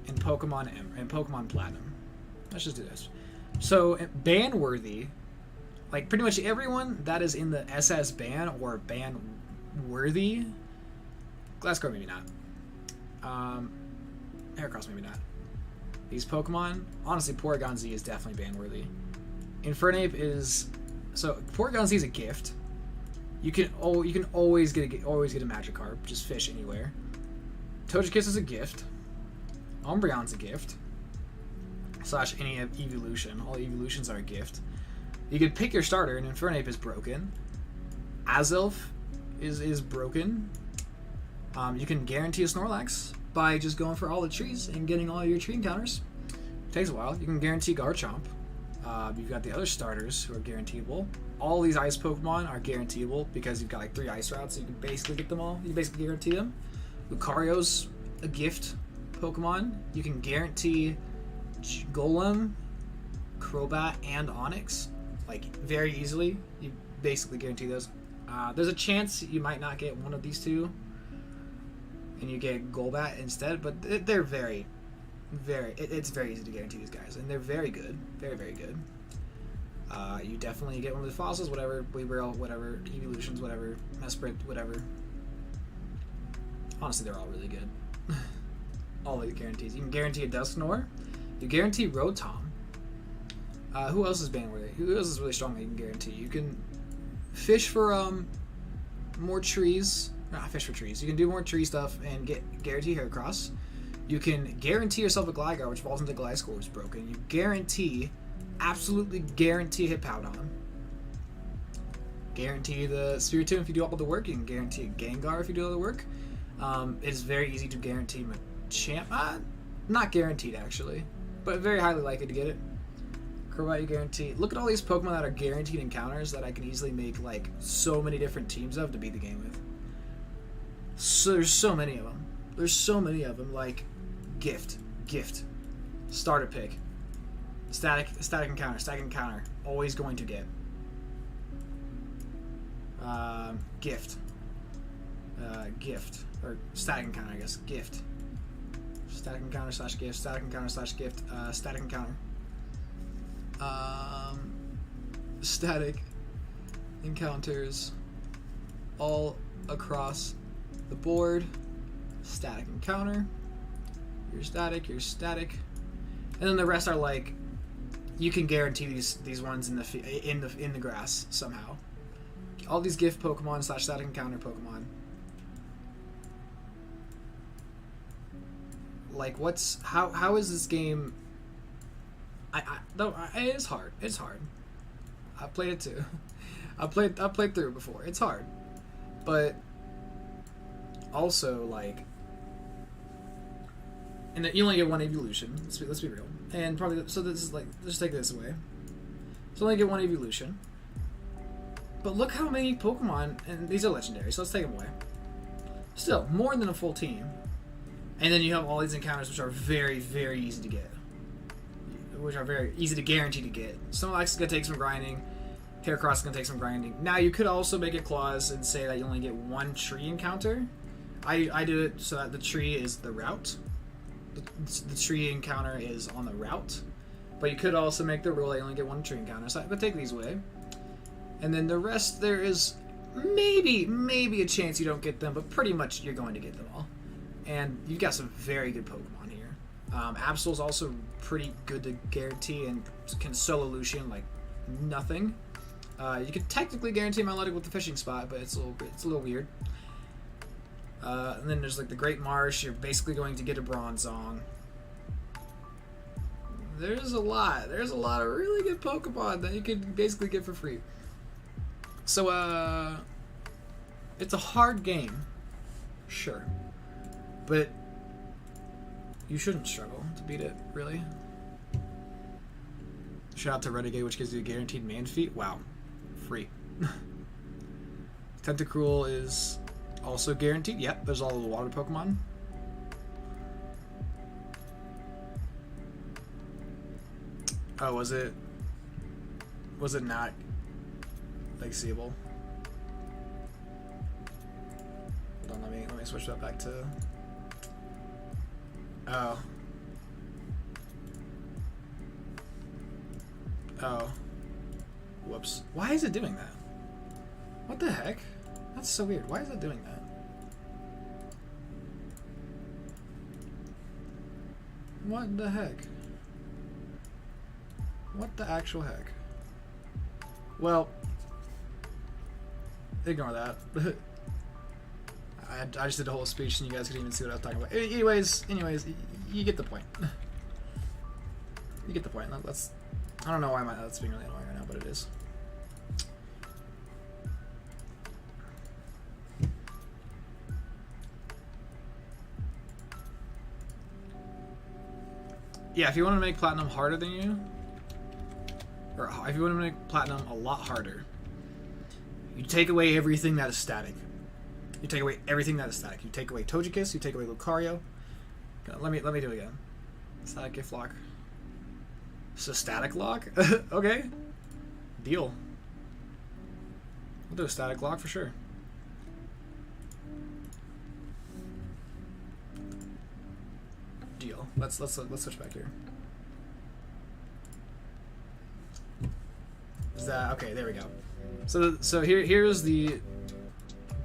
in Pokemon Platinum. Let's just do this. So ban-worthy, like pretty much everyone that is in the SS ban or ban-worthy. Glasgow maybe not. Heracross maybe not. These Pokemon, honestly, Porygon Z is definitely ban-worthy. Infernape is Porygon Z is a gift. You can always get a Magikarp, just fish anywhere. Togekiss is a gift. Umbreon's a gift. / any evolution. All evolutions are a gift. You can pick your starter, and Infernape is broken. Azelf is broken. You can guarantee a Snorlax by just going for all the trees and getting all your tree encounters. Takes a while. You can guarantee Garchomp. You've got the other starters who are guaranteeable. All these ice Pokemon are guaranteeable because you've got like 3 ice routes, so you can basically get them all. You basically guarantee them. Lucario's a gift Pokemon. You can guarantee Golem, Crobat, and Onix, like very easily. You basically guarantee those. There's a chance you might not get one of these two, and you get Golbat instead, but they're it's very easy to guarantee these guys, and they're very good, very good. You definitely get one of the fossils, whatever, Weavile, whatever, evolutions, whatever, Mesprit, whatever. Honestly, they're all really good. All the guarantees. You can guarantee a Dusknoir. You guarantee Rotom. Who else is ban-worthy? Who else is really strong that you can guarantee? You can fish for more trees. Not fish for trees. You can do more tree stuff and guarantee Heracross. You can guarantee yourself a Gligar, which falls into Gliscor, which is broken. You absolutely guarantee Hippowdon. Guarantee the Spiritomb if you do all the work. You can guarantee a Gengar if you do all the work. It's very easy to guarantee Machamp. Not guaranteed, actually, but very highly likely to get it. Crobat you guarantee. Look at all these Pokemon that are guaranteed encounters that I can easily make like so many different teams of to beat the game with. So there's so many of them. Like gift, starter pick, static encounter, always going to get. Gift, or static encounter, I guess. Gift, static encounter / gift, static encounter / gift, static encounter. Static encounters all across the board. Static encounter. You're static. And then the rest are like, you can guarantee these ones in the grass somehow. All these gift Pokemon / static encounter Pokemon. Like how is this game? It is hard. It's hard. I played it too. I played through it before. It's hard, but also like, and you only get one evolution. Let's be real. And probably so this is like, let's take this away. So only get one evolution. But look how many Pokemon, and these are legendary. So let's take them away. Still more than a full team. And then you have all these encounters which are very, very easy to get. Which are very easy to guarantee to get. Snorlax is going to take some grinding. Heracross is going to take some grinding. Now, you could also make a clause and say that you only get one tree encounter. I do it so that the tree is the route. The tree encounter is on the route. But you could also make the rule that you only get one tree encounter. So I could take these away. And then the rest, there is maybe a chance you don't get them, but pretty much you're going to get them all. And you've got some very good Pokemon here. Absol's also pretty good to guarantee and can solo Lucian like nothing. You could technically guarantee Milotic with the fishing spot, but it's a little weird. And then there's like the Great Marsh. You're basically going to get a Bronzong. There's a lot of really good Pokemon that you could basically get for free. So it's a hard game, sure, but you shouldn't struggle to beat it, really. Shout out to Renegade, which gives you a guaranteed man feat. Wow, free. Tentacruel is also guaranteed. Yep, there's all the water Pokemon. Oh, was it not like seeable? Hold on, let me switch that back to. Oh. Oh. Whoops. Why is it doing that? What the heck? That's so weird. Why is it doing that? What the heck? What the actual heck? Well, ignore that. I just did a whole speech and you guys couldn't even see what I was talking about. Anyways, you get the point. You get the point. Let's. I don't know why that's being really annoying right now, but it is. Yeah, if you want to make Platinum harder than you, or if you want to make Platinum a lot harder, you take away everything that is static. You take away everything that is static. You take away Togekiss, you take away Lucario. Let me do it again. Static Gift Lock. So Static Lock? Okay. Deal. We'll do a Static Lock for sure. Deal. Let's switch back here. Is that okay? There we go. So here's the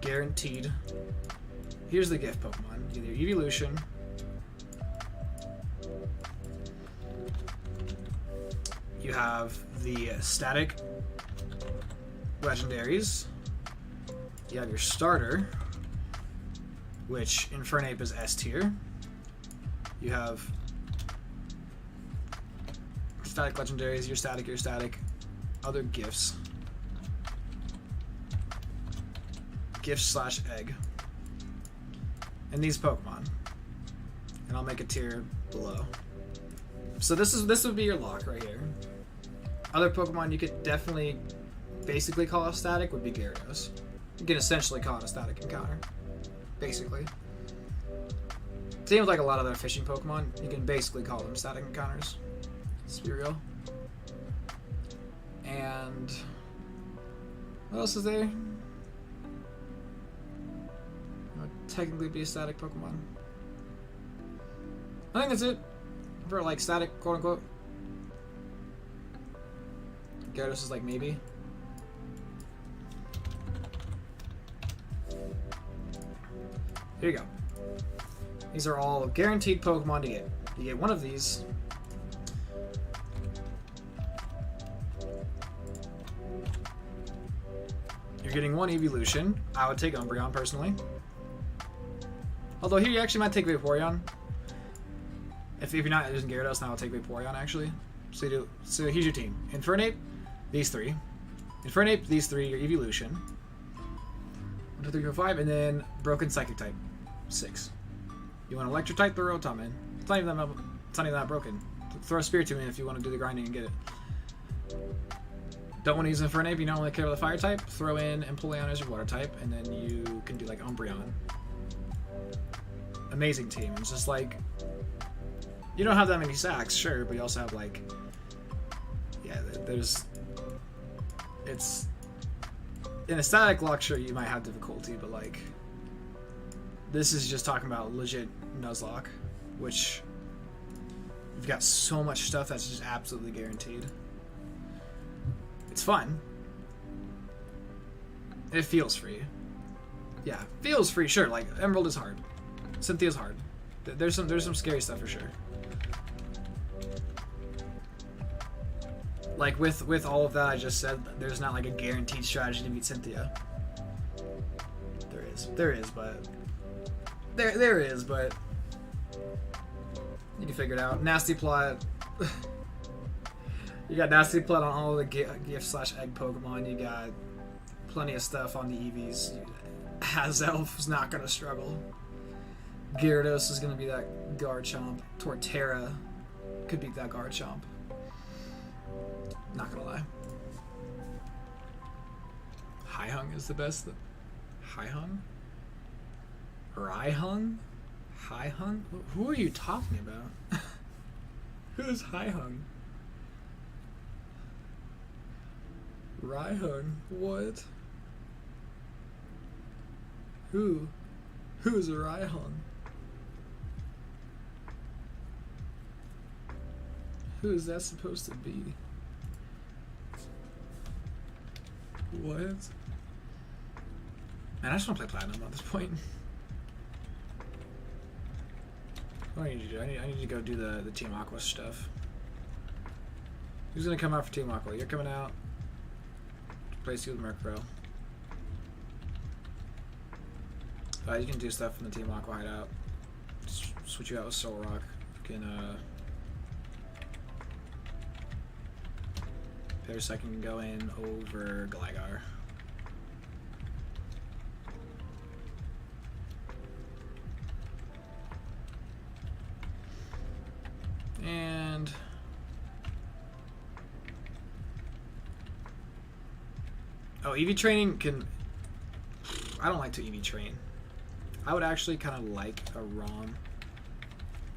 guaranteed. Here's the gift Pokemon. Either Evolution. You have the static legendaries. You have your starter, which Infernape is S tier. You have static legendaries, your static, other gifts. Gift/egg. And these Pokemon. And I'll make a tier below. So this would be your lock right here. Other Pokemon you could definitely basically call a static would be Gyarados. You can essentially call it a static encounter. Basically. Same with like a lot of other fishing Pokemon, you can basically call them static encounters. Let's be real. And what else is there? Would technically be a static Pokemon. I think that's it for like static, quote unquote. Gyarados is like maybe. Here you go. These are all guaranteed Pokemon to get. You get one of these. You're getting one Evolution. I would take Umbreon personally. Although here you actually might take Vaporeon. If you're not using Gyarados, then I'll take Vaporeon actually. So here's your team. Infernape, these three. Infernape, these three, your Evolution. 1, 2, 3, 4, 5, and then Broken Psychic type. 6. You want Electric type, throw Rotom in. It's not even that broken. Throw a Spiritomb in if you want to do the grinding and get it. Don't want to use Infernape, you don't really care about the Fire type, throw in Empoleon as your Water type, and then you can do like Umbreon. Amazing team. It's just like, you don't have that many sacks, sure, but you also have like, yeah, it's, in a static lock, sure, you might have difficulty, but like, this is just talking about legit Nuzlocke, which you've got so much stuff that's just absolutely guaranteed. It's fun. It feels free. Yeah, feels free, sure. Like Emerald is hard. Cynthia's hard. There's some scary stuff for sure. Like with all of that I just said, there's not like a guaranteed strategy to beat Cynthia. There is, but you can figure it out. Nasty plot. You got nasty plot on all the gift/egg Pokemon. You got plenty of stuff on the EVs. Hazelf is not gonna struggle. Gyarados is gonna be that Garchomp. Torterra could beat that Garchomp. Not gonna lie. Haihung is the best. Haihung? Raihung? Haihung? Who are you talking about? Who's Haihung? Raihung? What? Who? Who's Raihung? Who is that supposed to be? What? Man, I just want to play Platinum at this point. What do I need to do? I need to go do the Team Aqua stuff. Who's gonna come out for Team Aqua? You're coming out. Place you with Murkrow. You can do stuff from the Team Aqua hideout. Switch you out with Solrock. You can Parasect can go in over Gligar. And EV training can. I don't like to EV train. I would actually kind of like a ROM.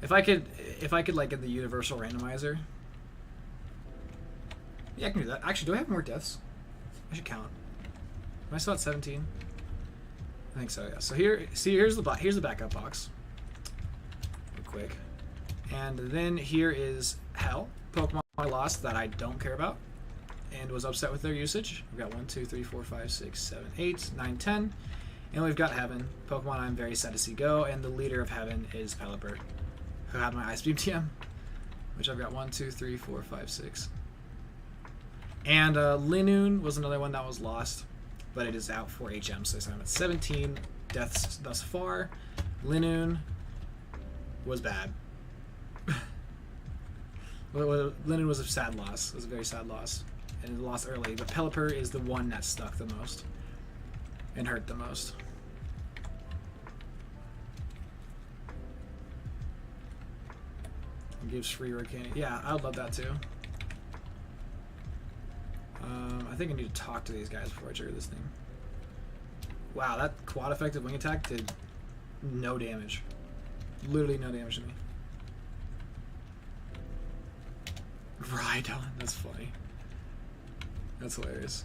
If I could like get the universal randomizer. Yeah, I can do that. Actually, do I have more deaths? I should count. Am I still at 17? I think so. Yeah. So here's the backup box. Real quick. And then here is Hell, Pokemon I lost that I don't care about and was upset with their usage. We've got 1, 2, 3, 4, 5, 6, 7, 8, 9, 10. And we've got Heaven, Pokemon I'm very sad to see go, and the leader of Heaven is Pelipper, who had my Ice Beam TM, which I've got 1, 2, 3, 4, 5, 6. And Linoon was another one that was lost, but it is out for HM, so I'm at 17 deaths thus far. Linoon was bad. Linoon was a sad loss. It was a very sad loss. And it lost early. But Pelipper is the one that stuck the most. And hurt the most. It gives free Arcane. Yeah, I would love that too. I think I need to talk to these guys before I trigger this thing. Wow, that quad effective wing attack did no damage. Literally no damage to me. Rhydon, that's funny. That's hilarious.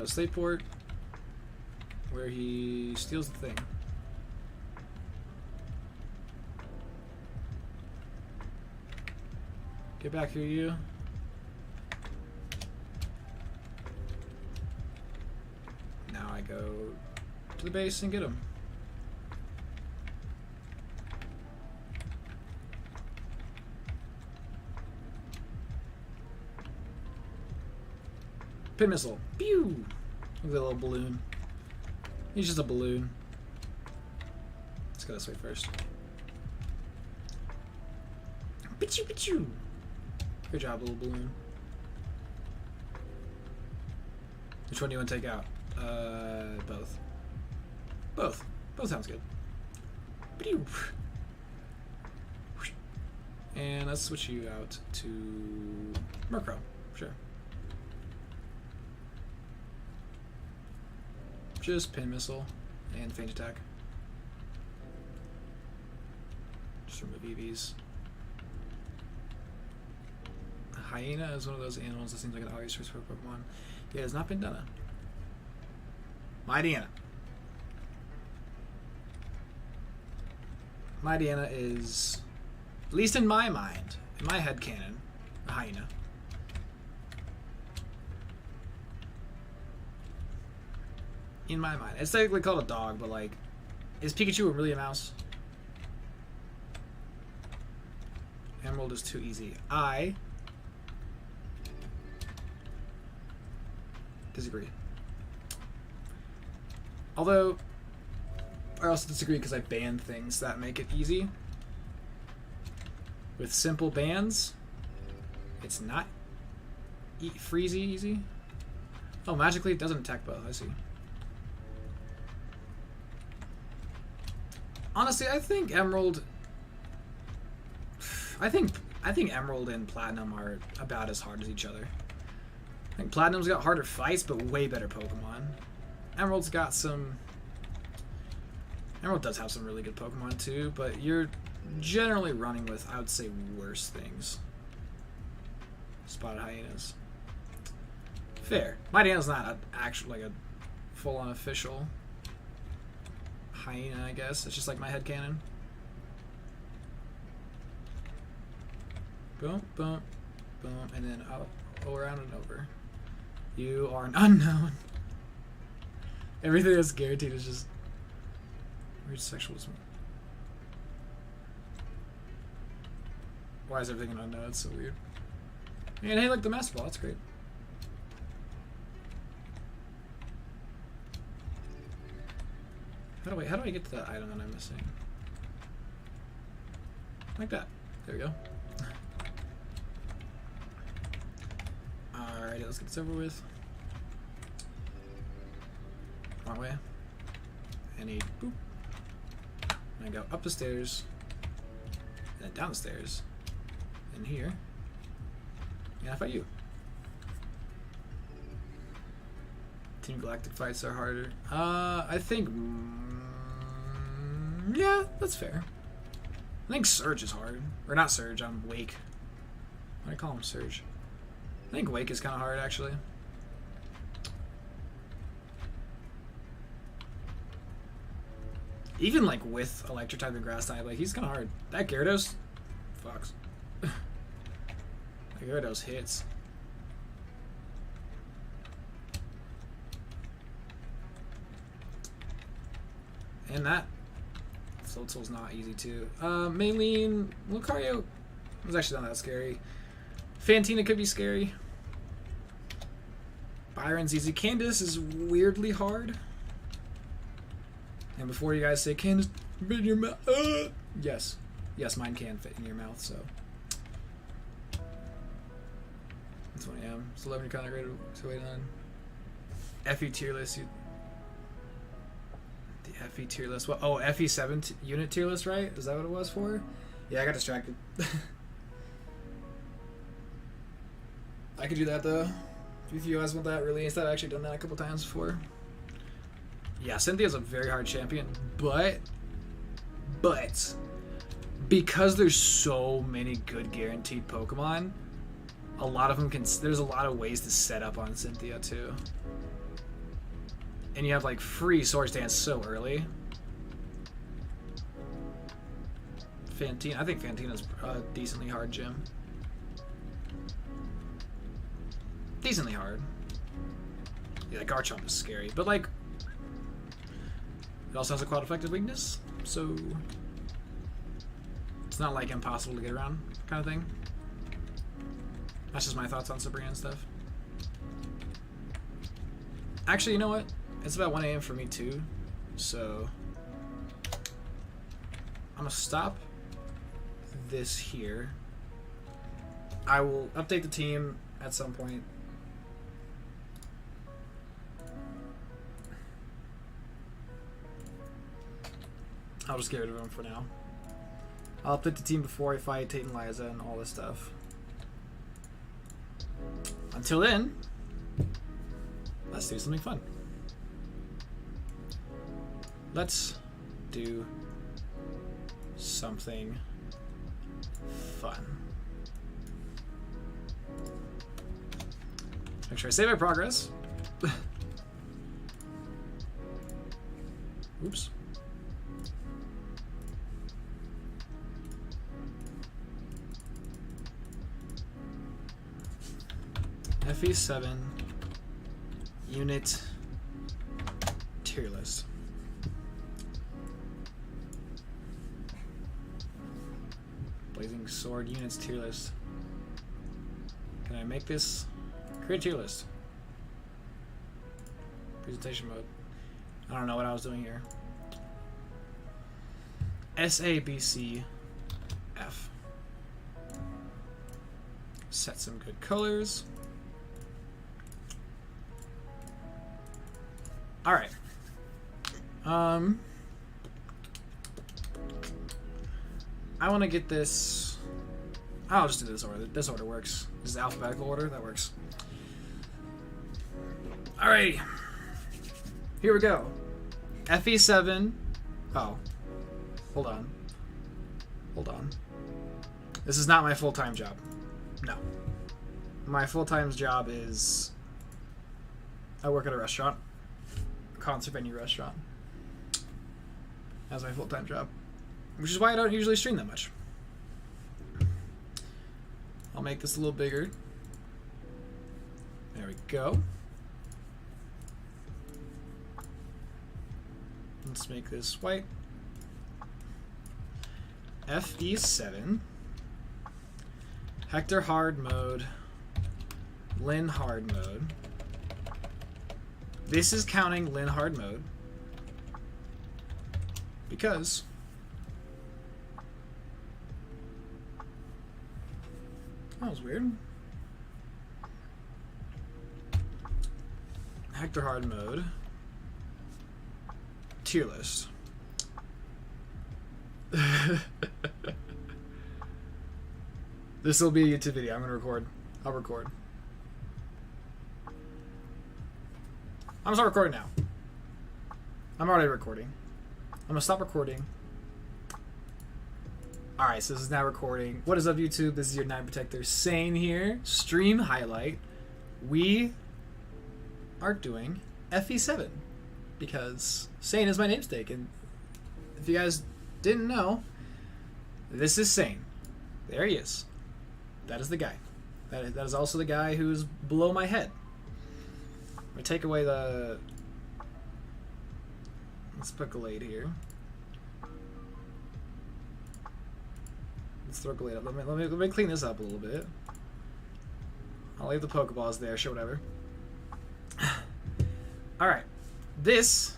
State port, where he steals the thing. Get back here, you. Now I go to the base and get him. Pin missile. Pew! Look at that little balloon. He's just a balloon. Let's go this way first. Pichu pichu! Good job, little balloon. Which one do you want to take out? Both. Both. Both sounds good. Pew! And let's switch you out to Murkrow. Sure. Just pin missile and feint attack. Just remove EVs. Hyena is one of those animals that seems like an obvious choice for a Pokemon. Yeah, it has not been done. Mightyena. Mightyena is, at least in my mind, in my headcanon, a hyena. In my mind. It's technically called a dog, but like, is Pikachu really a mouse? Emerald is too easy. I disagree. Although, I also disagree because I ban things that make it easy. With simple bans, it's not freezy easy. Oh, magically it doesn't attack both. I see. Honestly, I think Emerald. I think Emerald and Platinum are about as hard as each other. I think Platinum's got harder fights, but way better Pokemon. Emerald does have some really good Pokemon too, but you're generally running with, I would say, worse things. Spotted Hyenas. Fair. Mighty Hyena's not like a full-on official hyena, I guess. It's just like my headcanon. Boom, boom, boom, and then I'll around and over. You are an unknown. Everything that's guaranteed is just weird sexualism. Why is everything an unknown? It's so weird. And hey, look, the Master Ball. That's great. How do I get to that item that I'm missing? Like that. There we go. Alrighty, let's get this over with. Wrong way. And a boop. And I go up the stairs. And then down the stairs. And here. And I fight you. Team Galactic fights are harder. I think... yeah, that's fair. I think Surge is hard. Or not Surge, Wake. Why do I call him Surge? I think Wake is kind of hard, actually. Even, like, with Electric type and Grass type, like, he's kind of hard. That Gyarados fucks. That Gyarados hits. And that Floatzel's not easy too. Maylene, Lucario was actually not that scary. Fantina could be scary. Byron's easy. Candace is weirdly hard. And before you guys say, Candace, fit in your mouth. Yes. Yes, mine can fit in your mouth, so. That's what I am. It's 11 kind of rated to wait on. FE tier list. The FE tier list. What? Oh, FE7 unit tier list, right? Is that what it was for? Yeah, I got distracted. I could do that though. If you guys want that released, I've actually done that a couple times before. Yeah, Cynthia's a very hard champion, but because there's so many good guaranteed Pokemon, a lot of them there's a lot of ways to set up on Cynthia too. And you have like free Swords Dance so early. Fantina, I think Fantina's a decently hard gym. Decently hard. Yeah, like Garchomp is scary, but like it also has a quad effective weakness, so it's not like impossible to get around kind of thing. That's just my thoughts on Sabrina and stuff. Actually, you know what? It's about 1 a.m. for me too, so I'm gonna stop this here. I will update the team at some point. I'll just get rid of him for now. I'll update the team before I fight Tate and Liza and all this stuff. Until then, let's do something fun. Let's do something fun. Make sure I save my progress. Oops. FE7 unit tier list. Blazing Sword units tier list. Can I make this? Create a tier list. Presentation mode. I don't know what I was doing here. S, A, B, C, F. Set some good colors. Alright. I want to get this. I'll just do this order. This order works. This is alphabetical order. That works. Alrighty. Here we go. FE7. Oh. Hold on. Hold on. This is not my full-time job. No. My full-time job is... I work at a restaurant. A concert venue restaurant. That's my full-time job. Which is why I don't usually stream that much. I'll make this a little bigger. There we go. Let's make this white. FE7. Hector hard mode. Lin hard mode. This is counting Lin hard mode. Because that was weird. Hector hard mode. Tier list. This will be a YouTube video. I'm gonna record. I'll record. I'm gonna start recording now. I'm already recording. I'm gonna stop recording. Alright, so this is now recording. What is up, YouTube? This is your Night Protector Sane here. Stream highlight. We are doing FE7 because Sane is my namesake, and if you guys didn't know, this is Sane. There he is. That is the guy. That is also the guy who's below my head. I'm gonna take away the... Let's put Glade here. Let's throw Glade up. Let me clean this up a little bit. I'll leave the Pokeballs there, sure, whatever. Alright. This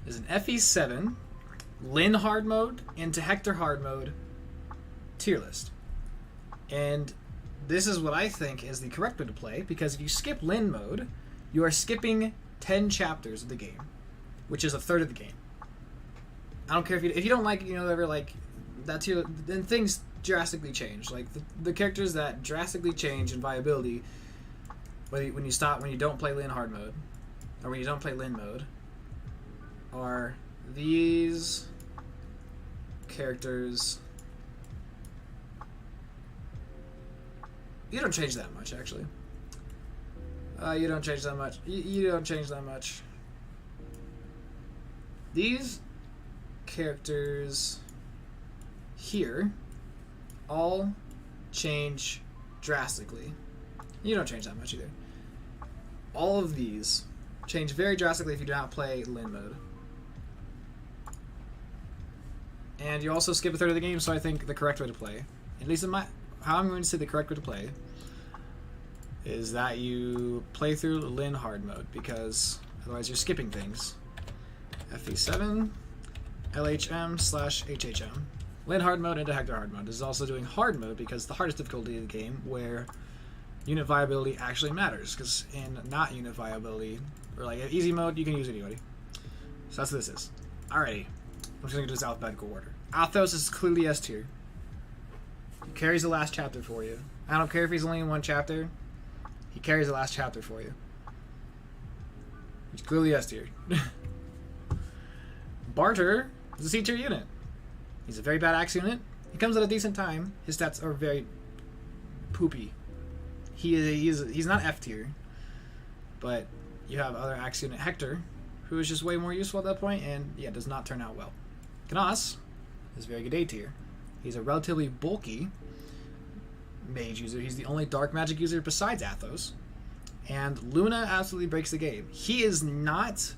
is an FE7 Lin hard mode into Hector hard mode tier list. And this is what I think is the correct way to play, because if you skip Lin mode, you are skipping 10 chapters of the game, which is a third of the game. I don't care if you don't like, ever like that too, then things drastically change. Like the characters that drastically change in viability when you don't play Lin hard mode, or when you don't play Lin mode, are these characters. You don't change that much, actually. You don't change that much. You don't change that much. These characters here all change drastically. You don't change that much either. All of these change very drastically if you do not play Lin mode. And you also skip a third of the game, so I think the correct way to play, at least in how I'm going to say the correct way to play, is that you play through Lin hard mode, because otherwise you're skipping things. FE7, LHM/HHM. Lin hard mode into Hector hard mode. This is also doing hard mode because the hardest difficulty of the game, where unit viability actually matters, because in not unit viability, or like easy mode, you can use anybody. So that's what this is. Alrighty. I'm just going to do this alphabetical order. Athos is clearly S tier. He carries the last chapter for you. I don't care if he's only in one chapter. He carries the last chapter for you. He's clearly S tier. Barter is a C tier unit. He's a very bad axe unit. He comes at a decent time. His stats are very poopy. He's not F tier. But you have other axe unit Hector, who is just way more useful at that point, and yeah, does not turn out well. Knas is very good A tier. He's a relatively bulky mage user. He's the only dark magic user besides Athos. And Luna absolutely breaks the game. He is not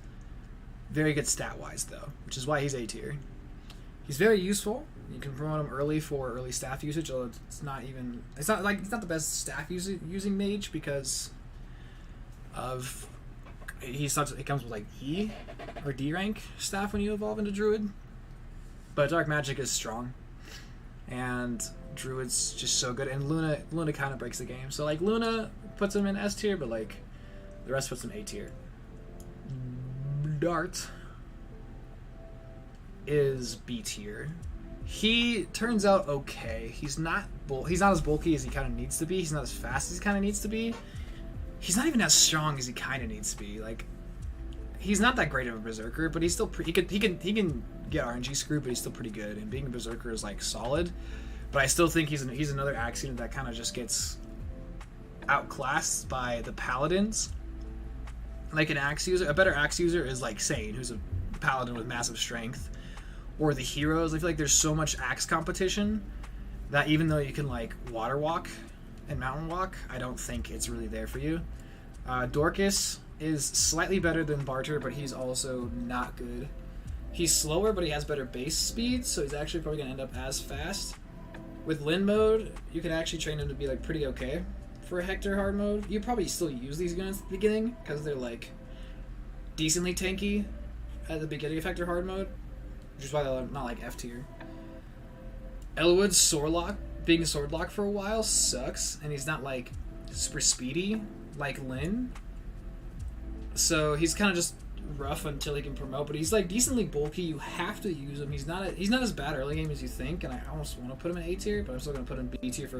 very good stat-wise, though, which is why he's A tier. He's very useful. You can promote him early for early staff usage, although it's not the best staff using mage because of it comes with like E or D rank staff when you evolve into druid. But dark magic is strong, and druid's just so good, and Luna kind of breaks the game. So like Luna puts him in S tier, but like the rest puts him A tier. Dart is B tier. He turns out okay. He's not as bulky as he kind of needs to be. He's not as fast as he kind of needs to be. He's not even as strong as he kind of needs to be. Like, he's not that great of a berserker, but he's still he can get RNG screwed, but he's still pretty good. And being a berserker is like solid. But I still think he's another axe unit that kind of just gets outclassed by the paladins. Like an axe user, a better axe user is like Sane, who's a paladin with massive strength. Or the heroes. I feel like there's so much axe competition that even though you can like water walk and mountain walk, I don't think it's really there for you. Dorcas is slightly better than Barter, but he's also not good. He's slower, but he has better base speed, so he's actually probably going to end up as fast. With Lin mode, you can actually train him to be like pretty okay for a Hector hard mode. You probably still use these units at the beginning because they're like decently tanky at the beginning of Hector hard mode, which is why they're not like F tier. Elwood's Swordlock, being a Swordlock for a while sucks, and he's not like super speedy like Lin. So he's kind of just rough until he can promote, but he's like decently bulky. You have to use him. He's not as bad early game as you think, and I almost want to put him in A tier, but I'm still gonna put him in B tier for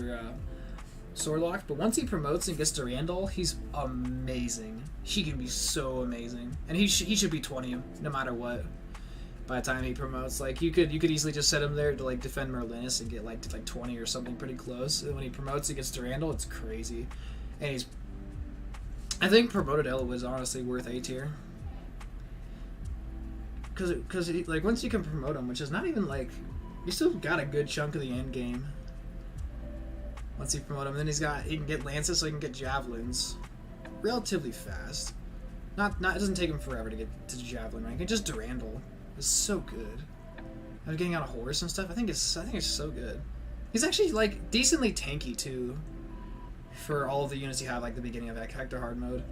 Swordlock. But once he promotes and gets to Randall, he's amazing. He can be so amazing, and he should be 20 no matter what. By the time he promotes, like you could easily just set him there to like defend Merlinus and get like to like 20 or something pretty close. And when he promotes, he gets to Randall. It's crazy, and I think promoted Elwood is honestly worth A tier. Because like once you can promote him, which is not even like, you still got a good chunk of the end game. Once you promote him, then he can get lances, so he can get javelins, relatively fast. It doesn't take him forever to get to javelin rank. And just Durandal is so good. And getting on a horse and stuff, I think it's so good. He's actually like decently tanky too, for all of the units you have like the beginning of Hector hard mode.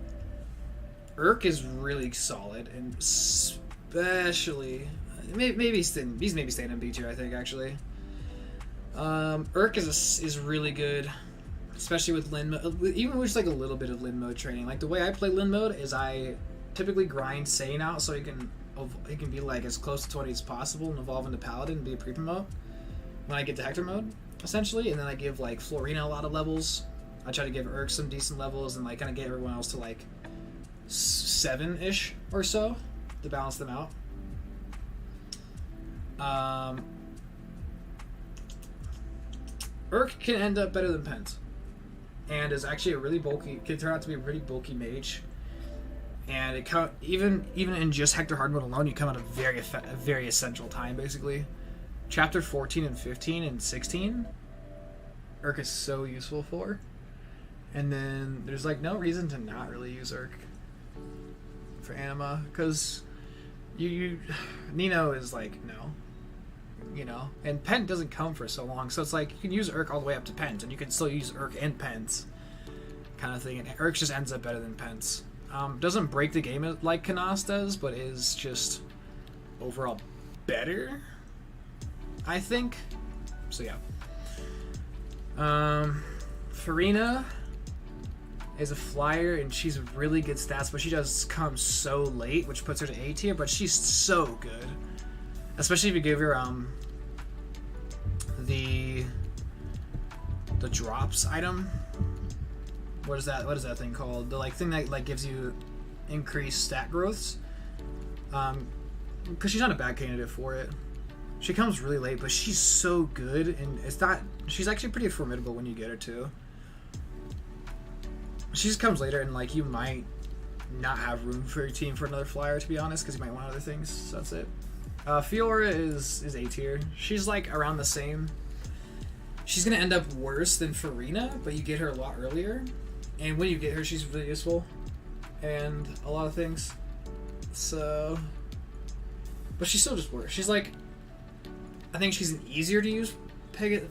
Urk is really solid, and especially he's staying in B tier, I think actually. Urk is really good, especially with Lin mode, even with just like a little bit of Lin mode training. Like the way I play Lin mode is I typically grind Sane out so he can be like as close to 20 as possible and evolve into Paladin and be a pre-promote when I get to Hector mode, essentially. And then I give like Florina a lot of levels. I try to give Urk some decent levels and like kind of get everyone else to like 7-ish or so to balance them out. Urk can end up better than Pent, and is actually can turn out to be a really bulky mage. And it even in just Hector hard mode alone, you come at a very essential time basically. Chapter 14 and 15 and 16, Urk is so useful for. And then there's like no reason to not really use Urk for Anima, because Nino is like no, and Pent doesn't come for so long, so it's like you can use Urk all the way up to Pent, and you can still use Urk and Pent kind of thing, and Urk just ends up better than Pent. Doesn't break the game like Canas does, but is just overall better, I think. So yeah. Farina is a flyer, and she's really good stats, but she does come so late, which puts her to A tier, but she's so good. Especially if you give her the drops item. What is that thing called? The like thing that like gives you increased stat growths. Because she's not a bad candidate for it. She comes really late, but she's so good, and she's actually pretty formidable when you get her too. She just comes later, and like you might not have room for your team for another flyer, to be honest, because you might want other things. So that's it. Fiora is A tier. She's like around the same. She's gonna end up worse than Farina, but you get her a lot earlier, and when you get her, she's really useful, and a lot of things. So, but she's still just worse. She's like I think she's an easier to use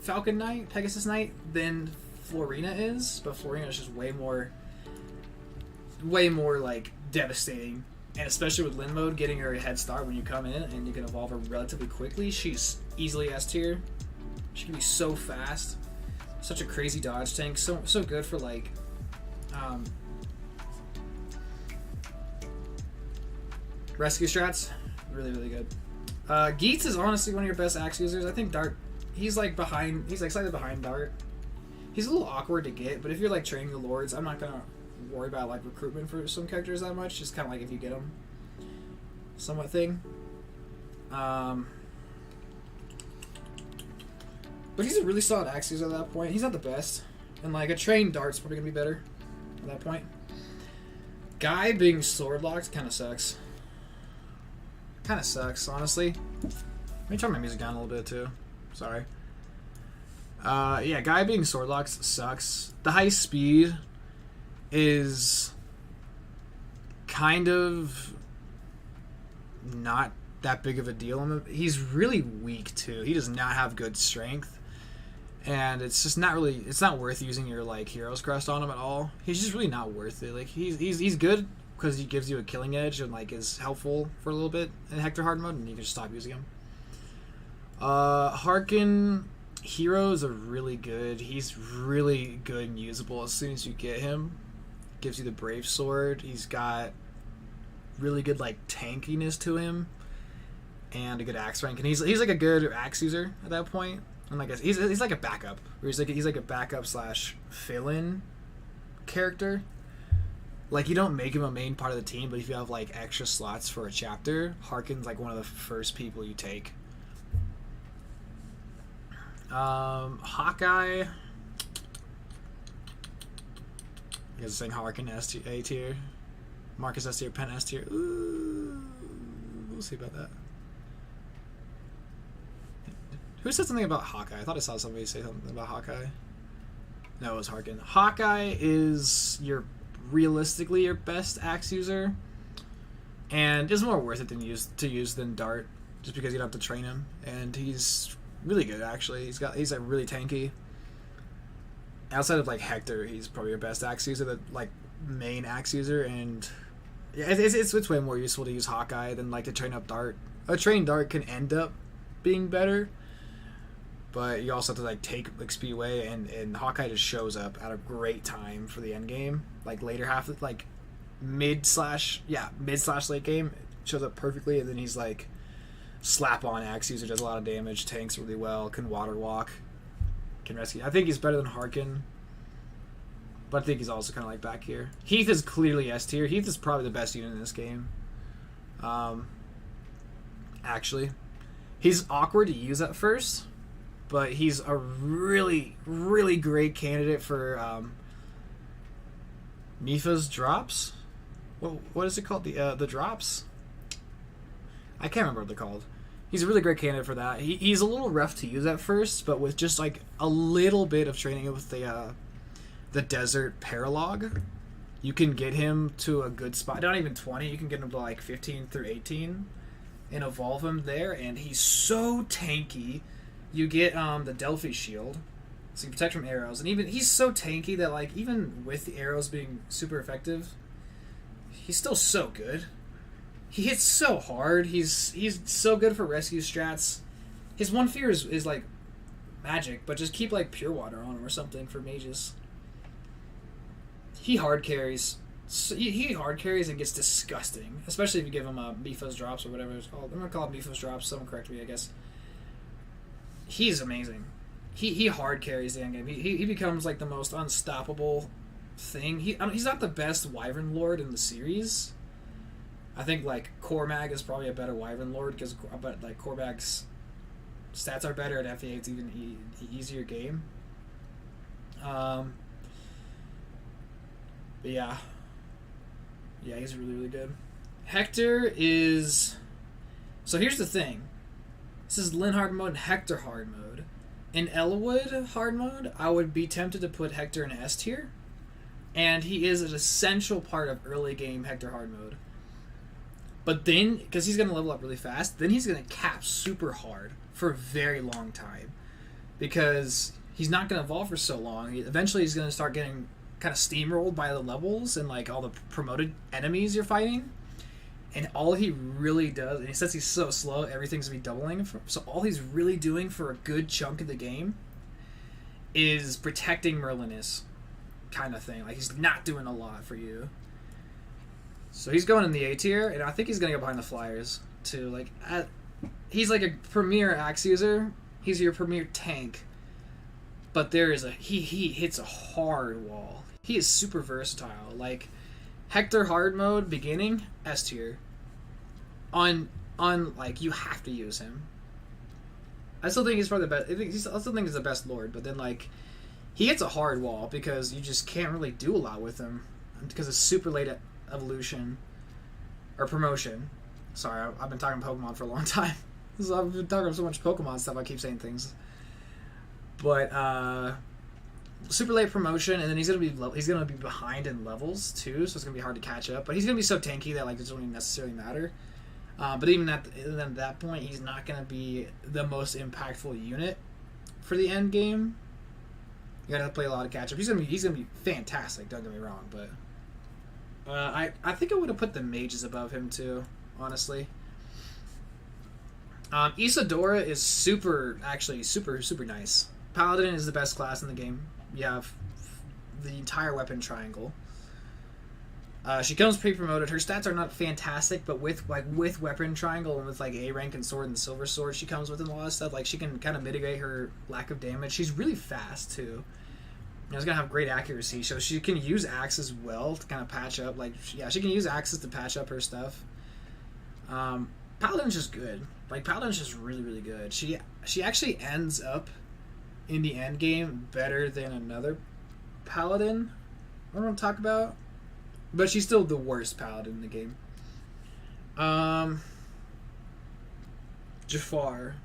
Falcon Knight, Pegasus Knight than Florina is, but Florina is just way more like devastating. And especially with Lin mode, getting her a head start when you come in and you can evolve her relatively quickly. She's easily S tier. She can be so fast. Such a crazy dodge tank. So good for like rescue strats. Really, really good. Geats is honestly one of your best axe users. I think Dart, he's like slightly behind Dart. He's a little awkward to get, but if you're like training the lords, I'm not gonna worry about like recruitment for some characters that much. Just kind of like if you get them, somewhat thing. But he's a really solid axe user at that point. He's not the best, and like a trained Dart's probably gonna be better at that point. Guy being sword locked kind of sucks. Kind of sucks, honestly. Let me turn my music down a little bit too. Sorry. Yeah, Guy being sword locked sucks. The high speed is kind of not that big of a deal. He's really weak too. He does not have good strength, and it's just not really. It's not worth using your like Hero's Crest on him at all. He's just really not worth it. Like he's good because he gives you a killing edge and like is helpful for a little bit in Hector hard mode, and you can just stop using him. Harkin heroes are really good. He's really good and usable as soon as you get him. Gives you the Brave Sword. He's got really good like tankiness to him and a good axe rank, and he's like a good axe user at that point. And like he's like a backup, where he's like a backup / fill-in character. Like you don't make him a main part of the team, but if you have like extra slots for a chapter, Harkin's like one of the first people you take. Hawkeye. You guys are saying Harkin A tier, Marcus S tier, Penn S tier. Ooh, we'll see about that. Who said something about Hawkeye? I thought I saw somebody say something about Hawkeye. No, it was Harkin. Hawkeye is realistically your best axe user, and is more worth it to use than Dart, just because you don't have to train him, and he's really good actually. He's like really tanky. Outside of like Hector, he's probably your best axe user, the like main axe user, and yeah, it's way more useful to use Hawkeye than like to train up Dart. A trained Dart can end up being better, but you also have to like take XP away, and Hawkeye just shows up at a great time for the end game, like later half of like mid / late game. Shows up perfectly, and then he's like slap on axe user, does a lot of damage, tanks really well, can water walk, can rescue. I think he's better than Harkin, but I think he's also kind of like back here. Heath is clearly S tier. Heath is probably the best unit in this game. Actually, he's awkward to use at first, but he's a really, really great candidate for Mipha's drops. What is it called? The drops? I can't remember what they're called. He's a really great candidate for that. He's a little rough to use at first, but with just like a little bit of training with the Desert Paralog, you can get him to a good spot. Not even 20, you can get him to like 15 through 18 and evolve him there, and he's so tanky. You get the Delphi shield, so you protect from arrows, and even he's so tanky that like even with the arrows being super effective, he's still so good. He hits so hard. He's so good for rescue strats. His one fear is like magic, but just keep like pure water on him or something for mages. He hard carries. He hard carries and gets disgusting, especially if you give him Mipha's drops or whatever it's called. I'm gonna call it Mipha's drops. Someone correct me, I guess. He's amazing. He hard carries the endgame. He becomes like the most unstoppable thing. He's not the best Wyvern Lord in the series. I think like Cormag is probably a better Wyvern Lord, but like Cormag's stats are better at FA. It's even easier game. But yeah, he's really, really good. Hector is... So here's the thing. This is Lin hard mode and Hector hard mode. In Elwood hard mode, I would be tempted to put Hector in S tier, and he is an essential part of early game Hector hard mode. But then, because he's going to level up really fast, then he's going to cap super hard for a very long time because he's not going to evolve for so long. Eventually, he's going to start getting kind of steamrolled by the levels and like all the promoted enemies you're fighting. And all he really does, and since he's so slow, everything's going to be doubling. So all he's really doing for a good chunk of the game is protecting Merlinus kind of thing. Like, he's not doing a lot for you. So he's going in the A tier, and I think he's going to go behind the Flyers, too. Like, he's like a premier axe user. He's your premier tank. But there is he hits a hard wall. He is super versatile. Like, Hector hard mode beginning S tier. On like you have to use him. I still think he's probably the best. I still think he's the best Lord, but then like he hits a hard wall because you just can't really do a lot with him because it's super late evolution or promotion. Sorry, I've been talking Pokemon for a long time. I've been talking so much Pokemon stuff. I keep saying things, but super late promotion, and then he's gonna be behind in levels too, so it's gonna be hard to catch up. But he's gonna be so tanky that like it doesn't even necessarily matter. But even at that point, he's not gonna be the most impactful unit for the end game. You gotta play a lot of catch up. He's gonna be fantastic. Don't get me wrong, but I think I would have put the mages above him too, honestly. Isadora is super nice. Paladin is the best class in the game. You have the entire weapon triangle. She comes pre-promoted. Her stats are not fantastic, but with weapon triangle and with like A rank and sword and silver sword, she comes with a lot of stuff. Like she can kind of mitigate her lack of damage. She's really fast too. She's gonna have great accuracy, so she can use axe as well to kind of patch up. Like she can use axes to patch up her stuff. Paladin's just good. Like Paladin's just really good. She actually ends up in the end game better than another Paladin I don't want to talk about, but she's still the worst Paladin in the game. Jafar.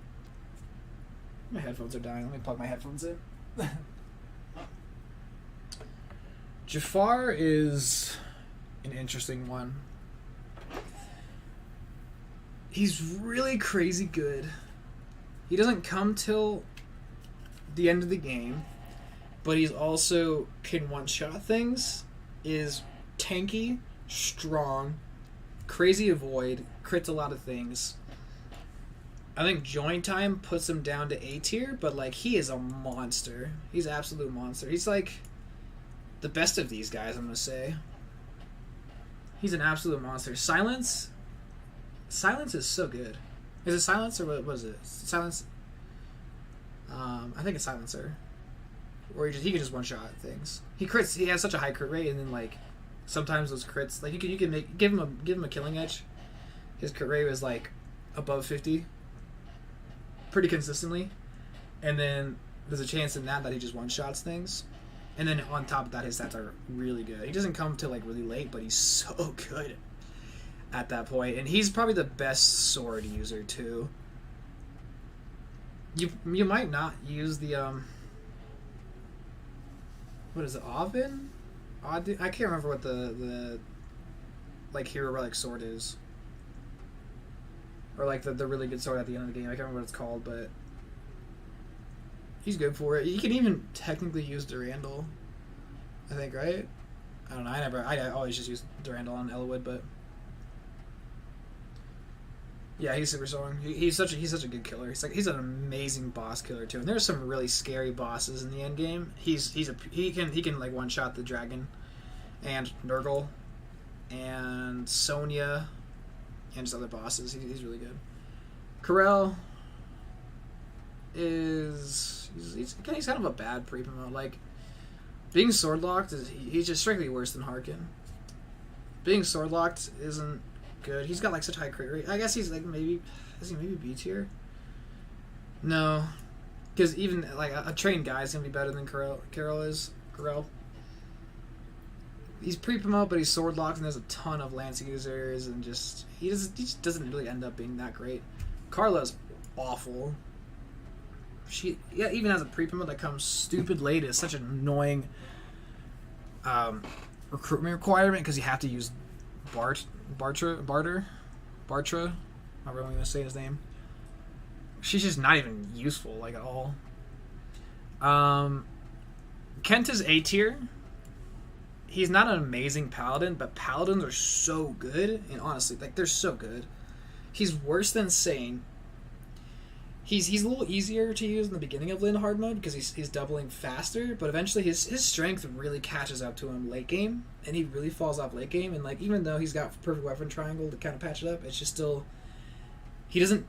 My headphones are dying. Let me plug my headphones in. Jafar is an interesting one. He's really crazy good. He doesn't come till the end of the game, but he's also can one-shot things, is tanky, strong, crazy avoid, crits a lot of things. I think join time puts him down to A tier, but like he is a monster. He's an absolute monster. He's like the best of these guys, I'm gonna say. He's an absolute monster. Silence is so good. Is it Silence or what was it? Silence. I think it's Silencer. Or he can just one shot things. He crits. He has such a high crit rate, and then like sometimes those crits, like you can give him a killing edge. His crit rate was like above 50, pretty consistently, and then there's a chance in that he just one shots things, and then on top of that his stats are really good. He doesn't come till like really late, but he's so good at that point, and he's probably the best sword user too. You might not use the what is it, Oven? I can't remember what the like hero relic sword is, or like the really good sword at the end of the game. I can't remember what it's called, but he's good for it. You can even technically use Durandal, I think, right? I don't know. I always just use Durandal on Elowood, but yeah, he's super strong. He's such a good killer. He's an amazing boss killer too. And there's some really scary bosses in the end game. He can like one shot the dragon, and Nurgle, and Sonya, and just other bosses. He's really good. Corel is he's kind of a bad pre-promo. Like being sword locked he's just strictly worse than Harkin. Being sword locked isn't good. He's got like such high crit rate. I guess he's like maybe B tier. No, because even like a trained guy is gonna be better than Corel. He's pre-promote, but he's sword locked, and there's a ton of lance users, and he just doesn't really end up being that great. Carla's awful. She even has a pre-promote that comes stupid late. It's such an annoying recruitment requirement because you have to use Bartra, however I'm going to say his name. she's just not even useful, like, at all. Kent is A tier. He's not an amazing paladin, but paladins are so good, and honestly, like, they're so good. He's worse than Sane. He's a little easier to use in the beginning of Lyn hard mode because he's doubling faster, but eventually his strength really catches up to him late game, and he really falls off late game. And like, even though he's got perfect weapon triangle to kind of patch it up, it's just still, he doesn't,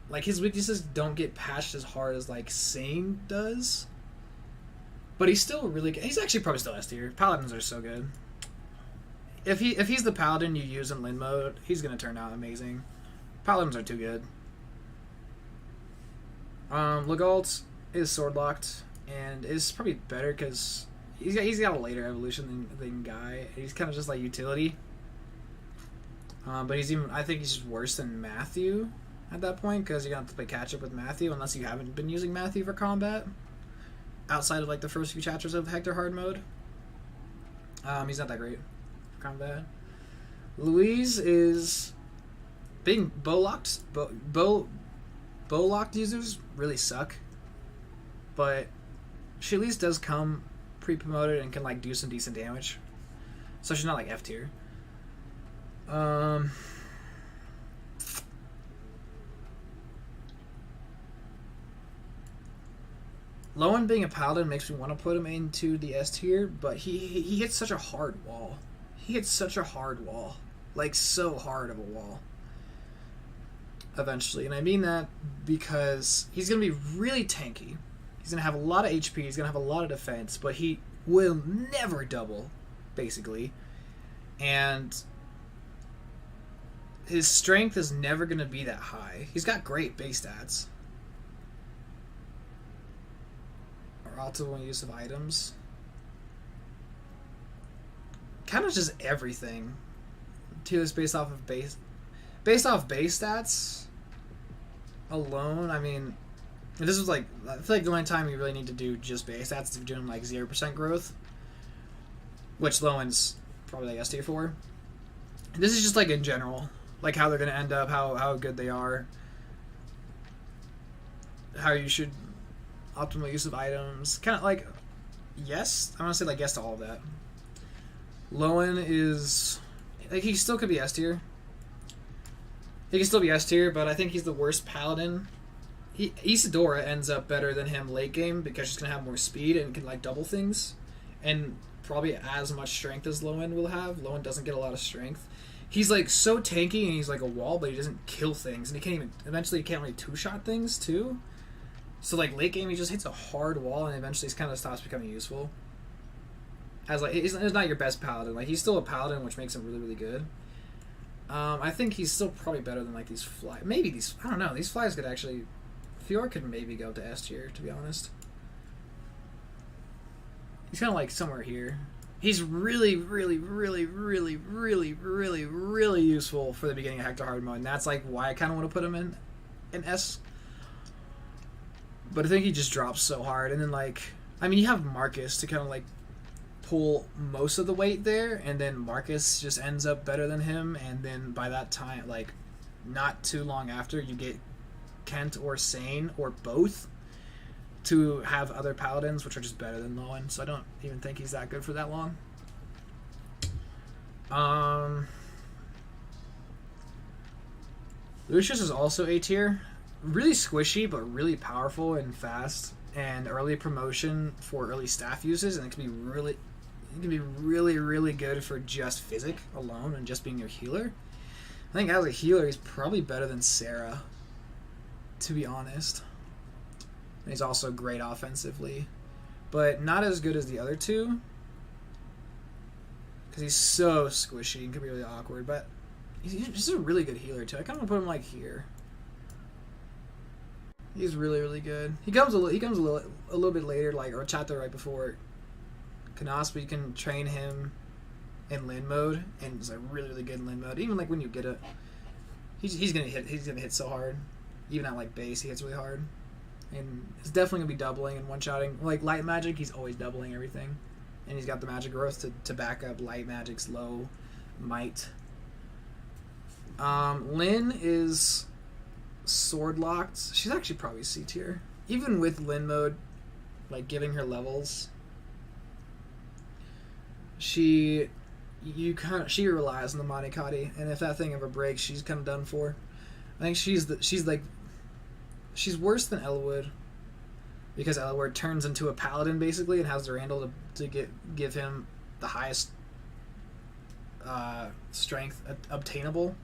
like, his weaknesses don't get patched as hard as like Sane does. But he's still really good. He's actually probably still S tier. Paladins are so good. If he's the paladin you use in Lyn mode, he's gonna turn out amazing. Paladins are too good. Legault is sword locked and is probably better because he's got a later evolution than Guy. He's kind of just like utility. But I think he's just worse than Matthew at that point because you're gonna have to play catch up with Matthew unless you haven't been using Matthew for combat outside of like the first few chapters of Hector hard mode. He's not that great for combat. Louise is being bow locked. Bow locked users really suck, but she at least does come pre-promoted and can like do some decent damage, so she's not like F tier. Lowen being a paladin makes me want to put him into the S tier, but he hits such a hard wall. He hits such a hard wall, like so hard of a wall. Eventually, and I mean that because he's going to be really tanky. He's going to have a lot of HP, he's going to have a lot of defense, but he will never double, basically. And his strength is never going to be that high. He's got great base stats. Or optimal use of items. Kind of just everything. Tiers based off of base stats alone. I mean, this was like, I feel like the only time you really need to do just base stats is if you're doing like 0% growth, which Lowen's probably like S tier for. This is just like in general, like how they're gonna end up, how good they are, how you should optimal use of items. Kind of like, yes, I want to say like yes to all of that. Lowen is like, he still could be S tier. He can still be S tier, but I think he's the worst paladin. Isadora ends up better than him late game because she's gonna have more speed and can like double things, and probably as much strength as Lowen will have. Lowen doesn't get a lot of strength. He's like so tanky and he's like a wall, but he doesn't kill things, and he can't even. Eventually, he can't really two-shot things too. So like late game, he just hits a hard wall, and eventually, he kind of stops becoming useful. As like, he's not your best paladin. Like, he's still a paladin, which makes him really, really good. I think he's still probably better than like these fly. Maybe these. I don't know. These flies could actually. Fior could maybe go to S tier, to be honest. He's kind of like somewhere here. He's really, really, really, really, really, really, really useful for the beginning of Hector hard mode, and that's like why I kind of want to put him in S. But I think he just drops so hard, and then like, I mean, you have Marcus to kind of like pull most of the weight there, and then Marcus just ends up better than him, and then by that time, like, not too long after, you get Kent or Sane or both to have other paladins which are just better than Lowen, so I don't even think he's that good for that long. Lucius is also A tier. Really squishy, but really powerful and fast, and early promotion for early staff uses, and it can be really, really good for just physic alone and just being your healer. I think as a healer, he's probably better than Sarah, to be honest. And he's also great offensively, but not as good as the other two because he's so squishy and can be really awkward. But he's just a really good healer too. I kind of want to put him like here. He's really, really good. He comes a little bit later, like, or a chapter right before Canas, but you can train him in Lyn mode, and he's like really, really good in Lyn mode. Even like when you get it, he's gonna hit so hard. Even at like base, he hits really hard, and it's definitely gonna be doubling and one-shotting. Like light magic, he's always doubling everything, and he's got the magic growth to back up light magic's low might. Lyn is sword locked. She's actually probably C tier. Even with Lin mode, like giving her levels, she relies on the Monikati, and if that thing ever breaks, she's kind of done for. I think she's worse than Elwood, because Elwood turns into a paladin basically and has Durandal to give him the highest strength obtainable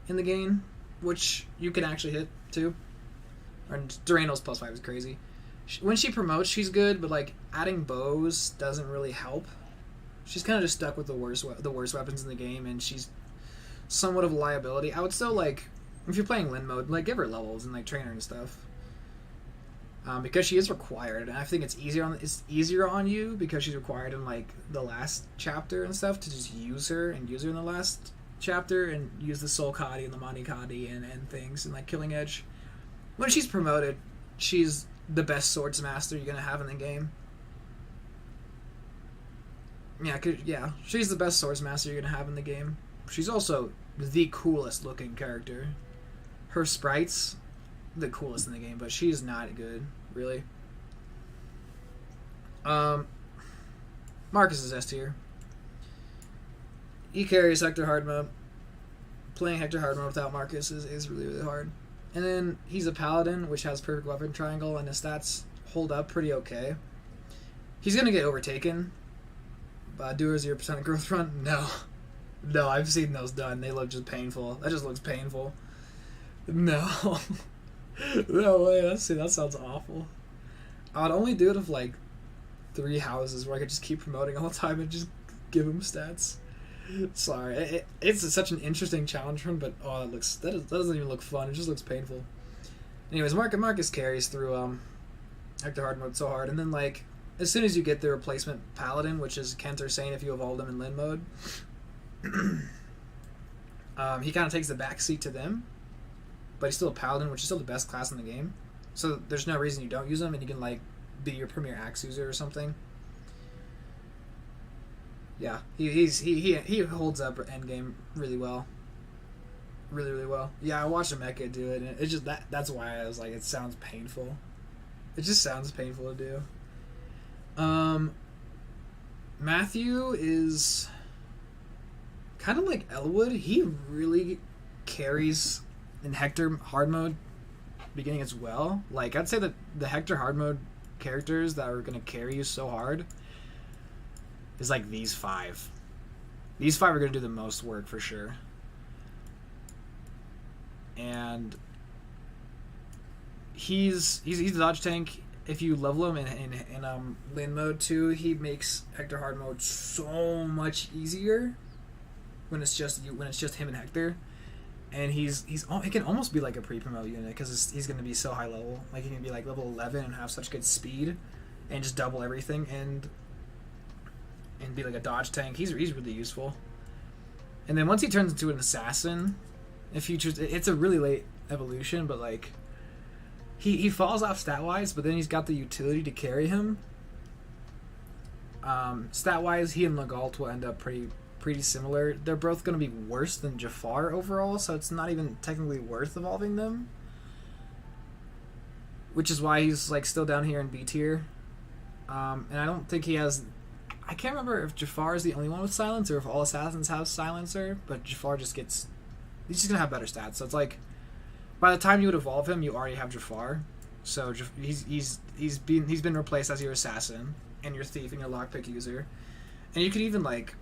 in the game, which you can actually hit too. Or Durandal's +5 is crazy. When she promotes, she's good, but like adding bows doesn't really help. She's kind of just stuck with the worst weapons in the game, and she's somewhat of a liability. I would still like, if you're playing Lin mode, like give her levels and like train her and stuff, because she is required, and I think it's easier on you because she's required in like the last chapter and stuff to just use her in the last chapter and use the Soul Kadi and the Mani Kadi and things and like Killing Edge. When she's promoted, she's the best swords master you're gonna have in the game. Yeah, she's the best swords master you're gonna have in the game. She's also the coolest looking character. Her sprites, the coolest in the game, but she's not good, really. Marcus is S tier. He carries Hector hard mode. Playing Hector hard mode without Marcus is really, really hard. And then he's a paladin, which has perfect weapon triangle, and his stats hold up pretty okay. He's gonna get overtaken. Do a 0% growth run? No, I've seen those done. They look just painful. That just looks painful. No, no way. That sounds awful. I'd only do it if like 3 houses where I could just keep promoting all the time and just give him stats. Sorry, it's such an interesting challenge run, but that doesn't even look fun. It just looks painful. Anyways, Marcus carries through Hector hard mode so hard, and then like as soon as you get the replacement paladin, which is Kent or Sane if you evolve them in Lin mode, he kind of takes the backseat to them, but he's still a paladin, which is still the best class in the game. So there's no reason you don't use him, and you can like be your premier axe user or something. Yeah, he holds up endgame really well. Really, really well. Yeah, I watched a mecha do it, and it's just that's why I was like, it sounds painful. It just sounds painful to do. Matthew is kind of like Elwood. He really carries in Hector hard mode beginning as well. Like, I'd say that the Hector hard mode characters that are going to carry you so hard is like these 5. These 5 are going to do the most work for sure. And he's a dodge tank. If you level him in Lin mode too, he makes Hector hard mode so much easier when it's just him and Hector. And he can almost be like a pre-promote unit because he's going to be so high level. Like, he can be like level 11 and have such good speed and just double everything and be like a dodge tank. He's really useful. And then once he turns into an assassin, if you choose, it's a really late evolution, but like he falls off stat wise, but then he's got the utility to carry him. Stat wise, he and Legault will end up pretty similar. They're both going to be worse than Jafar overall, so it's not even technically worth evolving them. Which is why he's like still down here in B tier. And I don't think he has. I can't remember if Jafar is the only one with silence or if all assassins have silencer, but Jafar he's just gonna have better stats. So it's like, by the time you would evolve him, you already have Jafar. So he's been replaced as your assassin and your thief and your lockpick user, and you could even like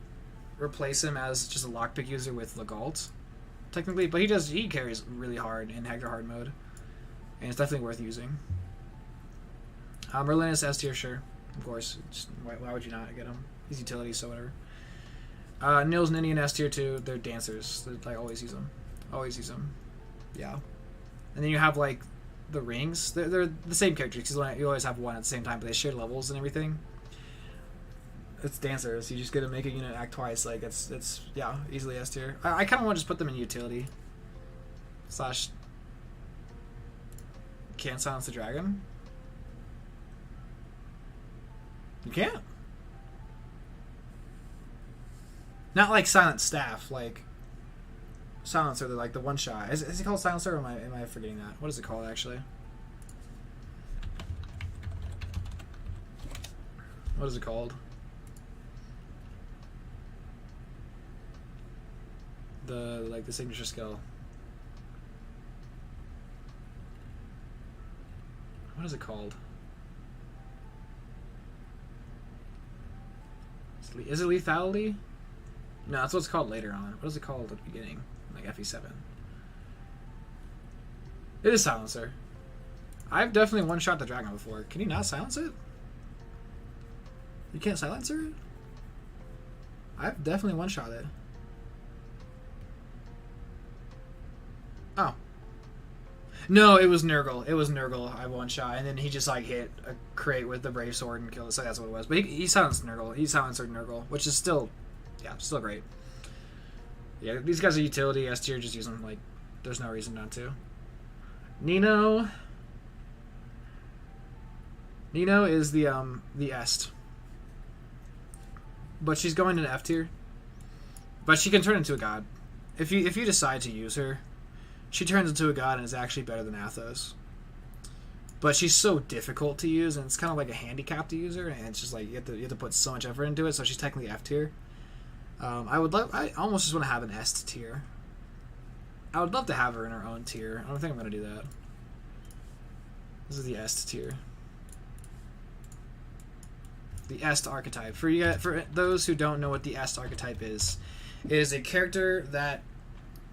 replace him as just a lockpick user with Legault, technically. But he carries really hard in Hector hard mode, and it's definitely worth using. Merlin is S tier, sure. Of course. Why would you not get him? He's utility, so whatever. Nils, Ninny, and S tier 2, they're dancers. I always use them. Always use them. Yeah. And then you have, like, the rings. They're the same characters, because you always have one at the same time, but they share levels and everything. It's dancers. You just get to make a unit act twice. Like, it's yeah, easily S tier. I kind of want to just put them in utility. / can't silence the dragon. You can't. Not like silent staff, like Silencer, like the one shot. Is it called Silencer, or am I forgetting that? What is it called actually? What is it called? The signature skill. What is it called? Is it lethality? No, that's what it's called later on. What is it called at the beginning? Like FE7. It is Silencer. I've definitely one-shot the dragon before. Can you not silence it? You can't silencer it? I've definitely one-shot it. Oh. No, it was Nurgle. It was Nurgle. I one-shot, and then he just like hit a crate with the Brave Sword and killed it, so that's what it was. But he silenced Nurgle. He silenced Nurgle, which is still, yeah, still great. Yeah, these guys are utility S tier, just use them, like, there's no reason not to. Nino is the Est. But she's going into F tier. But she can turn into a god. If you decide to use her, she turns into a god and is actually better than Athos. But she's so difficult to use, and it's kind of like a handicap to use her, and it's just like you have to put so much effort into it, so she's technically F tier. I almost just want to have an S tier. I would love to have her in her own tier. I don't think I'm going to do that. This is the S tier. The Est archetype. For those who don't know what the Est archetype is, it is a character that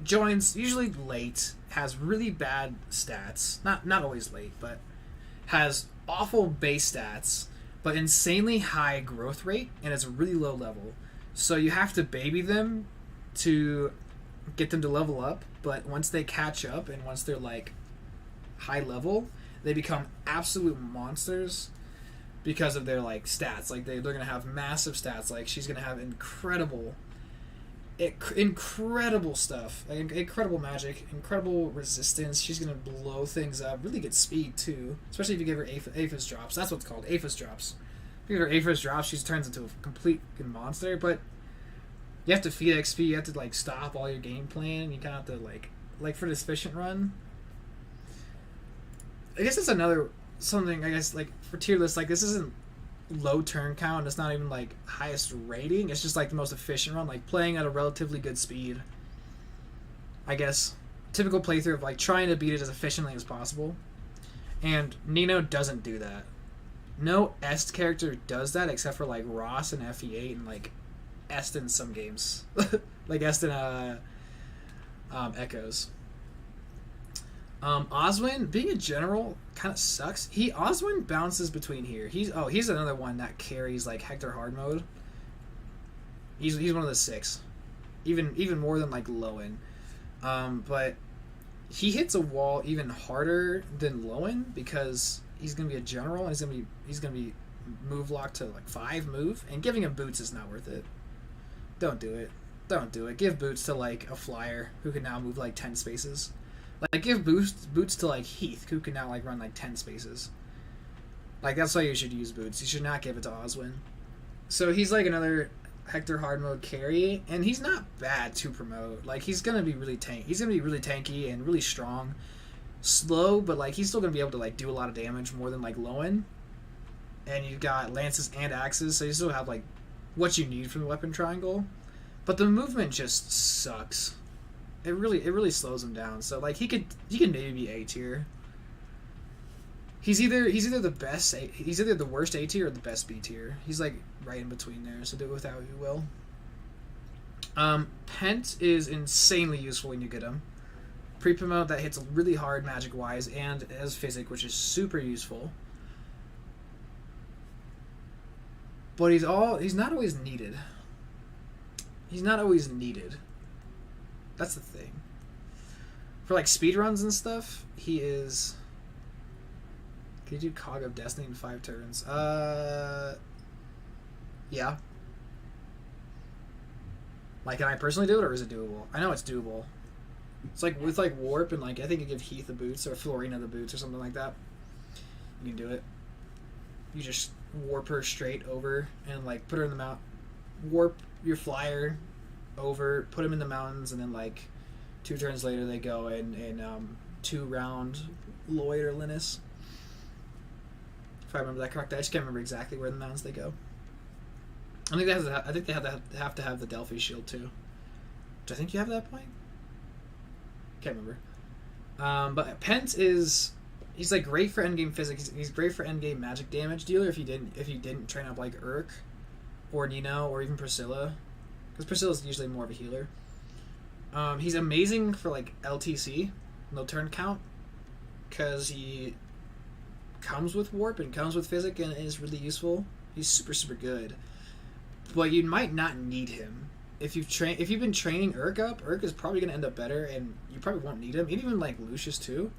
joins usually late, has really bad stats. Not always late, but has awful base stats, but insanely high growth rate, and it's a really low level. So you have to baby them to get them to level up, but once they catch up and once they're like high level, they become absolute monsters because of their like stats. Like they're gonna have massive stats. Like she's gonna have incredible stuff, like incredible magic, incredible resistance. She's gonna blow things up. Really good speed too, especially if you give her Aphis drops. That's what it's called, Aphis drops. If you give her Aphis drops, she turns into a complete monster. But you have to feed XP. You have to like stop all your game plan. You kind of have to like for this efficient run. I guess it's another something. I guess like for tier list, like this isn't low turn count. It's not even like highest rating. It's just like the most efficient run, like playing at a relatively good speed. I guess typical playthrough of like trying to beat it as efficiently as possible. And Nino doesn't do that. No Est character does that except for like Ross and FE8 and like Est in some games, like Est in Echoes. Oswin, being a general, kind of sucks. Oswin bounces between here. He's another one that carries like Hector hard mode. He's one of the 6, even more than like Lowen. But he hits a wall even harder than Lowen because he's gonna be a general and he's gonna be move locked to like 5 move, and giving him boots is not worth it. Don't do it. Give boots to like a flyer who can now move like 10 spaces. Like, give boots to, like, Heath, who can now, like, run, like, 10 spaces. Like, that's why you should use boots. You should not give it to Oswin. So he's, like, another Hector hard mode carry, and he's not bad to promote. Like, he's gonna be really tanky and really strong. Slow, but, like, he's still gonna be able to, like, do a lot of damage, more than, like, Lowen. And you've got lances and axes, so you still have, like, what you need from the weapon triangle. But the movement just sucks. It really slows him down. So like he could maybe be A tier. He's either the worst A tier or the best B tier. He's like right in between there. So do it with how you will. Pent is insanely useful when you get him. Pre-promote that hits really hard magic wise and as physic, which is super useful. But he's not always needed. That's the thing. For like speedruns and stuff, he is. Can you do Cog of Destiny in 5 turns? Yeah. Like, can I personally do it, or is it doable? I know it's doable. It's like with like warp and like I think you give Heath the boots or Florina the boots or something like that. You can do it. You just warp her straight over and like put her in the mount. Warp your flyer over, put him in the mountains, and then like 2 turns later, they go in 2-round Lloyd or Linus. If I remember that correctly. I just can't remember exactly where the mounds they go. I think they have to have the Delphi shield too. Which I think you have at that point. Can't remember. But Pent he's like great for endgame physics. He's great for endgame magic damage dealer if you didn't train up like Urk or Nino or even Priscilla, because Priscilla's usually more of a healer. He's amazing for like LTC, no turn count, because he comes with warp and comes with physic and is really useful. He's super good, but you might not need him if you've been training Urk up. Urk is probably going to end up better, and you probably won't need him. And even like Lucius too.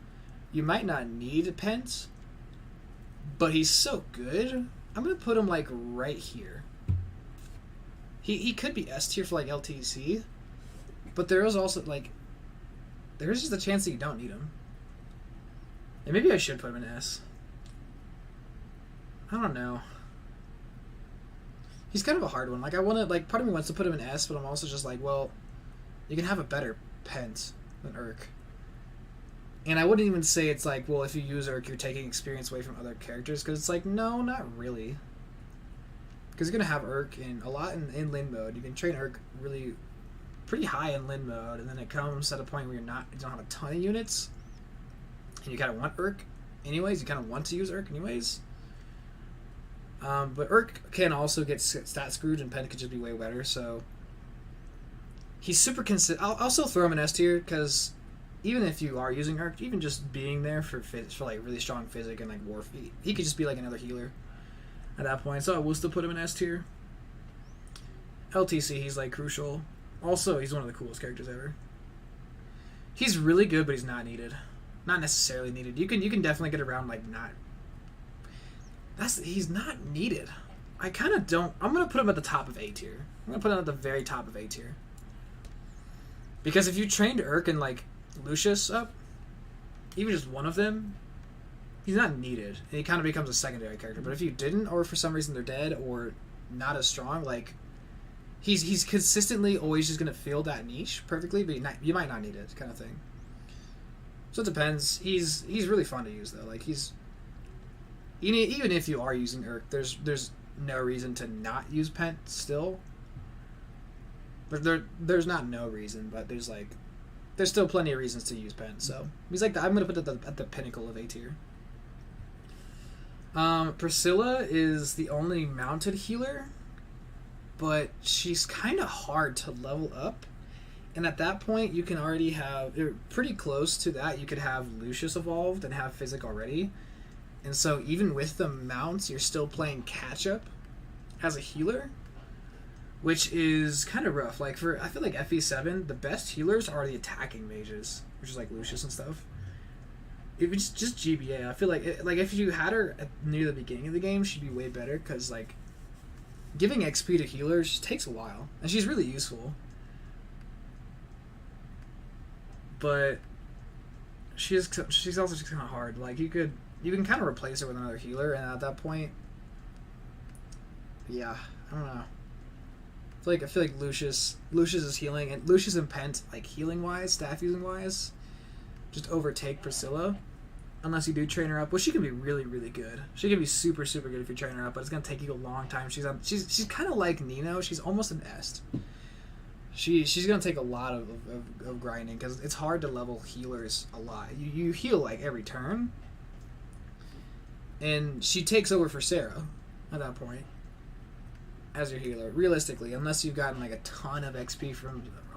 You might not need Pent, but he's so good. I'm going to put him like right here. He could be S tier for like LTC, but there is also like there's just a chance that you don't need him. And maybe I should put him in S. I don't know. He's kind of a hard one. Like I want to like part of me wants to put him in S, but I'm also just like, well, you can have a better Pent than Urk. And I wouldn't even say it's like, well, if you use Urk, you're taking experience away from other characters, because it's like, no, not really. Because you're going to have Urk in in Lin mode. You can train Urk really pretty high in Lin mode, and then it comes at a point where you don't have a ton of units, and you kind of want Urk anyways. You kind of want to use Urk anyways. But Urk can also get stat screwed, and Pent could just be way better, so he's super consistent. I'll still throw him in S tier, because even if you are using Urk, even just being there for like really strong physic and like warp, he could just be like another healer at that point. So I will still put him in S tier. LTC, he's like crucial. Also, he's one of the coolest characters ever. He's really good, but he's not needed. Not necessarily needed. You can definitely get around like not. He's not needed. I kind of don't. I'm gonna put him at the top of A tier. I'm gonna put him at the very top of A tier. Because if you trained Urk and like Lucius up, even just one of them, he's not needed. And he kind of becomes a secondary character. But if you didn't, or for some reason they're dead or not as strong, like he's consistently always just gonna fill that niche perfectly. But you might not need it, kind of thing. So it depends. He's really fun to use though. Like even if you are using Urk, there's no reason to not use Pent still. But there's not no reason, but there's still plenty of reasons to use Pent. So he's like I'm gonna put it at the pinnacle of A tier. Priscilla is the only mounted healer, but she's kind of hard to level up. And at that point, you can already have pretty close to that. You could have Lucius evolved and have physic already. And so even with the mounts, you're still playing catch-up as a healer, which is kind of rough. Like I feel like FE7, the best healers are the attacking mages, which is like Lucius and stuff. If it's just GBA, I feel like if you had her near the beginning of the game, she'd be way better, because like giving XP to healers just takes a while, and she's really useful. But she's also just kind of hard. Like you can kind of replace her with another healer, and at that point, yeah, I don't know. I feel like Lucius is healing, and Lucius and Pent, like healing wise, staff using wise, just overtake Priscilla, unless you do train her up. Well, she can be really good. She can be super good if you train her up, but it's gonna take you a long time. She's kind of like Nino. She's almost an Est. She's gonna take a lot of grinding, because it's hard to level healers a lot. You heal like every turn, and she takes over for Sarah at that point as your healer. Realistically, unless you've gotten like a ton of XP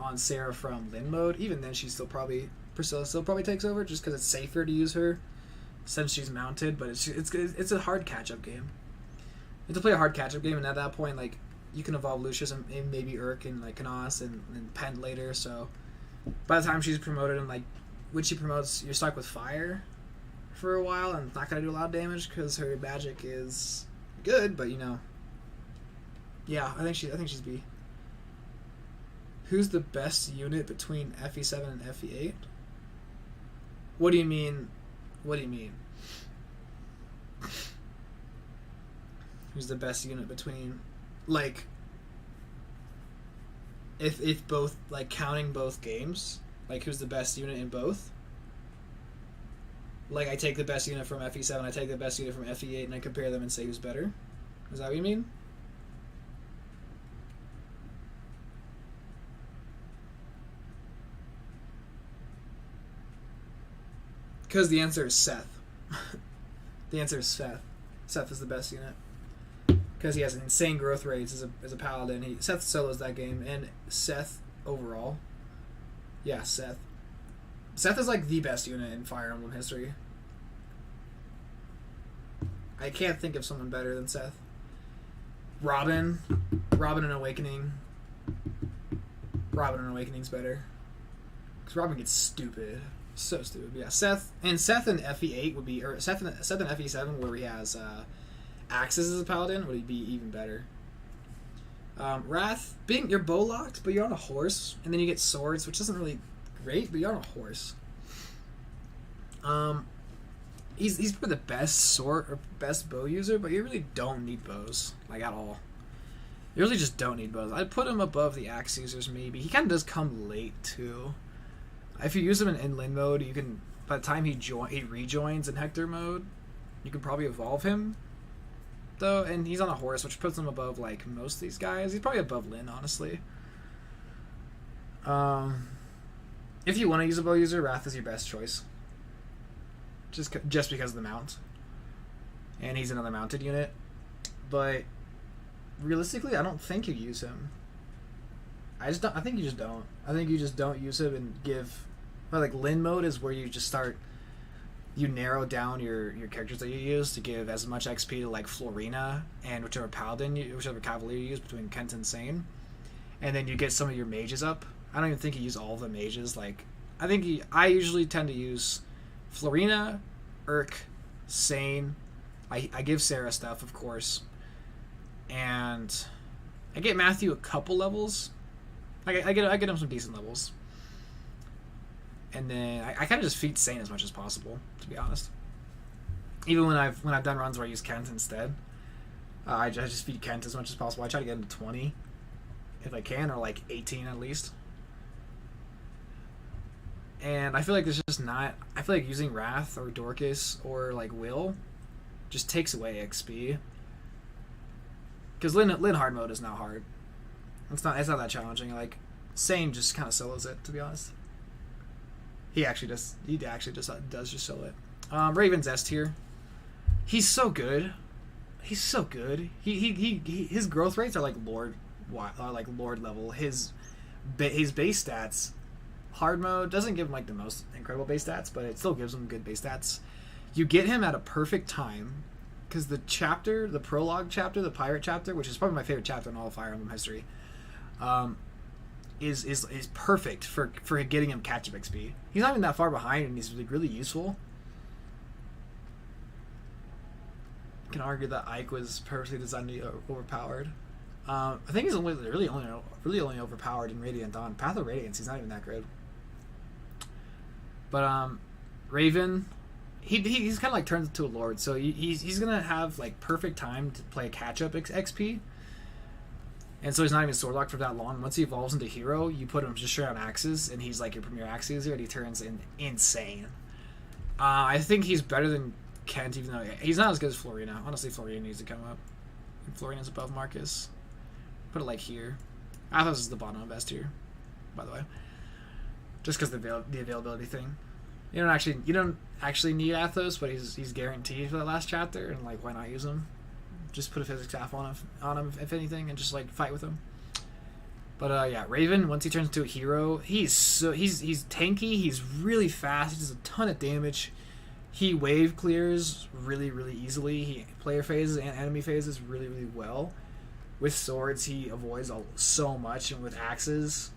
on Sarah from Lin mode, even then Priscilla still probably takes over, just because it's safer to use her since she's mounted. But it's a hard catch up game. You have to play a hard catch up game, and at that point, like, you can evolve Lucius and maybe Urk and like Canas and Pent later. So by the time she's promoted, and like when she promotes, you're stuck with fire for a while, and it's not gonna do a lot of damage because her magic is good. But yeah, I think she's B. Who's the best unit between FE7 and FE8? What do you mean? Who's the best unit between, like, if both, like, counting both games? Like, who's the best unit in both? Like, I take the best unit from FE7, I take the best unit from FE8, and I compare them and say who's better? Is that what you mean? Because the answer is Seth. The answer is Seth. Seth is the best unit. Because he has insane growth rates as a paladin. Seth solos that game, and Seth overall. Yeah, Seth. Seth is like the best unit in Fire Emblem history. I can't think of someone better than Seth. Robin and Awakening. Robin and Awakening's better. Because Robin gets stupid. So stupid. Yeah, Seth and FE8 would be, or Seth in FE7 where he has axes as a paladin would be even better. Wrath, you're bow locked, but you're on a horse, and then you get swords, which isn't really great, but you're on a horse. He's probably the best sword or best bow user, but you really don't need bows, like, at all. You really just don't need bows. I'd put him above the axe users maybe. He kind of does come late too. If you use him in Lin mode, you can, by the time he rejoins in Hector mode, you can probably evolve him, though, and he's on a horse, which puts him above, like, most of these guys. He's probably above Lin, honestly. If you want to use a bow user, Wrath is your best choice. Just because of the mount. And he's another mounted unit. But realistically, I don't think you use him. I think you just don't. I think you just don't use him and give... Well, like, Lin mode is where you just start... You narrow down your characters that you use to give as much XP to, like, Florina and whichever cavalier you use between Kent and Sane. And then you get some of your mages up. I don't even think you use all of the mages. Like, I usually tend to use Florina, Urk, Sane. I give Sarah stuff, of course. And I get Matthew a couple levels. I get him some decent levels. And then I kind of just feed Sane as much as possible, to be honest. Even when I've done runs where I use Kent instead, I just feed Kent as much as possible. I try to get him to 20 if I can, or like 18 at least. And I feel like there's just not... I feel like using Wrath or Dorcas or like Will just takes away XP. Because Lin hard mode is not hard. It's not that challenging. Like, Sane just kind of solos it, to be honest. He actually does just solo it. Raven's S tier. He's so good. He's so good. His growth rates are like Lord level. His base stats, hard mode doesn't give him like the most incredible base stats, but it still gives him good base stats. You get him at a perfect time because the prologue chapter, the pirate chapter, which is probably my favorite chapter in all of Fire Emblem history, is perfect for getting him catch-up XP. He's not even that far behind, and he's really useful. You can argue that Ike was purposely designed to be overpowered. I think he's really only overpowered in Radiant Dawn. Path of Radiance, he's not even that good. But Raven, he's kind of like turns into a lord, so he's gonna have like perfect time to play catch-up XP. And so he's not even sword locked for that long. Once he evolves into hero, you put him just straight on axes, and he's like your premier axe user, and he turns insane. I think he's better than Kent, even though he's not as good as Florina. Honestly, Florina needs to come up. And Florina's above Marcus. Put it like here. Athos is the bottom of S tier, by the way. Just because the availability thing. You don't actually need Athos, but he's guaranteed for that last chapter, and like, why not use him? Just put a physics staff on him if anything, and just like fight with him. But yeah, Raven, once he turns into a hero, he's tanky, he's really fast, he does a ton of damage. He wave clears really easily. He player phases and enemy phases really well. With swords, he avoids so much, and with axes,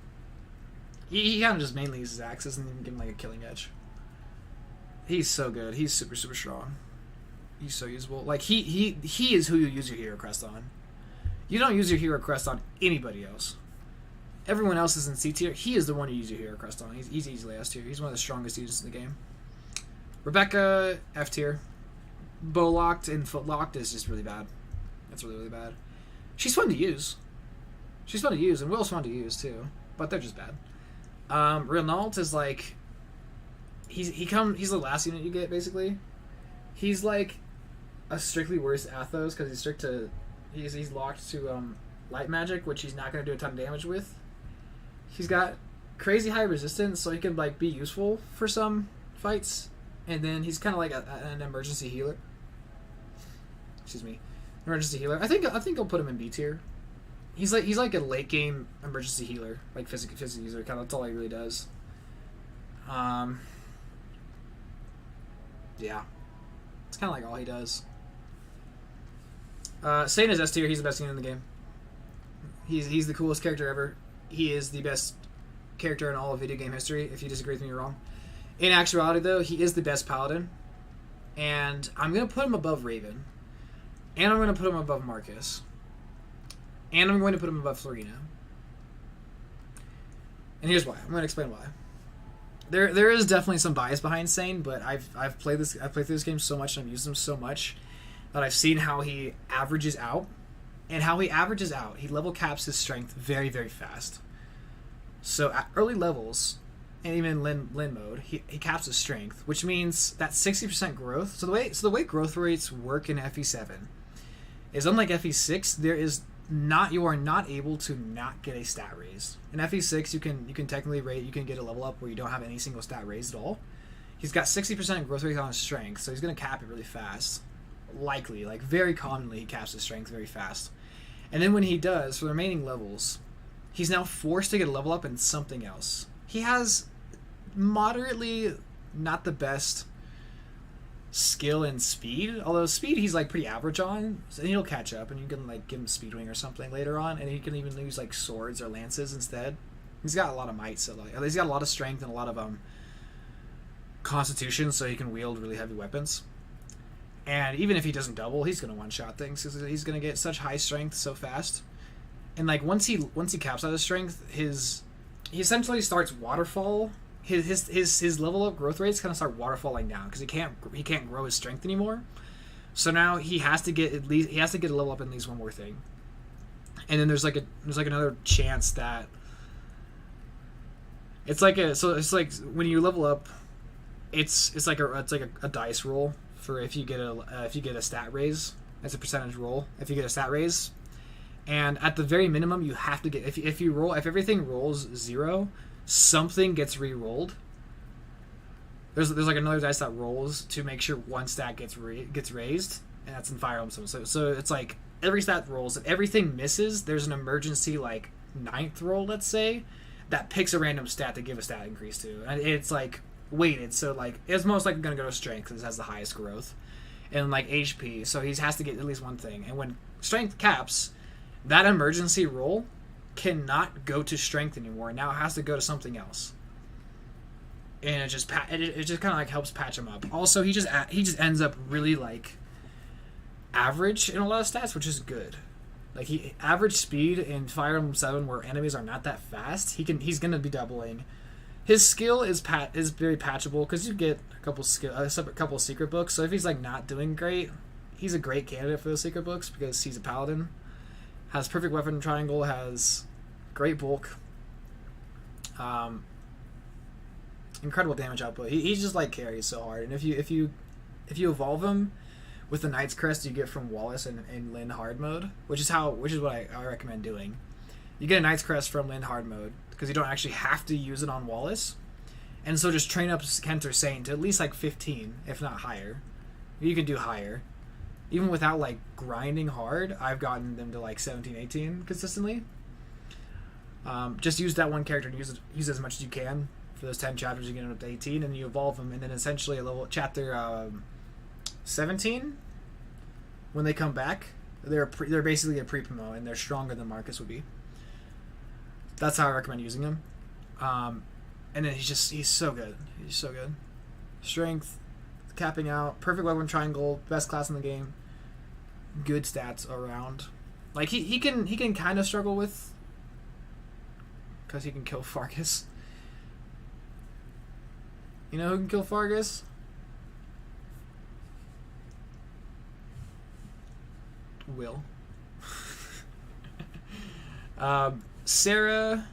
he kind of just mainly uses axes and then give him like a killing edge. He's so good. He's super strong. He's so usable. Like, he is who you use your hero crest on. You don't use your hero crest on anybody else. Everyone else is in C tier. He is the one you use your hero crest on. He's easily S tier. He's one of the strongest users in the game. Rebecca, F tier. Bow locked and foot locked is just really bad. That's really bad. She's fun to use. And Will's fun to use too, but they're just bad. Renault is like he's the last unit you get basically. He's like a strictly worse Athos because he's locked to light magic, which he's not going to do a ton of damage with. He's got crazy high resistance, so he can like be useful for some fights, and then he's kind of like an emergency healer. Excuse me, emergency healer. I think I'll put him in B tier. He's like a late game emergency healer, like physical user. Kind of that's all he really does. Yeah, it's kind of like all he does. Satan is S tier. He's the best unit in the game. He's the coolest character ever. He is the best character in all of video game history. If you disagree with me, you're wrong. In actuality, though, he is the best paladin, and I'm gonna put him above Raven, and I'm gonna put him above Marcus, and I'm going to put him above Florina. And here's why. I'm going to explain why. There is definitely some bias behind Sane, but I've played through this game so much and I've used him so much that I've seen how he averages out, and how he averages out, he level caps his strength very, very fast. So at early levels, and even in Lin mode, he caps his strength, which means that 60% growth. So the way growth rates work in FE7 is, unlike FE6, you are not able to not get a stat raise. In FE6, you can technically get a level up where you don't have any single stat raised at all. He's got 60% growth rate on his strength, so he's going to cap it really fast. Likely, like very commonly, he caps his strength very fast. And then when he does, for the remaining levels, he's now forced to get a level up in something else. He has moderately not the best skill and speed, although speed he's like pretty average on, so he'll catch up, and you can like give him speedwing or something later on, and he can even use like swords or lances instead. He's got a lot of might, so like he's got a lot of strength and a lot of constitution, so he can wield really heavy weapons. And even if he doesn't double, he's gonna one-shot things because he's gonna get such high strength so fast. And like once he caps out his strength, he essentially starts waterfall. His level up growth rates kind of start waterfalling down because he can't grow his strength anymore. So now he has to get a level up in at least one more thing. And then there's like another chance that it's like when you level up, it's like a dice roll for if you get a stat raise. It's a percentage roll if you get a stat raise. And at the very minimum, you have to get if everything rolls 0, something gets re-rolled. There's like another dice that rolls to make sure one stat gets raised, and that's in Fire Emblem. So it's like every stat rolls. If everything misses, there's an emergency like 9th roll, let's say, that picks a random stat to give a stat increase to, and it's like weighted. So like it's most likely gonna go to strength because it has the highest growth, and like HP. So he has to get at least one thing. And when strength caps, that emergency roll cannot go to strength anymore. Now it has to go to something else, and it just kind of like helps patch him up. Also, he just ends up really like average in a lot of stats, which is good. Like average speed in Fire Emblem 7, where enemies are not that fast, he's gonna be doubling. His skill is very patchable because you get a couple secret books. So if he's like not doing great, he's a great candidate for those secret books because he's a paladin. Has perfect weapon triangle, has great bulk, incredible damage output. He's just like carries so hard. And if you evolve him with the Knight's Crest you get from Wallace in Lin hard mode, which is what I recommend doing. You get a Knight's Crest from Lin hard mode because you don't actually have to use it on Wallace, and so just train up Kent or Saint to at least like 15, if not higher. You can do higher. Even without like grinding hard, I've gotten them to like 17, 18 consistently. Just use that one character and use as much as you can for those 10 chapters. You get them up to 18, and you evolve them, and then essentially a level chapter 17, when they come back, they're basically a pre-promo, and they're stronger than Marcus would be. That's how I recommend using him. And then he's so good. He's so good. Strength, capping out, perfect weapon triangle, best class in the game. Good stats around. Like he can kind of struggle with, because he can kill Fargus. You know who can kill Fargus? Will. Sarah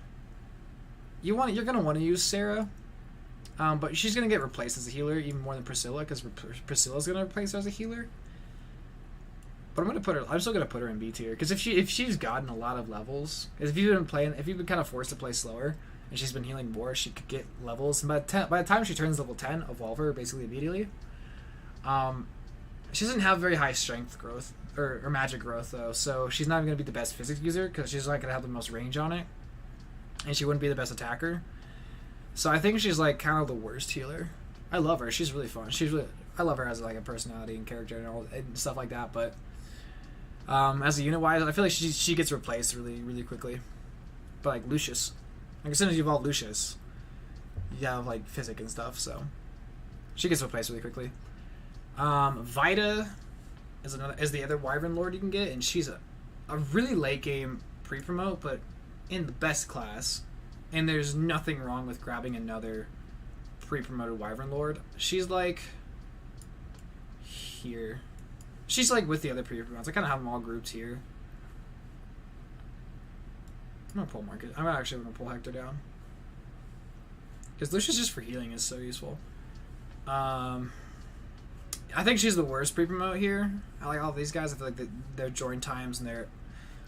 you're gonna want to use Sarah, but she's gonna get replaced as a healer even more than Priscilla, because Priscilla's gonna replace her as a healer. But I'm still gonna put her in B tier, because if she's gotten a lot of levels, if you've been kind of forced to play slower, and she's been healing more, she could get levels. And by the time she turns level 10, evolve her basically immediately. She doesn't have very high strength growth or magic growth though, so she's not even gonna be the best physics user, because she's not gonna have the most range on it, and she wouldn't be the best attacker. So I think she's like kind of the worst healer. I love her. She's really fun. I love her as like a personality and character and stuff like that. But as a unit wise, I feel like she gets replaced really quickly. But like Lucius, like as soon as you evolve Lucius, you have like physic and stuff, so she gets replaced really quickly. Vita is the other Wyvern Lord you can get, and she's a really late game pre-promote, but in the best class. And there's nothing wrong with grabbing another pre-promoted Wyvern Lord. She's like here. She's like with the other pre-promotes. I kind of have them all grouped here. I'm gonna pull Market. I'm actually gonna pull Hector down, because Lucius just for healing is so useful. I think she's the worst pre-promote here. I like all these guys. I feel like their join times and their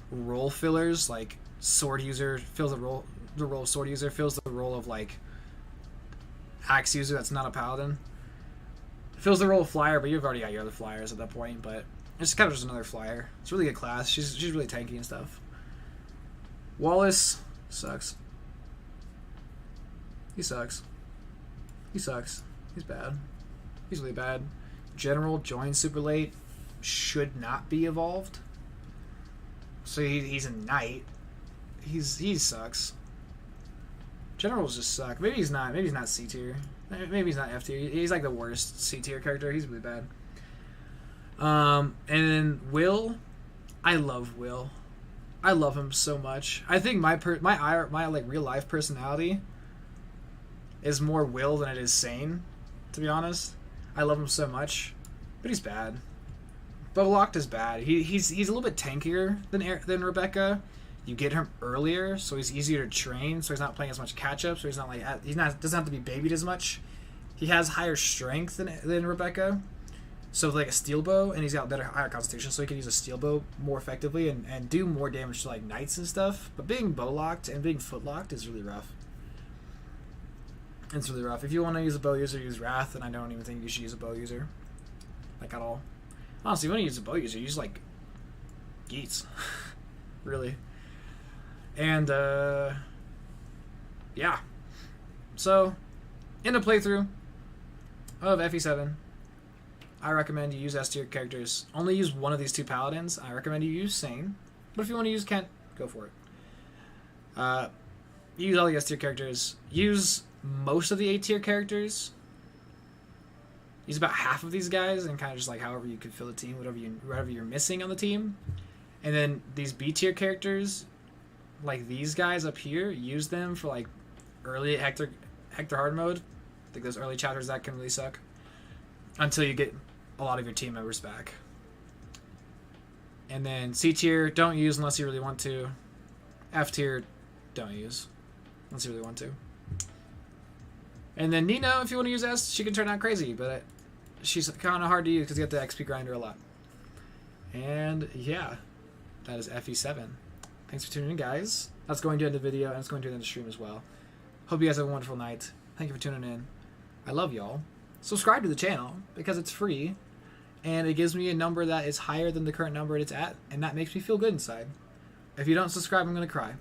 role fillers, like sword user fills the role of sword user, fills the role of like axe user that's not a paladin, fills the role of flyer, but you've already got your other flyers at that point. But it's kind of just another flyer. It's a really good class. She's really tanky and stuff. Wallace sucks. He sucks. He's bad. He's really bad. General joins super late, should not be evolved. So he's a knight. He sucks. Generals just suck. Maybe he's not C tier. Maybe he's not F tier. He's like the worst C tier character. He's really bad. And then Will, I love Will. I love him so much. I think my like real life personality is more Will than it is sane, to be honest. I love him so much, but he's bad. Locked is bad. He's a little bit tankier than Rebecca. You get him earlier, so he's easier to train. So he's not playing as much catch up. So he's not like doesn't have to be babied as much. He has higher strength than Rebecca. So like a steel bow, and he's got higher constitution, so he can use a steel bow more effectively and do more damage to like knights and stuff. But being bow locked and being foot locked is really rough. It's really rough. If you want to use a bow user, use Wrath, and I don't even think you should use a bow user, like at all. Honestly, if you want to use a bow user, use like Geats, really. And yeah. So in the playthrough of FE7, I recommend you use S tier characters. Only use one of these two paladins. I recommend you use Sane, but if you want to use Kent, go for it. Use all the S tier characters. Use most of the A tier characters. Use about half of these guys, and kind of just like however you could fill the team, whatever you're missing on the team. And then these B tier characters, like these guys up here, use them for like early Hector hard mode. I think those early chapters that can really suck until you get a lot of your team members back. And then C tier, don't use unless you really want to. F tier, don't use unless you really want to. And then Nino, if you want to use S, she can turn out crazy, but she's kind of hard to use because you have to XP grinder a lot. And yeah, that is FE7. Thanks for tuning in, guys. That's going to end the video, and it's going to end the stream as well. Hope you guys have a wonderful night. Thank you for tuning in. I love y'all. Subscribe to the channel because it's free, and it gives me a number that is higher than the current number it's at, and that makes me feel good inside. If you don't subscribe, I'm going to cry.